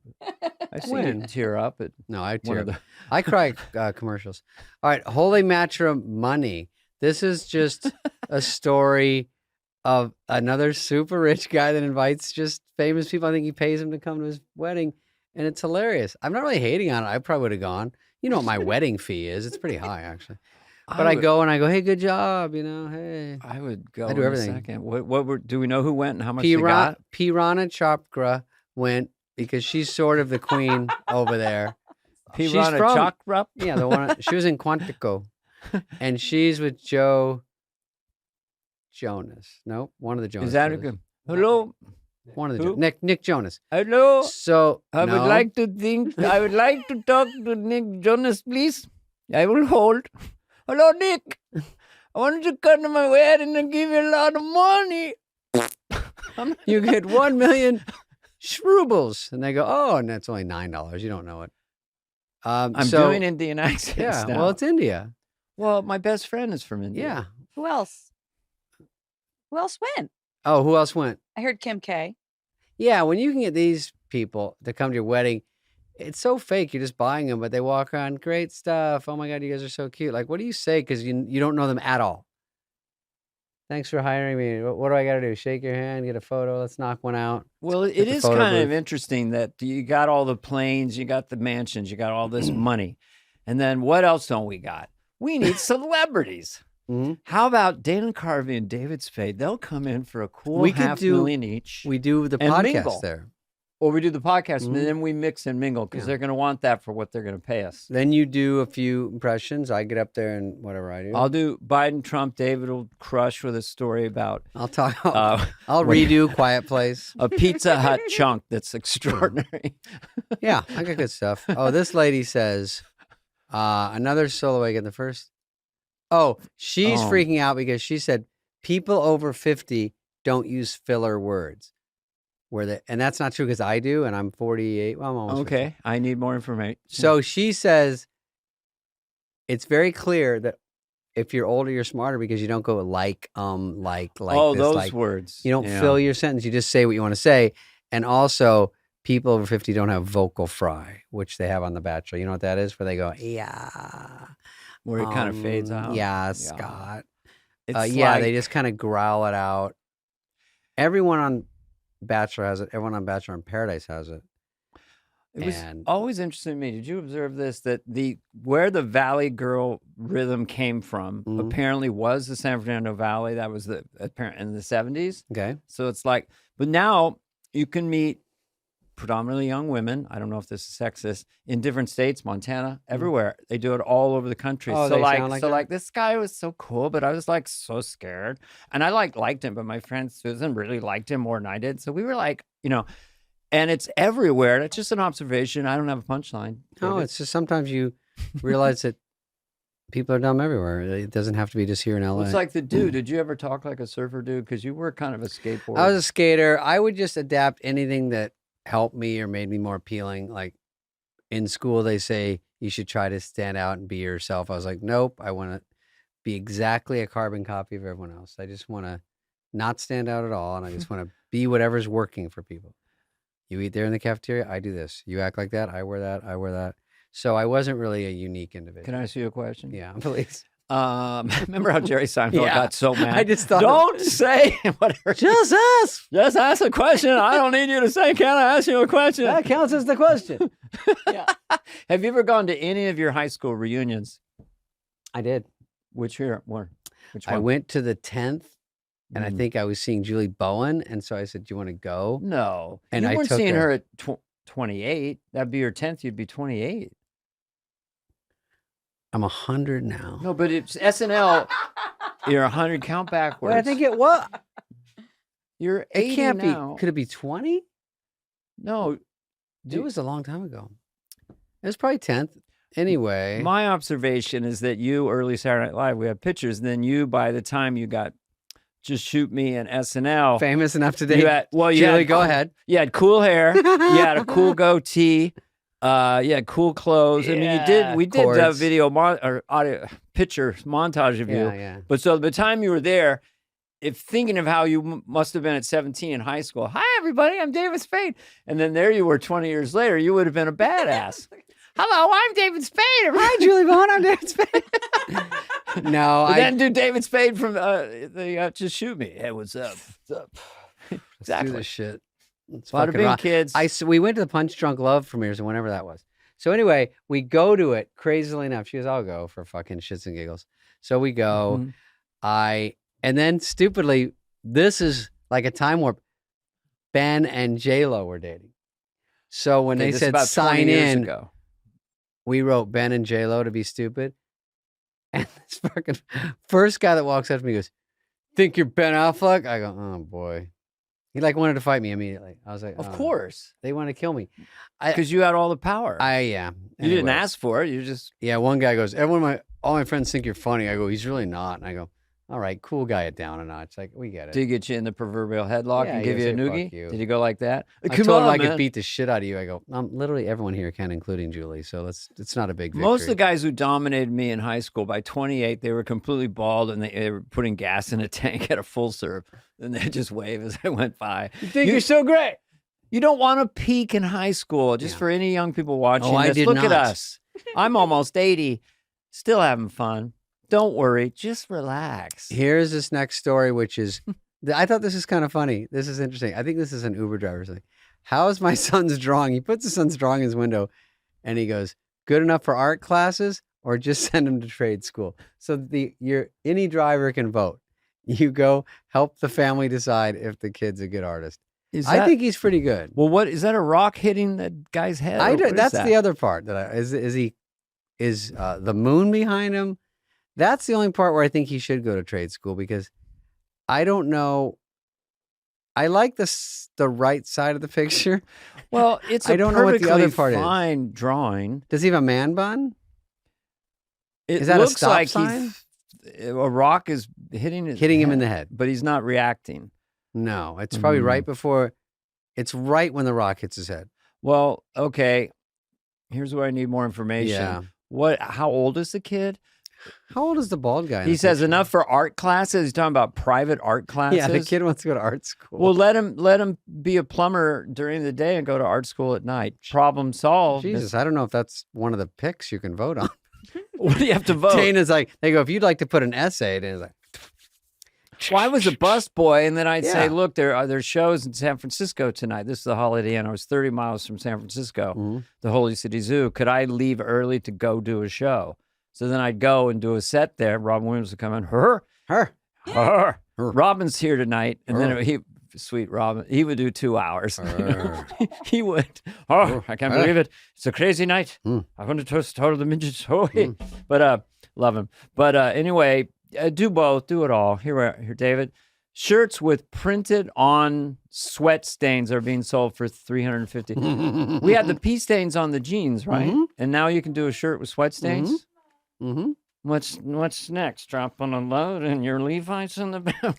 Speaker 2: I've seen you tear up.
Speaker 1: I tear up. I cry commercials. All right, Holy Matrimony. This is just a story of another super rich guy that invites just famous people. I think he pays them to come to his wedding, and it's hilarious. I'm not really hating on it. I probably would have gone. You know what my wedding fee is? It's pretty high, actually. But I go, hey, good job, hey.
Speaker 2: I would go
Speaker 1: I do everything.
Speaker 2: In a second. Do we know who went and how much they got?
Speaker 1: Pirana Chopra went because she's sort of the queen over there.
Speaker 2: Pirana Chopra?
Speaker 1: Yeah, the one. She was in Quantico, and she's with Joe Jonas. No, one of the Jonas.
Speaker 2: Is that a good? Hello.
Speaker 1: One of the Nick Jonas.
Speaker 2: Hello.
Speaker 1: So
Speaker 2: I would like to talk to Nick Jonas, please. I will hold. Hello, Nick. I want you to come to my wedding and give you a lot of money.
Speaker 1: You get 1 million rubles, and they go, oh, and that's only $9. You don't know it.
Speaker 2: I'm doing Indian accents.
Speaker 1: Yeah,
Speaker 2: now.
Speaker 1: well, it's India.
Speaker 2: Well, my best friend is from India.
Speaker 1: Yeah.
Speaker 4: Who else? Who else went?
Speaker 1: Oh, who else went?
Speaker 4: I heard Kim K.
Speaker 1: Yeah, when you can get these people to come to your wedding, it's so fake. You're just buying them, but they walk around, great stuff. Oh my God, you guys are so cute. Like, what do you say? Because you don't know them at all. Thanks for hiring me. What do I got to do? Shake your hand, get a photo. Let's knock one out.
Speaker 2: Well, it is kind of interesting that you got all the planes, you got the mansions, you got all this money. And then what else don't we got? We need celebrities. How about Dana Carvey and David Spade? They'll come in for a cool $500,000 each.
Speaker 1: We do the podcast there.
Speaker 2: Or we do the podcast, and then we mix and mingle because they're going to want that for what they're going to pay us.
Speaker 1: Then you do a few impressions. I get up there and whatever I do.
Speaker 2: I'll do Biden, Trump. David will crush with a story about.
Speaker 1: I'll talk. I'll redo Quiet Place.
Speaker 2: A Pizza Hut chunk that's extraordinary.
Speaker 1: Yeah, I got good stuff. Oh, this lady says another solo in the first. Oh, she's freaking out because she said people over 50 don't use filler words. And that's not true because I do, and I'm 48. Well, I'm almost 50.
Speaker 2: Okay. I need more information.
Speaker 1: So she says it's very clear that if you're older, you're smarter because you don't go like. Oh,
Speaker 2: those
Speaker 1: like,
Speaker 2: words.
Speaker 1: You don't fill your sentence. You just say what you want to say. And also, people over 50 don't have vocal fry, which they have on The Bachelor. You know what that is? Where they go, yeah.
Speaker 2: Where it kind of fades out.
Speaker 1: Yeah, Scott.
Speaker 2: It's
Speaker 1: they just kind of growl it out. Everyone on Bachelor has it. Everyone on Bachelor in Paradise has it.
Speaker 2: It was always interesting to me. Did you observe this? That where the Valley Girl rhythm came from apparently was the San Fernando Valley. That was apparent in the 70s.
Speaker 1: Okay.
Speaker 2: So it's like, but now you can meet predominantly young women. I don't know if this is sexist in different states, Montana, everywhere. They do it all over the country.
Speaker 1: Oh,
Speaker 2: so
Speaker 1: like
Speaker 2: this guy was so cool, but I was like so scared. And I liked him, but my friend Susan really liked him more than I did. So we were like, and it's everywhere. That's just an observation. I don't have a punchline.
Speaker 1: No, it's just sometimes you realize that people are dumb everywhere. It doesn't have to be just here in LA.
Speaker 2: It's like the dude. Did you ever talk like a surfer dude? Because you were kind of a skateboarder.
Speaker 1: I was a skater. I would just adapt anything that helped me or made me more appealing. Like in school, they say you should try to stand out and be yourself. I was like, nope. I want to be exactly a carbon copy of everyone else. I just want to not stand out at all. And I just want to be whatever's working for people. You eat there in the cafeteria, I do this. You act like that, I wear that, I wear that. So I wasn't really a unique individual.
Speaker 2: Can I ask you a question?
Speaker 1: Yeah, please.
Speaker 2: Remember how Jerry Seinfeld got so mad?
Speaker 1: I just thought,
Speaker 2: don't say whatever.
Speaker 1: Just ask.
Speaker 2: Just ask a question. I don't need you to say, can I ask you a question?
Speaker 1: That counts as the question.
Speaker 2: Yeah. Have you ever gone to any of your high school reunions?
Speaker 1: I did.
Speaker 2: Which one?
Speaker 1: I went to the 10th. And I think I was seeing Julie Bowen. And so I said, do you want to go?
Speaker 2: No.
Speaker 1: And
Speaker 2: you
Speaker 1: I
Speaker 2: weren't
Speaker 1: took
Speaker 2: seeing her at 28. That'd be your 10th. You'd be 28.
Speaker 1: I'm 100 now.
Speaker 2: No, but it's SNL. You're 100, count backwards.
Speaker 1: Well, I think it was.
Speaker 2: You're 80
Speaker 1: it can't
Speaker 2: now.
Speaker 1: Be. Could it be 20?
Speaker 2: No.
Speaker 1: It was a long time ago. It was probably 10th. Anyway.
Speaker 2: My observation is that you, early Saturday Night Live, we have pictures. Then you, by the time you got Just Shoot Me and SNL.
Speaker 1: Famous enough today.
Speaker 2: Julie,
Speaker 1: go ahead.
Speaker 2: You had cool hair. You had a cool goatee. You had cool clothes. I mean, we did a video or audio picture montage of you.
Speaker 1: Yeah.
Speaker 2: But so by the time you were there, if thinking of how you must have been at 17 in high school, hi everybody, I'm David Spade. And then there you were 20 years later, you would have been a badass. Hello, I'm David Spade.
Speaker 1: Hi, Julie Bowen, I'm David Spade. No,
Speaker 2: I then do David Spade from Just Shoot Me. Hey, what's up? What's up? Exactly.
Speaker 1: Let's do this shit. It's
Speaker 2: a lot of big kids.
Speaker 1: We went to the Punch Drunk Love premieres, and whenever that was. So anyway, we go to it. Crazily enough, she goes, "I'll go for fucking shits and giggles." So we go. And then stupidly, this is like a time warp. Ben and J-Lo were dating. So when they said sign in, we wrote Ben and J-Lo to be stupid. And this fucking first guy that walks up to me goes, "Think you're Ben Affleck?" I go, "Oh boy." He wanted to fight me immediately. I was like,
Speaker 2: of course.
Speaker 1: They want to kill me.
Speaker 2: Because you had all the power.
Speaker 1: Yeah.
Speaker 2: You didn't ask for it. You just.
Speaker 1: Yeah, one guy goes, all my friends think you're funny. I go, he's really not. And I go, all right, cool guy it down a notch. Like, we get it.
Speaker 2: Did he get you in the proverbial headlock and give you a noogie? Did he go like that?
Speaker 1: I told him I could beat the shit out of you. I go, literally everyone here can, including Julie. So it's not a big victory.
Speaker 2: Most of the guys who dominated me in high school, by 28, they were completely bald and they were putting gas in a tank at a full serve. And they just wave as I went by.
Speaker 1: You think you're so great.
Speaker 2: You don't want to peak in high school. Just for any young people watching this, look at us. I'm almost 80, still having fun. Don't worry, just relax.
Speaker 1: Here's this next story, which is, I thought this is kind of funny. This is interesting. I think this is an Uber driver thing. How is my son's drawing? He puts his son's drawing in his window and he goes, good enough for art classes or just send him to trade school? So any driver can vote. You go help the family decide if the kid's a good artist. I think he's pretty good.
Speaker 2: Well, what is that? A rock hitting that guy's head?
Speaker 1: That's the other part is the moon behind him? That's the only part where I think he should go to trade school because I don't know. I like the right side of the picture.
Speaker 2: Well, it's I don't know what the other part fine drawing.
Speaker 1: Does he have a man bun?
Speaker 2: Is that looks a stop like sign? A rock is hitting
Speaker 1: him in the head,
Speaker 2: but he's not reacting.
Speaker 1: No, it's probably right before. It's right when the rock hits his head.
Speaker 2: Well, okay. Here's where I need more information.
Speaker 1: Yeah.
Speaker 2: How old is the kid?
Speaker 1: How old is the bald guy?
Speaker 2: He says enough for art classes. He's talking about private art classes.
Speaker 1: Yeah, the kid wants to go to art school.
Speaker 2: Well, let him be a plumber during the day and go to art school at night. Problem solved.
Speaker 1: Jesus, I don't know if that's one of the picks you can vote on.
Speaker 2: What do you have to vote?
Speaker 1: Dana's like, they go, if you'd like to put an essay, Dana's like,
Speaker 2: well, I was a bus boy, and then I'd say, look, there's shows in San Francisco tonight. This is the Holiday Inn. I was 30 miles from San Francisco, the Holy City Zoo. Could I leave early to go do a show? So then I'd go and do a set there. Robin Williams would come in. Her. Robin's here tonight. And then sweet Robin, he would do 2 hours. He would. I can't believe it. It's a crazy night. I want to toast all of the midgets. But love him. But anyway, do both. Do it all. Here, David. Shirts with printed on sweat stains are being sold for $350. We had the pee stains on the jeans, right? And now you can do a shirt with sweat stains. What's next? Drop on a load and your Levi's in the back.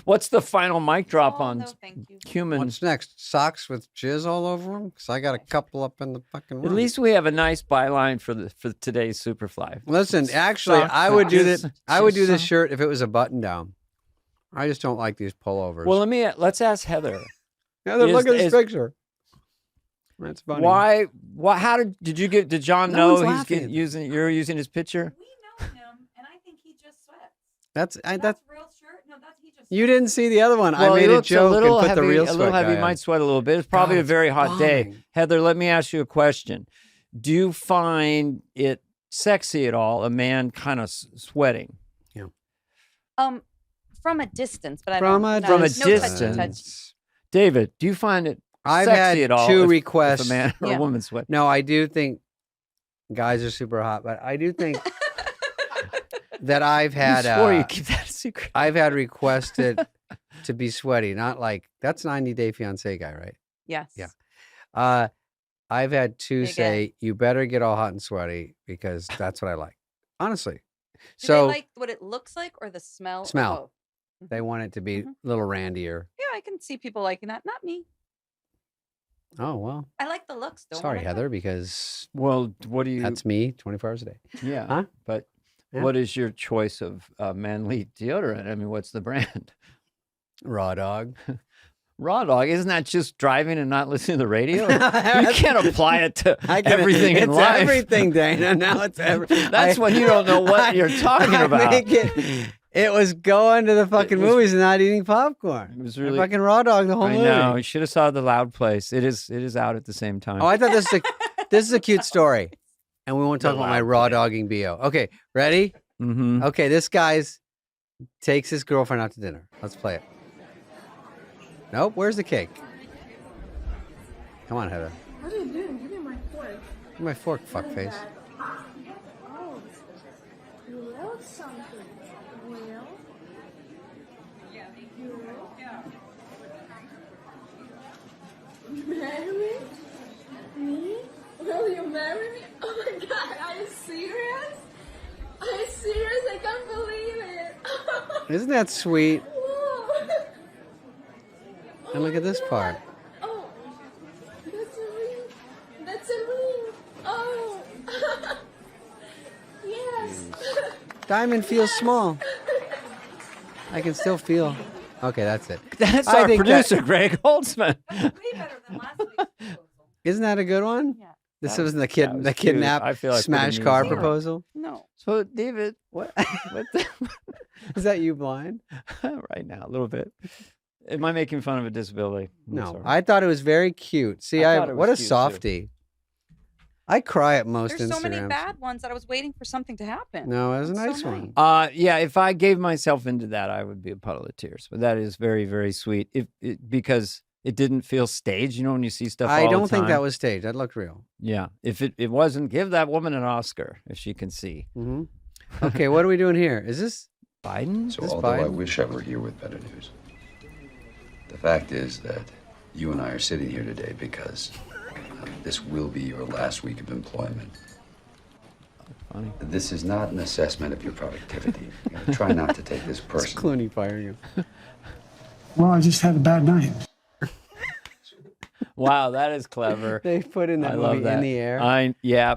Speaker 2: What's the final mic drop on
Speaker 4: thank you.
Speaker 2: human?
Speaker 1: what's next? Socks with jizz all over them? Because I got a couple up in the fucking room.
Speaker 2: At least we have a nice byline for today's Superfly.
Speaker 1: Listen, actually, I would do this. I would do this shirt if it was a button down. I just don't like these pullovers.
Speaker 2: Well, let's ask Heather.
Speaker 1: Heather, look at this picture. That's funny.
Speaker 2: Why? How did John
Speaker 1: No one's
Speaker 2: know
Speaker 1: laughing.
Speaker 2: you're using his picture?
Speaker 4: We know him, and I think he just sweats.
Speaker 1: That's
Speaker 4: real shirt. No, he just.
Speaker 1: you didn't see the other one.
Speaker 2: Well,
Speaker 1: I
Speaker 2: he
Speaker 1: made a
Speaker 2: looks
Speaker 1: joke and put
Speaker 2: heavy,
Speaker 1: the real
Speaker 2: a
Speaker 1: sweat
Speaker 2: little heavy.
Speaker 1: guy
Speaker 2: He
Speaker 1: on.
Speaker 2: might sweat a little bit. It's probably
Speaker 1: God,
Speaker 2: a very hot day.
Speaker 1: bombing.
Speaker 2: Heather, let me ask you a question. Do you find it sexy at all, a man kind of sweating?
Speaker 4: From a distance, but
Speaker 1: From
Speaker 4: I
Speaker 1: a
Speaker 4: don't.
Speaker 2: From a
Speaker 4: no touchy
Speaker 2: distance.
Speaker 4: touch.
Speaker 2: David, do you find it
Speaker 1: I've
Speaker 2: sexy
Speaker 1: had
Speaker 2: at all
Speaker 1: two
Speaker 2: if
Speaker 1: requests.
Speaker 2: a man or
Speaker 4: Yeah.
Speaker 2: a woman sweat?
Speaker 1: No, I do think guys are super hot, but I do think that I've had
Speaker 2: you swore you keep that a secret.
Speaker 1: I've had requested to be sweaty, not like that's 90 Day Fiance guy, right?
Speaker 4: Yes.
Speaker 1: Yeah. I've had two
Speaker 4: Big
Speaker 1: say, you better get all hot and sweaty because that's what I like. Honestly.
Speaker 4: Do
Speaker 1: So
Speaker 4: they like what it looks like or the smell? or
Speaker 1: Smell.
Speaker 4: both?
Speaker 1: they want it to be a little randier.
Speaker 4: Yeah, I can see people liking that. Not me.
Speaker 1: Oh, well.
Speaker 4: I like the looks. Though.
Speaker 1: Sorry, Heather, because
Speaker 2: Well, what do you?
Speaker 1: that's me 24 hours a day.
Speaker 2: Yeah.
Speaker 1: Huh?
Speaker 2: But
Speaker 1: Yeah.
Speaker 2: what is your choice of manly deodorant? I mean, what's the brand?
Speaker 1: Raw dog.
Speaker 2: Raw Dog. Isn't that just driving and not listening to the radio? You can't apply it to everything in
Speaker 1: it's
Speaker 2: life.
Speaker 1: everything, Dana. Now it's everything.
Speaker 2: That's when you don't know what you're talking about.
Speaker 1: It was going to the fucking movies and not eating popcorn.
Speaker 2: It was
Speaker 1: I
Speaker 2: really.
Speaker 1: fucking Raw Dog the whole
Speaker 2: I
Speaker 1: movie.
Speaker 2: know. You should have saw The Loud Place. It is out at the same time.
Speaker 1: Oh, I thought this is a cute story. And we won't talk
Speaker 2: The
Speaker 1: about my
Speaker 2: Loud
Speaker 1: raw
Speaker 2: Place.
Speaker 1: dogging BO. Okay, ready?
Speaker 2: Mm-hmm.
Speaker 1: Okay, this guy's takes his girlfriend out to dinner. Let's play it. Nope, where's the cake? Come on, Heather.
Speaker 6: What are you doing? Give me my fork.
Speaker 1: Give me my fork, fuckface.
Speaker 6: Oh, you wrote something. Will? You will? Marry me? Me? Will you marry me? Oh my god, are you serious? Are you serious? I can't believe it.
Speaker 1: Isn't that sweet?
Speaker 6: Whoa.
Speaker 1: And look at this part.
Speaker 6: Oh, that's a ring. That's a ring. Oh. Yes.
Speaker 1: Diamond feels small. I can still feel. Okay, that's it.
Speaker 2: That's
Speaker 1: I
Speaker 2: our
Speaker 1: think
Speaker 2: producer, Greg Holtzman.
Speaker 4: Way better than last week's proposal.
Speaker 1: Isn't that a good one?
Speaker 4: Yeah.
Speaker 1: This
Speaker 2: That
Speaker 1: was
Speaker 2: was-
Speaker 1: the
Speaker 2: that was
Speaker 1: the
Speaker 2: cute.
Speaker 1: kidnap
Speaker 2: I feel like
Speaker 1: smash
Speaker 2: putting
Speaker 1: car
Speaker 2: music on.
Speaker 1: proposal.
Speaker 4: No.
Speaker 2: So, David,
Speaker 1: What?
Speaker 2: what the,
Speaker 1: Is that you blind?
Speaker 2: right now, a little bit. Am I making fun of a disability? I'm
Speaker 1: No,
Speaker 2: sorry.
Speaker 1: I thought it was very cute. See,
Speaker 2: I thought it
Speaker 1: what
Speaker 2: was
Speaker 1: a
Speaker 2: cute, too.
Speaker 1: softie. I cry at most
Speaker 4: There's so many
Speaker 1: Instagrams.
Speaker 4: bad ones that I was waiting for something to happen.
Speaker 1: No, it was a
Speaker 4: That's
Speaker 1: nice
Speaker 4: so
Speaker 1: one.
Speaker 4: nice.
Speaker 2: Yeah, if I gave myself into that, I would be a puddle of tears. But that is very, very sweet. Because it didn't feel staged. You know, when you see stuff,
Speaker 1: I
Speaker 2: all
Speaker 1: don't
Speaker 2: the
Speaker 1: think that
Speaker 2: time?
Speaker 1: was staged. That looked real.
Speaker 2: Yeah, if it wasn't, give that woman an Oscar if she can see.
Speaker 1: Hmm Okay, what are we doing here? Is this
Speaker 2: Biden.
Speaker 7: So
Speaker 1: This
Speaker 7: although I
Speaker 1: Biden?
Speaker 7: wish I were here with better news, the fact is that you and I are sitting here today because this will be your last week of employment.
Speaker 2: Funny.
Speaker 7: This is not an assessment of your productivity. Try not to take this
Speaker 1: It's
Speaker 7: personally.
Speaker 1: Clooney firing you?
Speaker 8: Well, I just had a bad night.
Speaker 2: Wow, that is clever.
Speaker 1: They put in that
Speaker 2: I
Speaker 1: movie
Speaker 2: love that.
Speaker 1: In the Air.
Speaker 2: Yeah,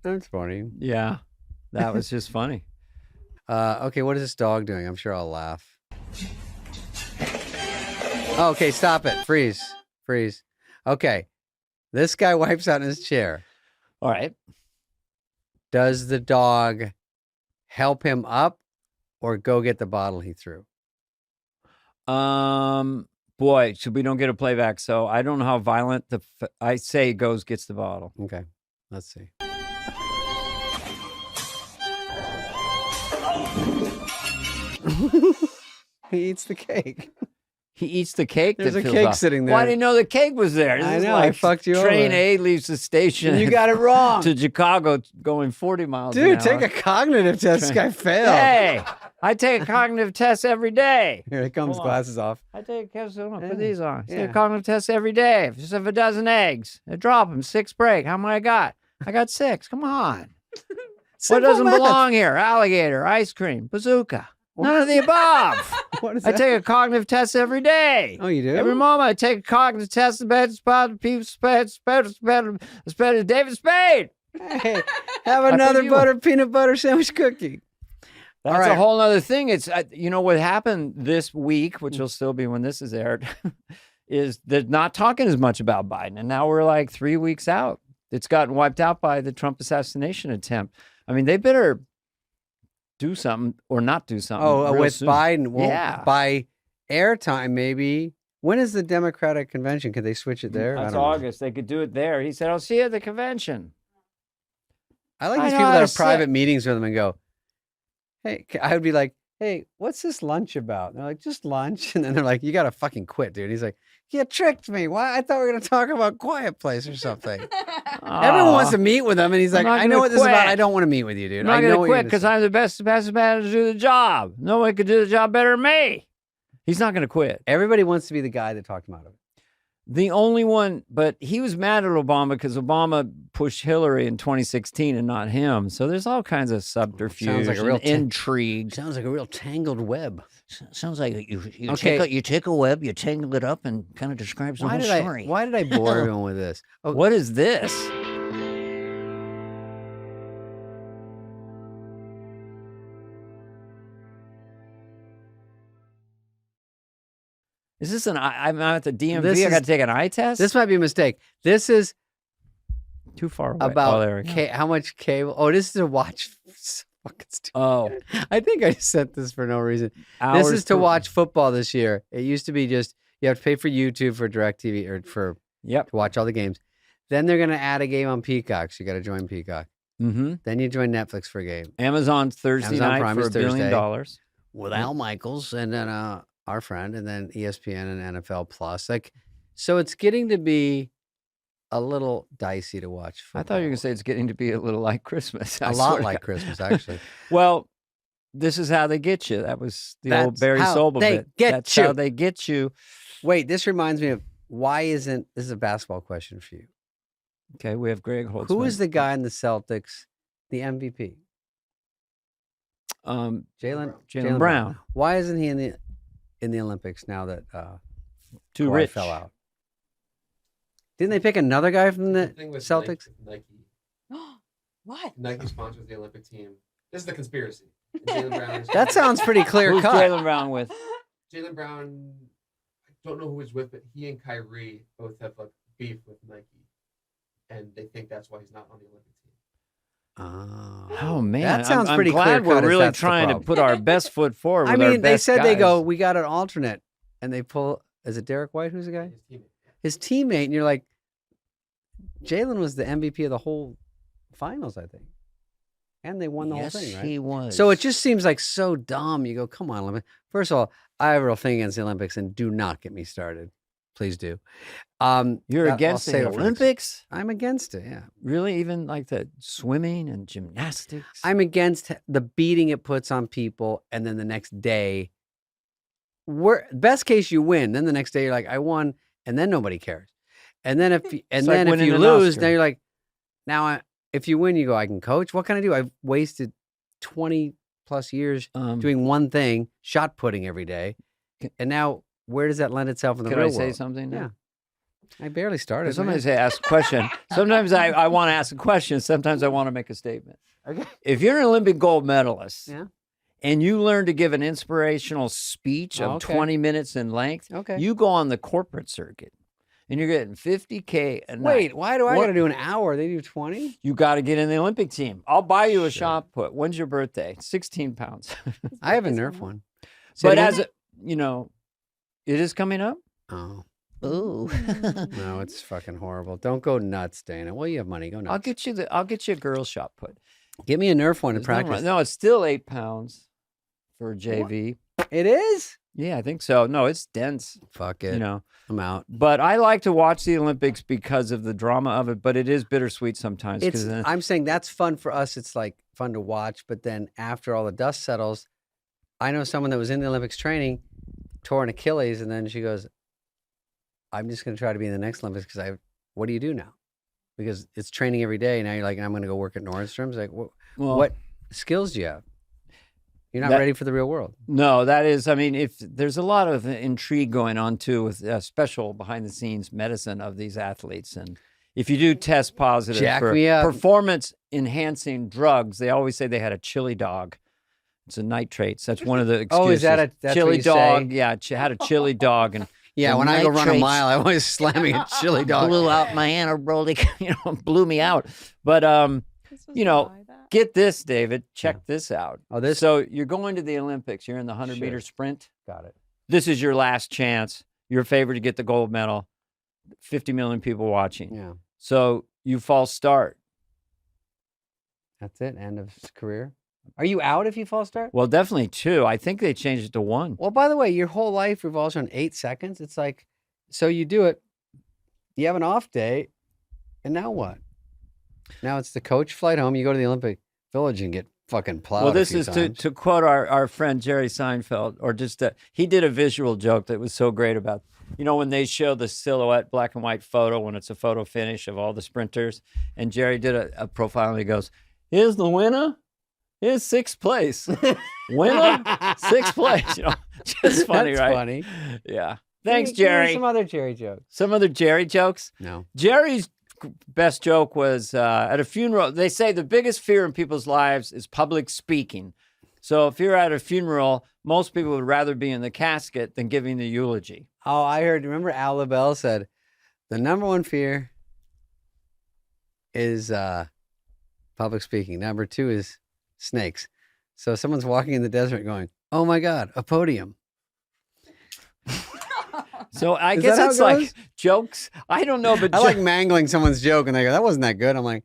Speaker 1: That's funny.
Speaker 2: yeah. That was just funny.
Speaker 1: Okay, what is this dog doing? I'm sure I'll laugh. Oh, okay, stop it. Freeze. Okay, this guy wipes out in his chair.
Speaker 2: All right.
Speaker 1: Does the dog help him up or go get the bottle he threw?
Speaker 2: Boy, so we don't get a playback. So I don't know how violent I say gets the bottle.
Speaker 1: Okay, let's see. He eats the cake.
Speaker 2: He eats the cake.
Speaker 1: There's
Speaker 2: that
Speaker 1: a
Speaker 2: fills
Speaker 1: cake
Speaker 2: up.
Speaker 1: sitting there.
Speaker 2: Why didn't you know the cake was there? This
Speaker 1: I
Speaker 2: is
Speaker 1: know,
Speaker 2: like
Speaker 1: I fucked you
Speaker 2: train
Speaker 1: over.
Speaker 2: A leaves the station.
Speaker 1: You got it wrong.
Speaker 2: To Chicago going 40 miles
Speaker 1: Dude,
Speaker 2: an hour.
Speaker 1: take a cognitive test. This guy failed.
Speaker 2: Hey, I take a cognitive test every day.
Speaker 1: Here it comes,
Speaker 2: Hold on.
Speaker 1: glasses off.
Speaker 2: I take a test. I'm gonna put
Speaker 1: Yeah,
Speaker 2: these on. I take
Speaker 1: yeah.
Speaker 2: a cognitive test every day. Just have a dozen eggs. I drop them. 6 break. How many I got? I got 6. Come on. What
Speaker 1: Simple
Speaker 2: doesn't
Speaker 1: math.
Speaker 2: belong here? Alligator, ice cream, bazooka. None of the above.
Speaker 1: What is
Speaker 2: I
Speaker 1: that?
Speaker 2: take a cognitive test every day.
Speaker 1: Oh, you do?
Speaker 2: Every moment I take a cognitive test. David Spade.
Speaker 1: Hey, have another
Speaker 2: you-
Speaker 1: peanut butter sandwich cookie.
Speaker 2: That's
Speaker 1: All right.
Speaker 2: a whole other thing. It's you know what happened this week, which will still be when this is aired, is they're not talking as much about Biden, and now we're like 3 weeks out. It's gotten wiped out by the Trump assassination attempt. I mean, they better do something or not do something.
Speaker 1: Oh,
Speaker 2: real
Speaker 1: with
Speaker 2: soon.
Speaker 1: Biden. Well,
Speaker 2: Yeah.
Speaker 1: by airtime, maybe. When is the Democratic convention? Could they switch it there?
Speaker 2: That's
Speaker 1: I don't know.
Speaker 2: August. They could do it there. He said, "I'll see you at the convention."
Speaker 1: I like
Speaker 2: I
Speaker 1: these
Speaker 2: know
Speaker 1: people
Speaker 2: how
Speaker 1: that
Speaker 2: to
Speaker 1: have private
Speaker 2: sit.
Speaker 1: meetings with them and go, hey, I would be like, hey, what's this lunch about? And they're like, just lunch. And then they're like, you got to fucking quit, dude. He's like, you tricked me. Why? I thought we were going to talk about Quiet Place or something. Everyone wants to meet with him. And he's like,
Speaker 2: not
Speaker 1: I know
Speaker 2: gonna
Speaker 1: what this is about.
Speaker 2: quit.
Speaker 1: I don't want to meet with you, dude.
Speaker 2: I'm not
Speaker 1: I know
Speaker 2: going
Speaker 1: what
Speaker 2: to
Speaker 1: you're
Speaker 2: quit
Speaker 1: gonna
Speaker 2: because
Speaker 1: say."
Speaker 2: I'm the best man to do the job. Nobody could do the job better than me. He's not going to quit.
Speaker 1: Everybody wants to be the guy that talked him out of it.
Speaker 2: The only one, but he was mad at Obama because Obama pushed Hillary in 2016 and not him. So there's all kinds of subterfuge
Speaker 1: Sounds like a real
Speaker 2: and intrigue.
Speaker 1: Sounds like a real tangled web.
Speaker 5: Sounds like you
Speaker 1: Okay.
Speaker 5: you take a web, you tangle it up, and kind of describes the whole story.
Speaker 1: Why did I bore everyone with this? Oh,
Speaker 2: What is this? Is this I'm at the DMV.
Speaker 1: This
Speaker 2: I got
Speaker 1: is-
Speaker 2: to take an eye test?
Speaker 1: this might be a mistake. This is
Speaker 2: too far away.
Speaker 1: about
Speaker 2: oh, there we go.
Speaker 1: how much cable. Oh, this is to watch. Fucking stupid.
Speaker 2: Oh,
Speaker 1: I think I sent this for no reason. This
Speaker 2: hours
Speaker 1: is to
Speaker 2: per-
Speaker 1: watch football this year. It used to be just you have to pay for YouTube, for DirecTV, or for
Speaker 2: Yep.
Speaker 1: to watch all the games. Then they're going to add a game on Peacock, so you got to join Peacock.
Speaker 2: Mm-hmm.
Speaker 1: Then you join Netflix for a game
Speaker 2: Amazon's Thursday
Speaker 1: Amazon
Speaker 2: night
Speaker 1: Prime
Speaker 2: for
Speaker 1: is
Speaker 2: $1 billion.
Speaker 1: Thursday. with Al Michaels and then our friend, and then ESPN and NFL Plus. Like, so it's getting to be a little dicey to watch football.
Speaker 2: I thought you were going to say it's getting to be a little like Christmas. I
Speaker 1: a
Speaker 2: swear
Speaker 1: lot
Speaker 2: to
Speaker 1: like
Speaker 2: God.
Speaker 1: Christmas, actually.
Speaker 2: Well, this is how they get you. That was the old
Speaker 1: That's
Speaker 2: Barry
Speaker 1: how
Speaker 2: Sobel
Speaker 1: they
Speaker 2: bit.
Speaker 1: get
Speaker 2: That's
Speaker 1: you.
Speaker 2: how they get you.
Speaker 1: Wait, this reminds me of this is a basketball question for you.
Speaker 2: Okay, we have Greg Holtzman.
Speaker 1: Who is the guy in the Celtics, the MVP?
Speaker 2: Jaylen Brown.
Speaker 1: Why isn't he in the Olympics now that
Speaker 2: Too
Speaker 1: Kawhi
Speaker 2: rich.
Speaker 1: fell out? Didn't they pick another guy from the
Speaker 9: thing with
Speaker 1: Celtics?
Speaker 9: Nike.
Speaker 4: What?
Speaker 9: Nike sponsors the Olympic team. This is the conspiracy. And Jaylen Brown is
Speaker 1: That sounds pretty clear
Speaker 2: Who's
Speaker 1: cut.
Speaker 2: Jaylen Brown with?
Speaker 9: Jaylen Brown. I don't know who he's with, but he and Kyrie both have like beef with Nike, and they think that's why he's not on the Olympic team.
Speaker 1: Oh,
Speaker 2: Oh man,
Speaker 1: That sounds
Speaker 2: I'm
Speaker 1: pretty
Speaker 2: glad
Speaker 1: clear-cut
Speaker 2: we're
Speaker 1: if
Speaker 2: really
Speaker 1: that's the
Speaker 2: trying to
Speaker 1: problem.
Speaker 2: put our best foot forward.
Speaker 1: I
Speaker 2: with our
Speaker 1: mean, they
Speaker 2: best
Speaker 1: said they go,
Speaker 2: guys.
Speaker 1: we got an alternate, and they pull. Is it Derek White? Who's the guy?
Speaker 9: His teammate.
Speaker 1: His teammate, and you're like, Jalen was the MVP of the whole finals, I think, and they won the
Speaker 5: yes,
Speaker 1: whole thing, right?
Speaker 5: he was.
Speaker 1: So it just seems like so dumb. You go, come on, Olympics. First of all, I have a real thing against the Olympics, and do not get me started. Please do.
Speaker 2: You're
Speaker 1: I'll
Speaker 2: against
Speaker 1: save
Speaker 2: the
Speaker 1: it for next-
Speaker 2: Olympics?
Speaker 1: I'm against it, yeah.
Speaker 2: Really? Even like the swimming and gymnastics?
Speaker 1: I'm against the beating it puts on people, and then the next day, best case you win. Then the next day you're like, I won, and then nobody cares. And then if
Speaker 2: like
Speaker 1: if
Speaker 2: winning
Speaker 1: you
Speaker 2: an
Speaker 1: lose,
Speaker 2: Oscar.
Speaker 1: now you're like, if you win, you go, I can coach. What can I do? I've wasted 20 plus years doing one thing, shot putting every day, and now where does that lend itself in the
Speaker 2: Could
Speaker 1: real
Speaker 2: I say
Speaker 1: world?
Speaker 2: something? now?
Speaker 1: Yeah, I barely started.
Speaker 2: Sometimes
Speaker 1: man.
Speaker 2: I ask a question. Sometimes I want to ask a question. Sometimes I want to make a statement.
Speaker 1: Okay.
Speaker 2: If you're an Olympic gold medalist,
Speaker 1: Yeah.
Speaker 2: and you learn to give an inspirational speech of 20 minutes in length, you go on the corporate circuit. And you're getting $50K a night.
Speaker 1: Wait, why do I got to do an hour? They do 20?
Speaker 2: You got to get in the Olympic team. I'll buy you a shot put. When's your birthday? 16 pounds.
Speaker 1: I have a Nerf one.
Speaker 2: But as a, you know, it is coming up.
Speaker 1: Oh.
Speaker 5: Ooh.
Speaker 1: No, it's fucking horrible. Don't go nuts, Dana. Well, you have money. Go nuts.
Speaker 2: I'll get you a girl shot put.
Speaker 1: Give me a Nerf one to practice.
Speaker 2: No, it's still 8 pounds for JV.
Speaker 1: What? It is?
Speaker 2: Yeah, I think so. No, it's dense.
Speaker 1: Fuck it.
Speaker 2: You know,
Speaker 1: I'm out.
Speaker 2: But I like to watch the Olympics because of the drama of it, but it is bittersweet sometimes.
Speaker 1: I'm saying that's fun for us. It's like fun to watch, but then after all the dust settles, I know someone that was in the Olympics training, tore an Achilles, and then she goes, I'm just going to try to be in the next Olympics because what do you do now? Because it's training every day. Now you're like, I'm going to go work at Nordstrom's. Like, what skills do you have? You're not ready for the real world.
Speaker 2: No, that is, I mean, if there's a lot of intrigue going on too with special behind the scenes medicine of these athletes. And if you do test positive for performance enhancing drugs, they always say they had a chili dog. It's a nitrates. That's one of the excuses.
Speaker 1: Oh, is that that's
Speaker 2: chili
Speaker 1: what you
Speaker 2: dog?
Speaker 1: say?
Speaker 2: Yeah, had a chili dog. And
Speaker 1: yeah, when I go run a mile, I'm always slamming a chili dog.
Speaker 5: Blew out my anaerobic,
Speaker 2: blew me out. But, get this, David. Check this out. So you're going to the Olympics. You're in the 100-meter sprint.
Speaker 1: Got it.
Speaker 2: This is your last chance. You're favored to get the gold medal. 50 million people watching.
Speaker 1: Yeah.
Speaker 2: So you false start.
Speaker 1: That's it. End of career. Are you out if you false start?
Speaker 2: Well, definitely 2. I think they changed it to 1.
Speaker 1: Well, by the way, your whole life revolves around 8 seconds. It's like, so you do it. You have an off day, and now what? Now it's the coach flight home. You go to the Olympic Village and get fucking plowed.
Speaker 2: Well, this is to quote our friend Jerry Seinfeld, or just he did a visual joke that was so great about, when they show the silhouette black and white photo when it's a photo finish of all the sprinters, and Jerry did a profile and he goes, "Here's the winner. Here's 6th place. Winner, 6th place." Just funny,
Speaker 1: That's
Speaker 2: right?
Speaker 1: Funny.
Speaker 2: Yeah. Thanks, Jerry.
Speaker 1: Some other Jerry jokes.
Speaker 2: Some other Jerry jokes?
Speaker 1: No.
Speaker 2: Jerry's best joke was at a funeral. They say the biggest fear in people's lives is public speaking. So if you're at a funeral, most people would rather be in the casket than giving the eulogy.
Speaker 1: Oh, I heard. Remember Al LaBelle said, the number one fear is public speaking. Number 2 is snakes. So someone's walking in the desert going, oh my God, a podium.
Speaker 2: So I guess it's like jokes. I don't know, but
Speaker 1: I like mangling someone's joke and they go, that wasn't that good. I'm like,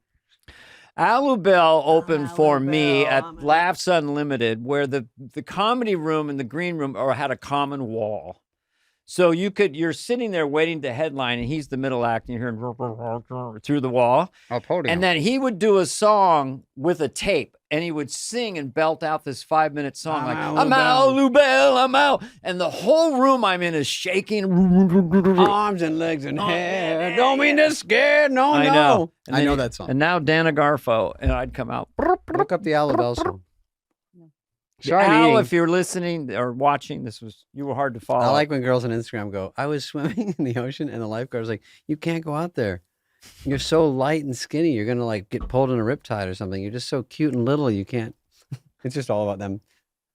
Speaker 2: Al LaBelle opened for me at Laughs Unlimited, where the comedy room and the green room had a common wall. So you're sitting there waiting to headline, and he's the middle act, and you're hearing through the wall.
Speaker 1: A podium.
Speaker 2: And then he would do a song with a tape, and he would sing and belt out this 5-minute song I'm Al LaBelle, I'm out. And the whole room I'm in is shaking.
Speaker 1: Arms and legs and hair. Don't mean to scare. No,
Speaker 2: I know.
Speaker 1: I know that song.
Speaker 2: And now Dana Garfo, and I'd come out.
Speaker 1: Look up the Al LaBelle song.
Speaker 2: Sorry, Al, if you're listening or watching, you were hard to follow.
Speaker 1: I like when girls on Instagram go, I was swimming in the ocean and the lifeguard's like, you can't go out there. You're so light and skinny. You're going to get pulled in a riptide or something. You're just so cute and little. You can't. It's just all about them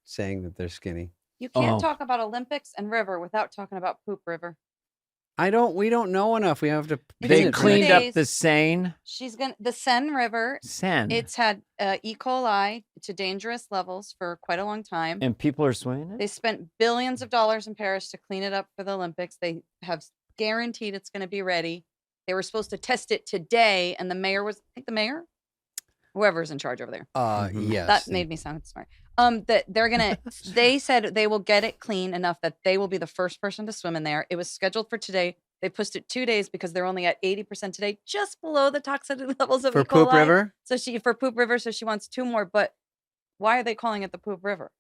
Speaker 1: saying that they're skinny.
Speaker 4: You can't talk about Olympics and river without talking about Poop River.
Speaker 1: We don't know enough. We have to.
Speaker 2: They cleaned up the Seine.
Speaker 4: The Seine River.
Speaker 2: Seine.
Speaker 4: It's had E. coli to dangerous levels for quite a long time.
Speaker 2: And people are swimming it?
Speaker 4: They spent billions of dollars in Paris to clean it up for the Olympics. They have guaranteed it's going to be ready. They were supposed to test it today, and the mayor whoever's in charge over there.
Speaker 1: Yes.
Speaker 4: That made me sound smart. That they said they will get it clean enough that they will be the first person to swim in there. It was scheduled for today. They pushed it 2 days because they're only at 80% today, just below the toxicity levels of E. coli.
Speaker 1: For Poop River?
Speaker 4: For Poop River, so she wants 2 more. But why are they calling it the Poop River?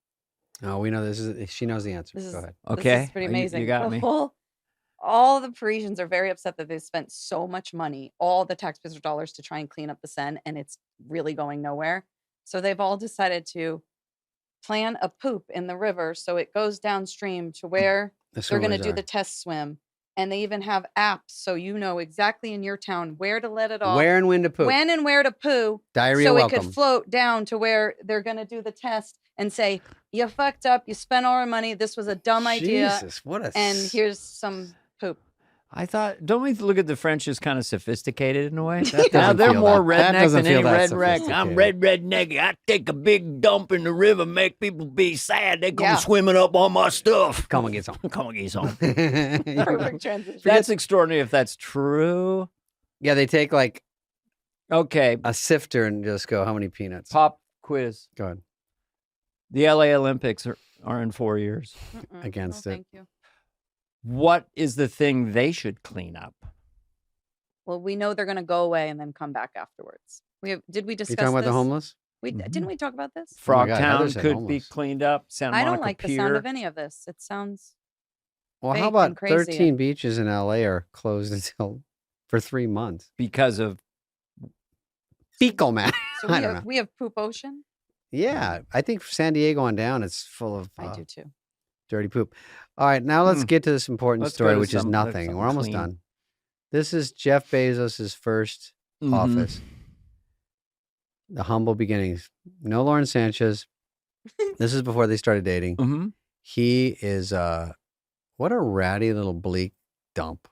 Speaker 1: Oh, we know she knows the answer. Go ahead.
Speaker 2: Okay.
Speaker 4: This is pretty amazing.
Speaker 2: You got me.
Speaker 4: All the Parisians are very upset that they spent so much money, all the taxpayers' dollars, to try and clean up the Seine, and it's really going nowhere. So they've all decided to plan a poop in the river so it goes downstream to where they're going to do the test swim. And they even have apps so you know exactly in your town where to let it off.
Speaker 1: Where and when to poop.
Speaker 4: When and where to poo.
Speaker 1: Diarrhea
Speaker 4: so
Speaker 1: welcome.
Speaker 4: it could float down to where they're going to do the test and say, you fucked up. You spent all our money. This was a dumb idea.
Speaker 1: Jesus, what a...
Speaker 4: And here's some poop.
Speaker 2: I thought, don't we look at the French as kind of sophisticated in a way?
Speaker 1: That
Speaker 2: Now
Speaker 1: doesn't
Speaker 2: they're
Speaker 1: feel
Speaker 2: more
Speaker 1: that- that
Speaker 2: redneck
Speaker 1: doesn't
Speaker 2: than any
Speaker 1: feel that
Speaker 2: redneck.
Speaker 1: sophisticated.
Speaker 5: I'm redneck. I take a big dump in the river, make people be sad. They come swimming up on my stuff.
Speaker 1: Come and get some.
Speaker 5: Come and get some.
Speaker 4: Perfect transition.
Speaker 2: That's extraordinary if that's true.
Speaker 1: Yeah, they take like
Speaker 2: Okay,
Speaker 1: a sifter and just go, how many peanuts?
Speaker 2: pop quiz.
Speaker 1: Go ahead.
Speaker 2: The LA Olympics are in 4 years.
Speaker 1: Against it.
Speaker 4: Thank you.
Speaker 2: What is the thing they should clean up?
Speaker 4: Well, we know they're going to go away and then come back afterwards. Did we discuss
Speaker 1: You talking about
Speaker 4: this?
Speaker 1: the homeless?
Speaker 4: Didn't we talk about this?
Speaker 2: Frog
Speaker 1: God, Heather
Speaker 2: Town
Speaker 1: said
Speaker 2: could be
Speaker 1: homeless.
Speaker 2: cleaned up. Santa
Speaker 4: I
Speaker 2: Monica
Speaker 4: don't like
Speaker 2: Pier.
Speaker 4: the sound of any of this. It sounds
Speaker 1: Well,
Speaker 4: fake
Speaker 1: how about
Speaker 4: and crazy.
Speaker 1: 13 beaches in LA are closed until for 3 months?
Speaker 2: because of
Speaker 1: Fecal matter.
Speaker 4: So
Speaker 1: I don't know.
Speaker 4: we have Poop Ocean.
Speaker 1: Yeah, I think San Diego on down, it's full of
Speaker 4: I do too.
Speaker 1: dirty poop. All right, now let's get to this important
Speaker 2: Let's go
Speaker 1: story,
Speaker 2: to
Speaker 1: which is
Speaker 2: some-
Speaker 1: nothing.
Speaker 2: something
Speaker 1: We're almost
Speaker 2: clean.
Speaker 1: done. This is Jeff Bezos' first
Speaker 2: Mhm.
Speaker 1: office. The humble beginnings. No Lauren Sanchez. This is before they started dating.
Speaker 2: Mhm.
Speaker 1: He is what a ratty little bleak dump.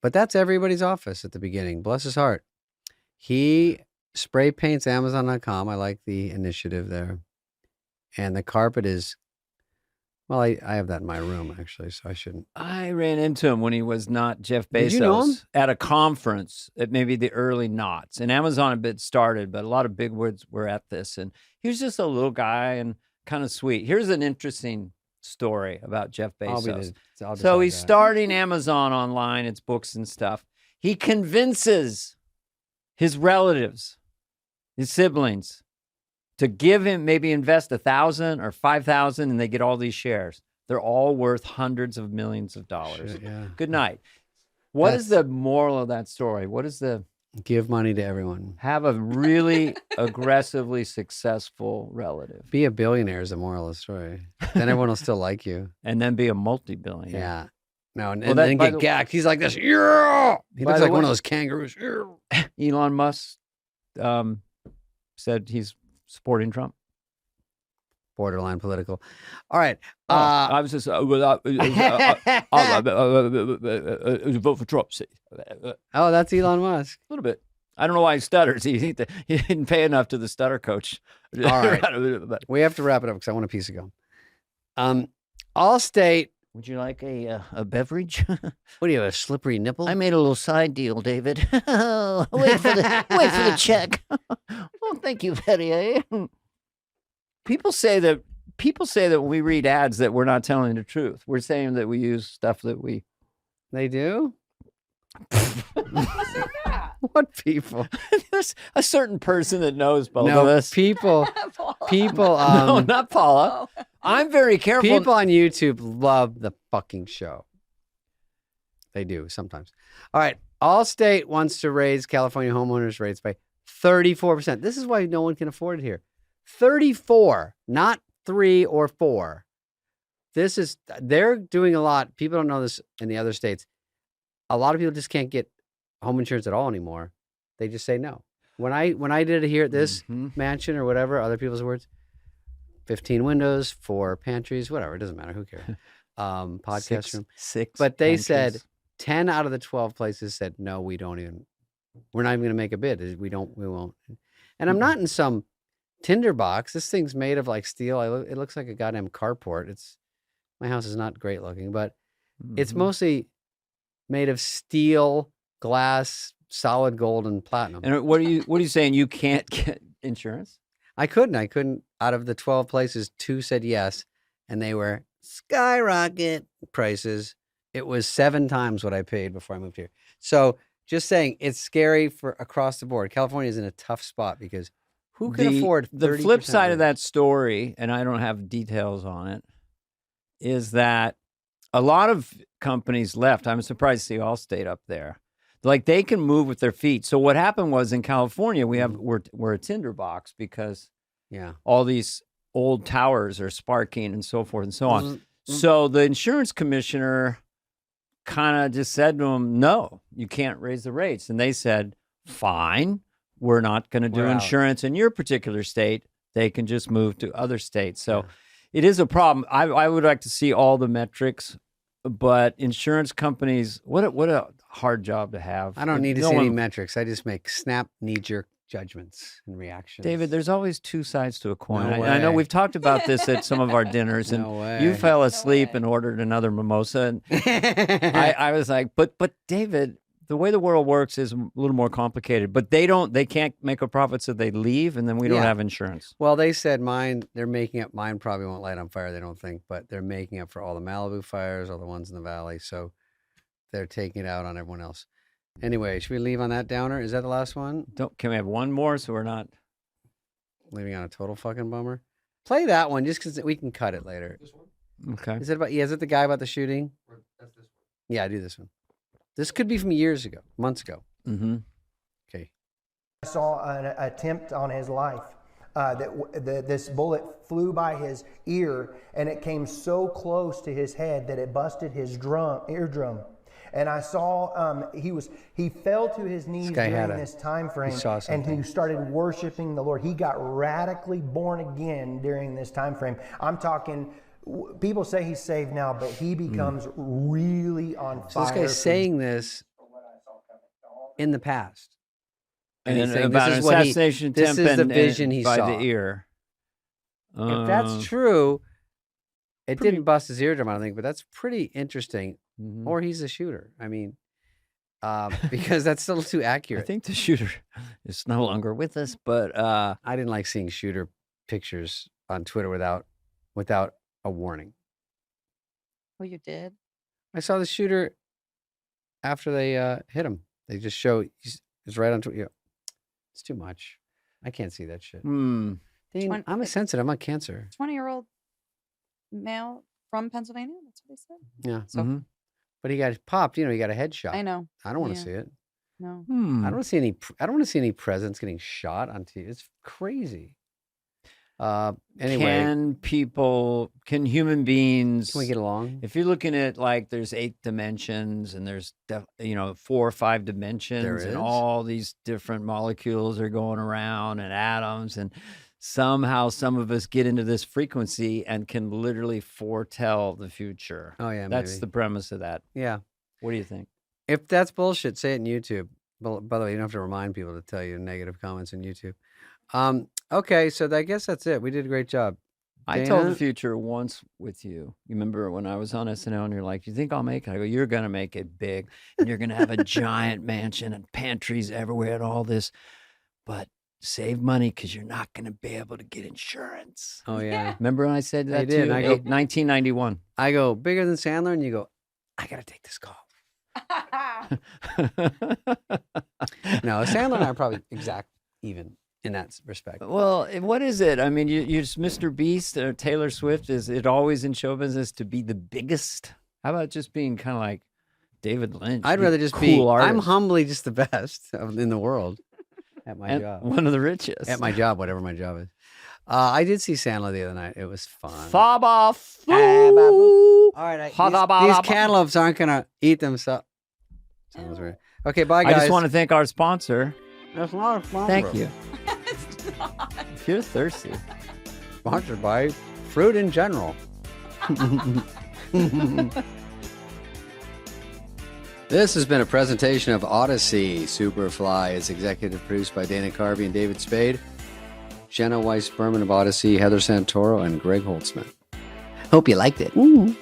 Speaker 1: But that's everybody's office at the beginning. Bless his heart. He spray paints Amazon.com. I like the initiative there. And the carpet is, well, I have that in my room actually, so I shouldn't.
Speaker 2: I ran into him when he was not Jeff Bezos
Speaker 1: Did you know him?
Speaker 2: at a conference at maybe the early noughts. And Amazon had been started, but a lot of bigwigs were at this. And he was just a little guy and kind of sweet. Here's an interesting story about Jeff
Speaker 1: I'll be
Speaker 2: Bezos.
Speaker 1: I'll
Speaker 2: So
Speaker 1: decide
Speaker 2: he's
Speaker 1: that.
Speaker 2: starting Amazon online, it's books and stuff. He convinces his relatives, his siblings, to give him, maybe invest 1,000 or 5,000, and they get all these shares. They're all worth hundreds of millions of dollars.
Speaker 1: Shit, yeah.
Speaker 2: Good night. What is the moral of that story? What is the
Speaker 1: Give money to everyone.
Speaker 2: have a really aggressively successful relative
Speaker 1: Be a billionaire is the moral of the story. Then everyone will still like you.
Speaker 2: and then be a multi-billionaire?
Speaker 1: Yeah. No, and,
Speaker 2: Well,
Speaker 1: and
Speaker 2: that-
Speaker 1: then
Speaker 2: by
Speaker 1: get
Speaker 2: the-
Speaker 1: gagged. He's like this. Yeah. He
Speaker 2: By
Speaker 1: looks
Speaker 2: the
Speaker 1: like one
Speaker 2: way-
Speaker 1: of those kangaroos. Yeah.
Speaker 2: Elon Musk said he's supporting Trump.
Speaker 1: Borderline political. All right.
Speaker 2: I was just vote for Trump. See, a
Speaker 1: Oh, that's Elon Musk.
Speaker 2: little bit. I don't know why he stutters. He didn't pay enough to the stutter coach.
Speaker 1: All right. We have to wrap it up because I want a piece of gum. Allstate.
Speaker 5: Would you like a beverage?
Speaker 1: What do you have, a slippery nipple?
Speaker 5: I made a little side deal, David. Wait for the check. Oh, thank you, Betty.
Speaker 2: People say that when we read ads that we're not telling the truth. We're saying that we use stuff that we.
Speaker 1: They do? What people?
Speaker 2: There's a certain person that knows both
Speaker 1: No,
Speaker 2: of us.
Speaker 1: people. People.
Speaker 2: No, not Paula. I'm very careful.
Speaker 1: People on YouTube love the fucking show. They do sometimes. All right. Allstate wants to raise California homeowners rates by 34%. This is why no one can afford it here. 34, not 3 or 4. They're doing a lot. People don't know this in the other states. A lot of people just can't get home insurance at all anymore. They just say no. When I did it here at this mansion or whatever, other people's words, 15 windows, 4 pantries, whatever. It doesn't matter. Who cares? Podcast room.
Speaker 2: Six.
Speaker 1: But they
Speaker 2: pantries.
Speaker 1: said 10 out of the 12 places said, no, we're not even going to make a bid. We won't. And I'm not in some tinder box. This thing's made of like steel. It looks like a goddamn carport. My house is not great looking, but it's mostly made of steel, glass, solid gold, and platinum.
Speaker 2: And what are you saying? You can't get insurance?
Speaker 1: I couldn't. Out of the 12 places, 2 said yes, and they were skyrocket prices. It was 7 times what I paid before I moved here. So just saying, it's scary for across the board. California is in a tough spot because who can afford 30%
Speaker 2: the flip side of
Speaker 1: rate?
Speaker 2: that story, and I don't have details on it, is that a lot of companies left. I'm surprised to see Allstate up there. Like they can move with their feet. So what happened was in California, we're a tinderbox because all these old towers are sparking and so forth and so on. So the insurance commissioner kind of just said to them, no, you can't raise the rates. And they said, fine, we're not going to do insurance in your particular state. They can just move to other states. So it is a problem. I would like to see all the metrics, but insurance companies, what a hard job to have.
Speaker 1: I don't need to see any metrics. I just make snap, knee-jerk judgments and reactions.
Speaker 2: David, there's always two sides to a coin. I know we've talked about this at some of our dinners, and you fell asleep and ordered another mimosa. And I was like, but David, the way the world works is a little more complicated. But they can't make a profit, so they leave, and then we don't have insurance.
Speaker 1: Well, they said they're making up. Mine probably won't light on fire, they don't think, but they're making up for all the Malibu fires, all the ones in the valley. So they're taking it out on everyone else. Anyway, should we leave on that downer? Is that the last one?
Speaker 2: Can we have one more so we're not
Speaker 1: leaving on a total fucking bummer? Play that one just because we can cut it later.
Speaker 9: This one?
Speaker 2: Okay.
Speaker 1: Is it the guy about the shooting?
Speaker 9: That's this one.
Speaker 1: Yeah, I do this one. This could be from years ago, months ago.
Speaker 2: Mm-hmm.
Speaker 1: Okay.
Speaker 10: I saw an attempt on his life. This bullet flew by his ear, and it came so close to his head that it busted his eardrum. And I saw he fell to his knees during this time frame, and he started worshiping the Lord. He got radically born again during this time frame. I'm talking. People say he's saved now, but he becomes really on fire.
Speaker 1: So this guy's saying this in the past.
Speaker 2: And then about an assassination attempt
Speaker 1: this is the vision he
Speaker 2: by
Speaker 1: saw.
Speaker 2: the ear.
Speaker 1: If that's true, it didn't bust his eardrum, I don't think, but that's pretty interesting.
Speaker 2: Mm-hmm.
Speaker 1: Or he's a shooter. I mean, because that's still too accurate.
Speaker 2: I think the shooter is no longer with us, but
Speaker 1: I didn't like seeing shooter pictures on Twitter without a warning.
Speaker 4: Oh, you did?
Speaker 1: I saw the shooter after they hit him. They just show he's right on Twitter. It's too much. I can't see that shit. Dean, I'm sensitive. I'm on cancer.
Speaker 4: 20-year-old male from Pennsylvania. That's what they said.
Speaker 1: Yeah.
Speaker 4: So,
Speaker 1: but he got popped. He got a headshot.
Speaker 4: I know.
Speaker 1: I don't want to see it.
Speaker 4: No.
Speaker 1: I don't want to see any presidents getting shot on TV. It's crazy. Anyway,
Speaker 2: can human beings,
Speaker 1: can we get along?
Speaker 2: If you're looking at there's 8 dimensions and there's 4 or 5 dimensions and all these different molecules are going around and atoms, and somehow some of us get into this frequency and can literally foretell the future.
Speaker 1: Oh yeah,
Speaker 2: that's the premise of that.
Speaker 1: Yeah.
Speaker 2: What do you think?
Speaker 1: If that's bullshit, say it in YouTube. By the way, you don't have to remind people to tell you negative comments in YouTube. Okay, so I guess that's it. We did a great job.
Speaker 2: I told the future once with you. You remember when I was on SNL and you're like, you think I'll make it? I go, you're going to make it big and you're going to have a giant mansion and pantries everywhere and all this, but save money because you're not going to be able to get insurance.
Speaker 1: Oh, yeah.
Speaker 2: Remember when I said that
Speaker 1: to you?
Speaker 2: I go, 1991.
Speaker 1: I go, bigger than Sandler? And you go, I got to take this call. No, Sandler and I are probably exact even in that respect.
Speaker 2: Well, what is it? I mean, you're just Mr. Beast or Taylor Swift. Is it always in show business to be the biggest? How about just being kind of like David Lynch?
Speaker 1: I'd rather just
Speaker 2: cool artist.
Speaker 1: I'm humbly just the best in the world at my job.
Speaker 2: One of the richest.
Speaker 1: At my job, whatever my job is. I did see Sandler the other night. It was fun.
Speaker 2: All
Speaker 1: right, these cantaloupes aren't going to eat themselves. Sounds weird. Okay, bye, guys.
Speaker 2: I just want to thank our sponsor.
Speaker 1: That's not a sponsor.
Speaker 2: Thank you.
Speaker 4: It's not.
Speaker 2: If you're thirsty.
Speaker 1: Sponsored by Fruit in General. This has been a presentation of Odyssey. Superfly is executive produced by Dana Carvey and David Spade. Jenna Weiss-Berman of Odyssey, Heather Santoro, and Greg Holtzman. Hope you liked it. Ooh.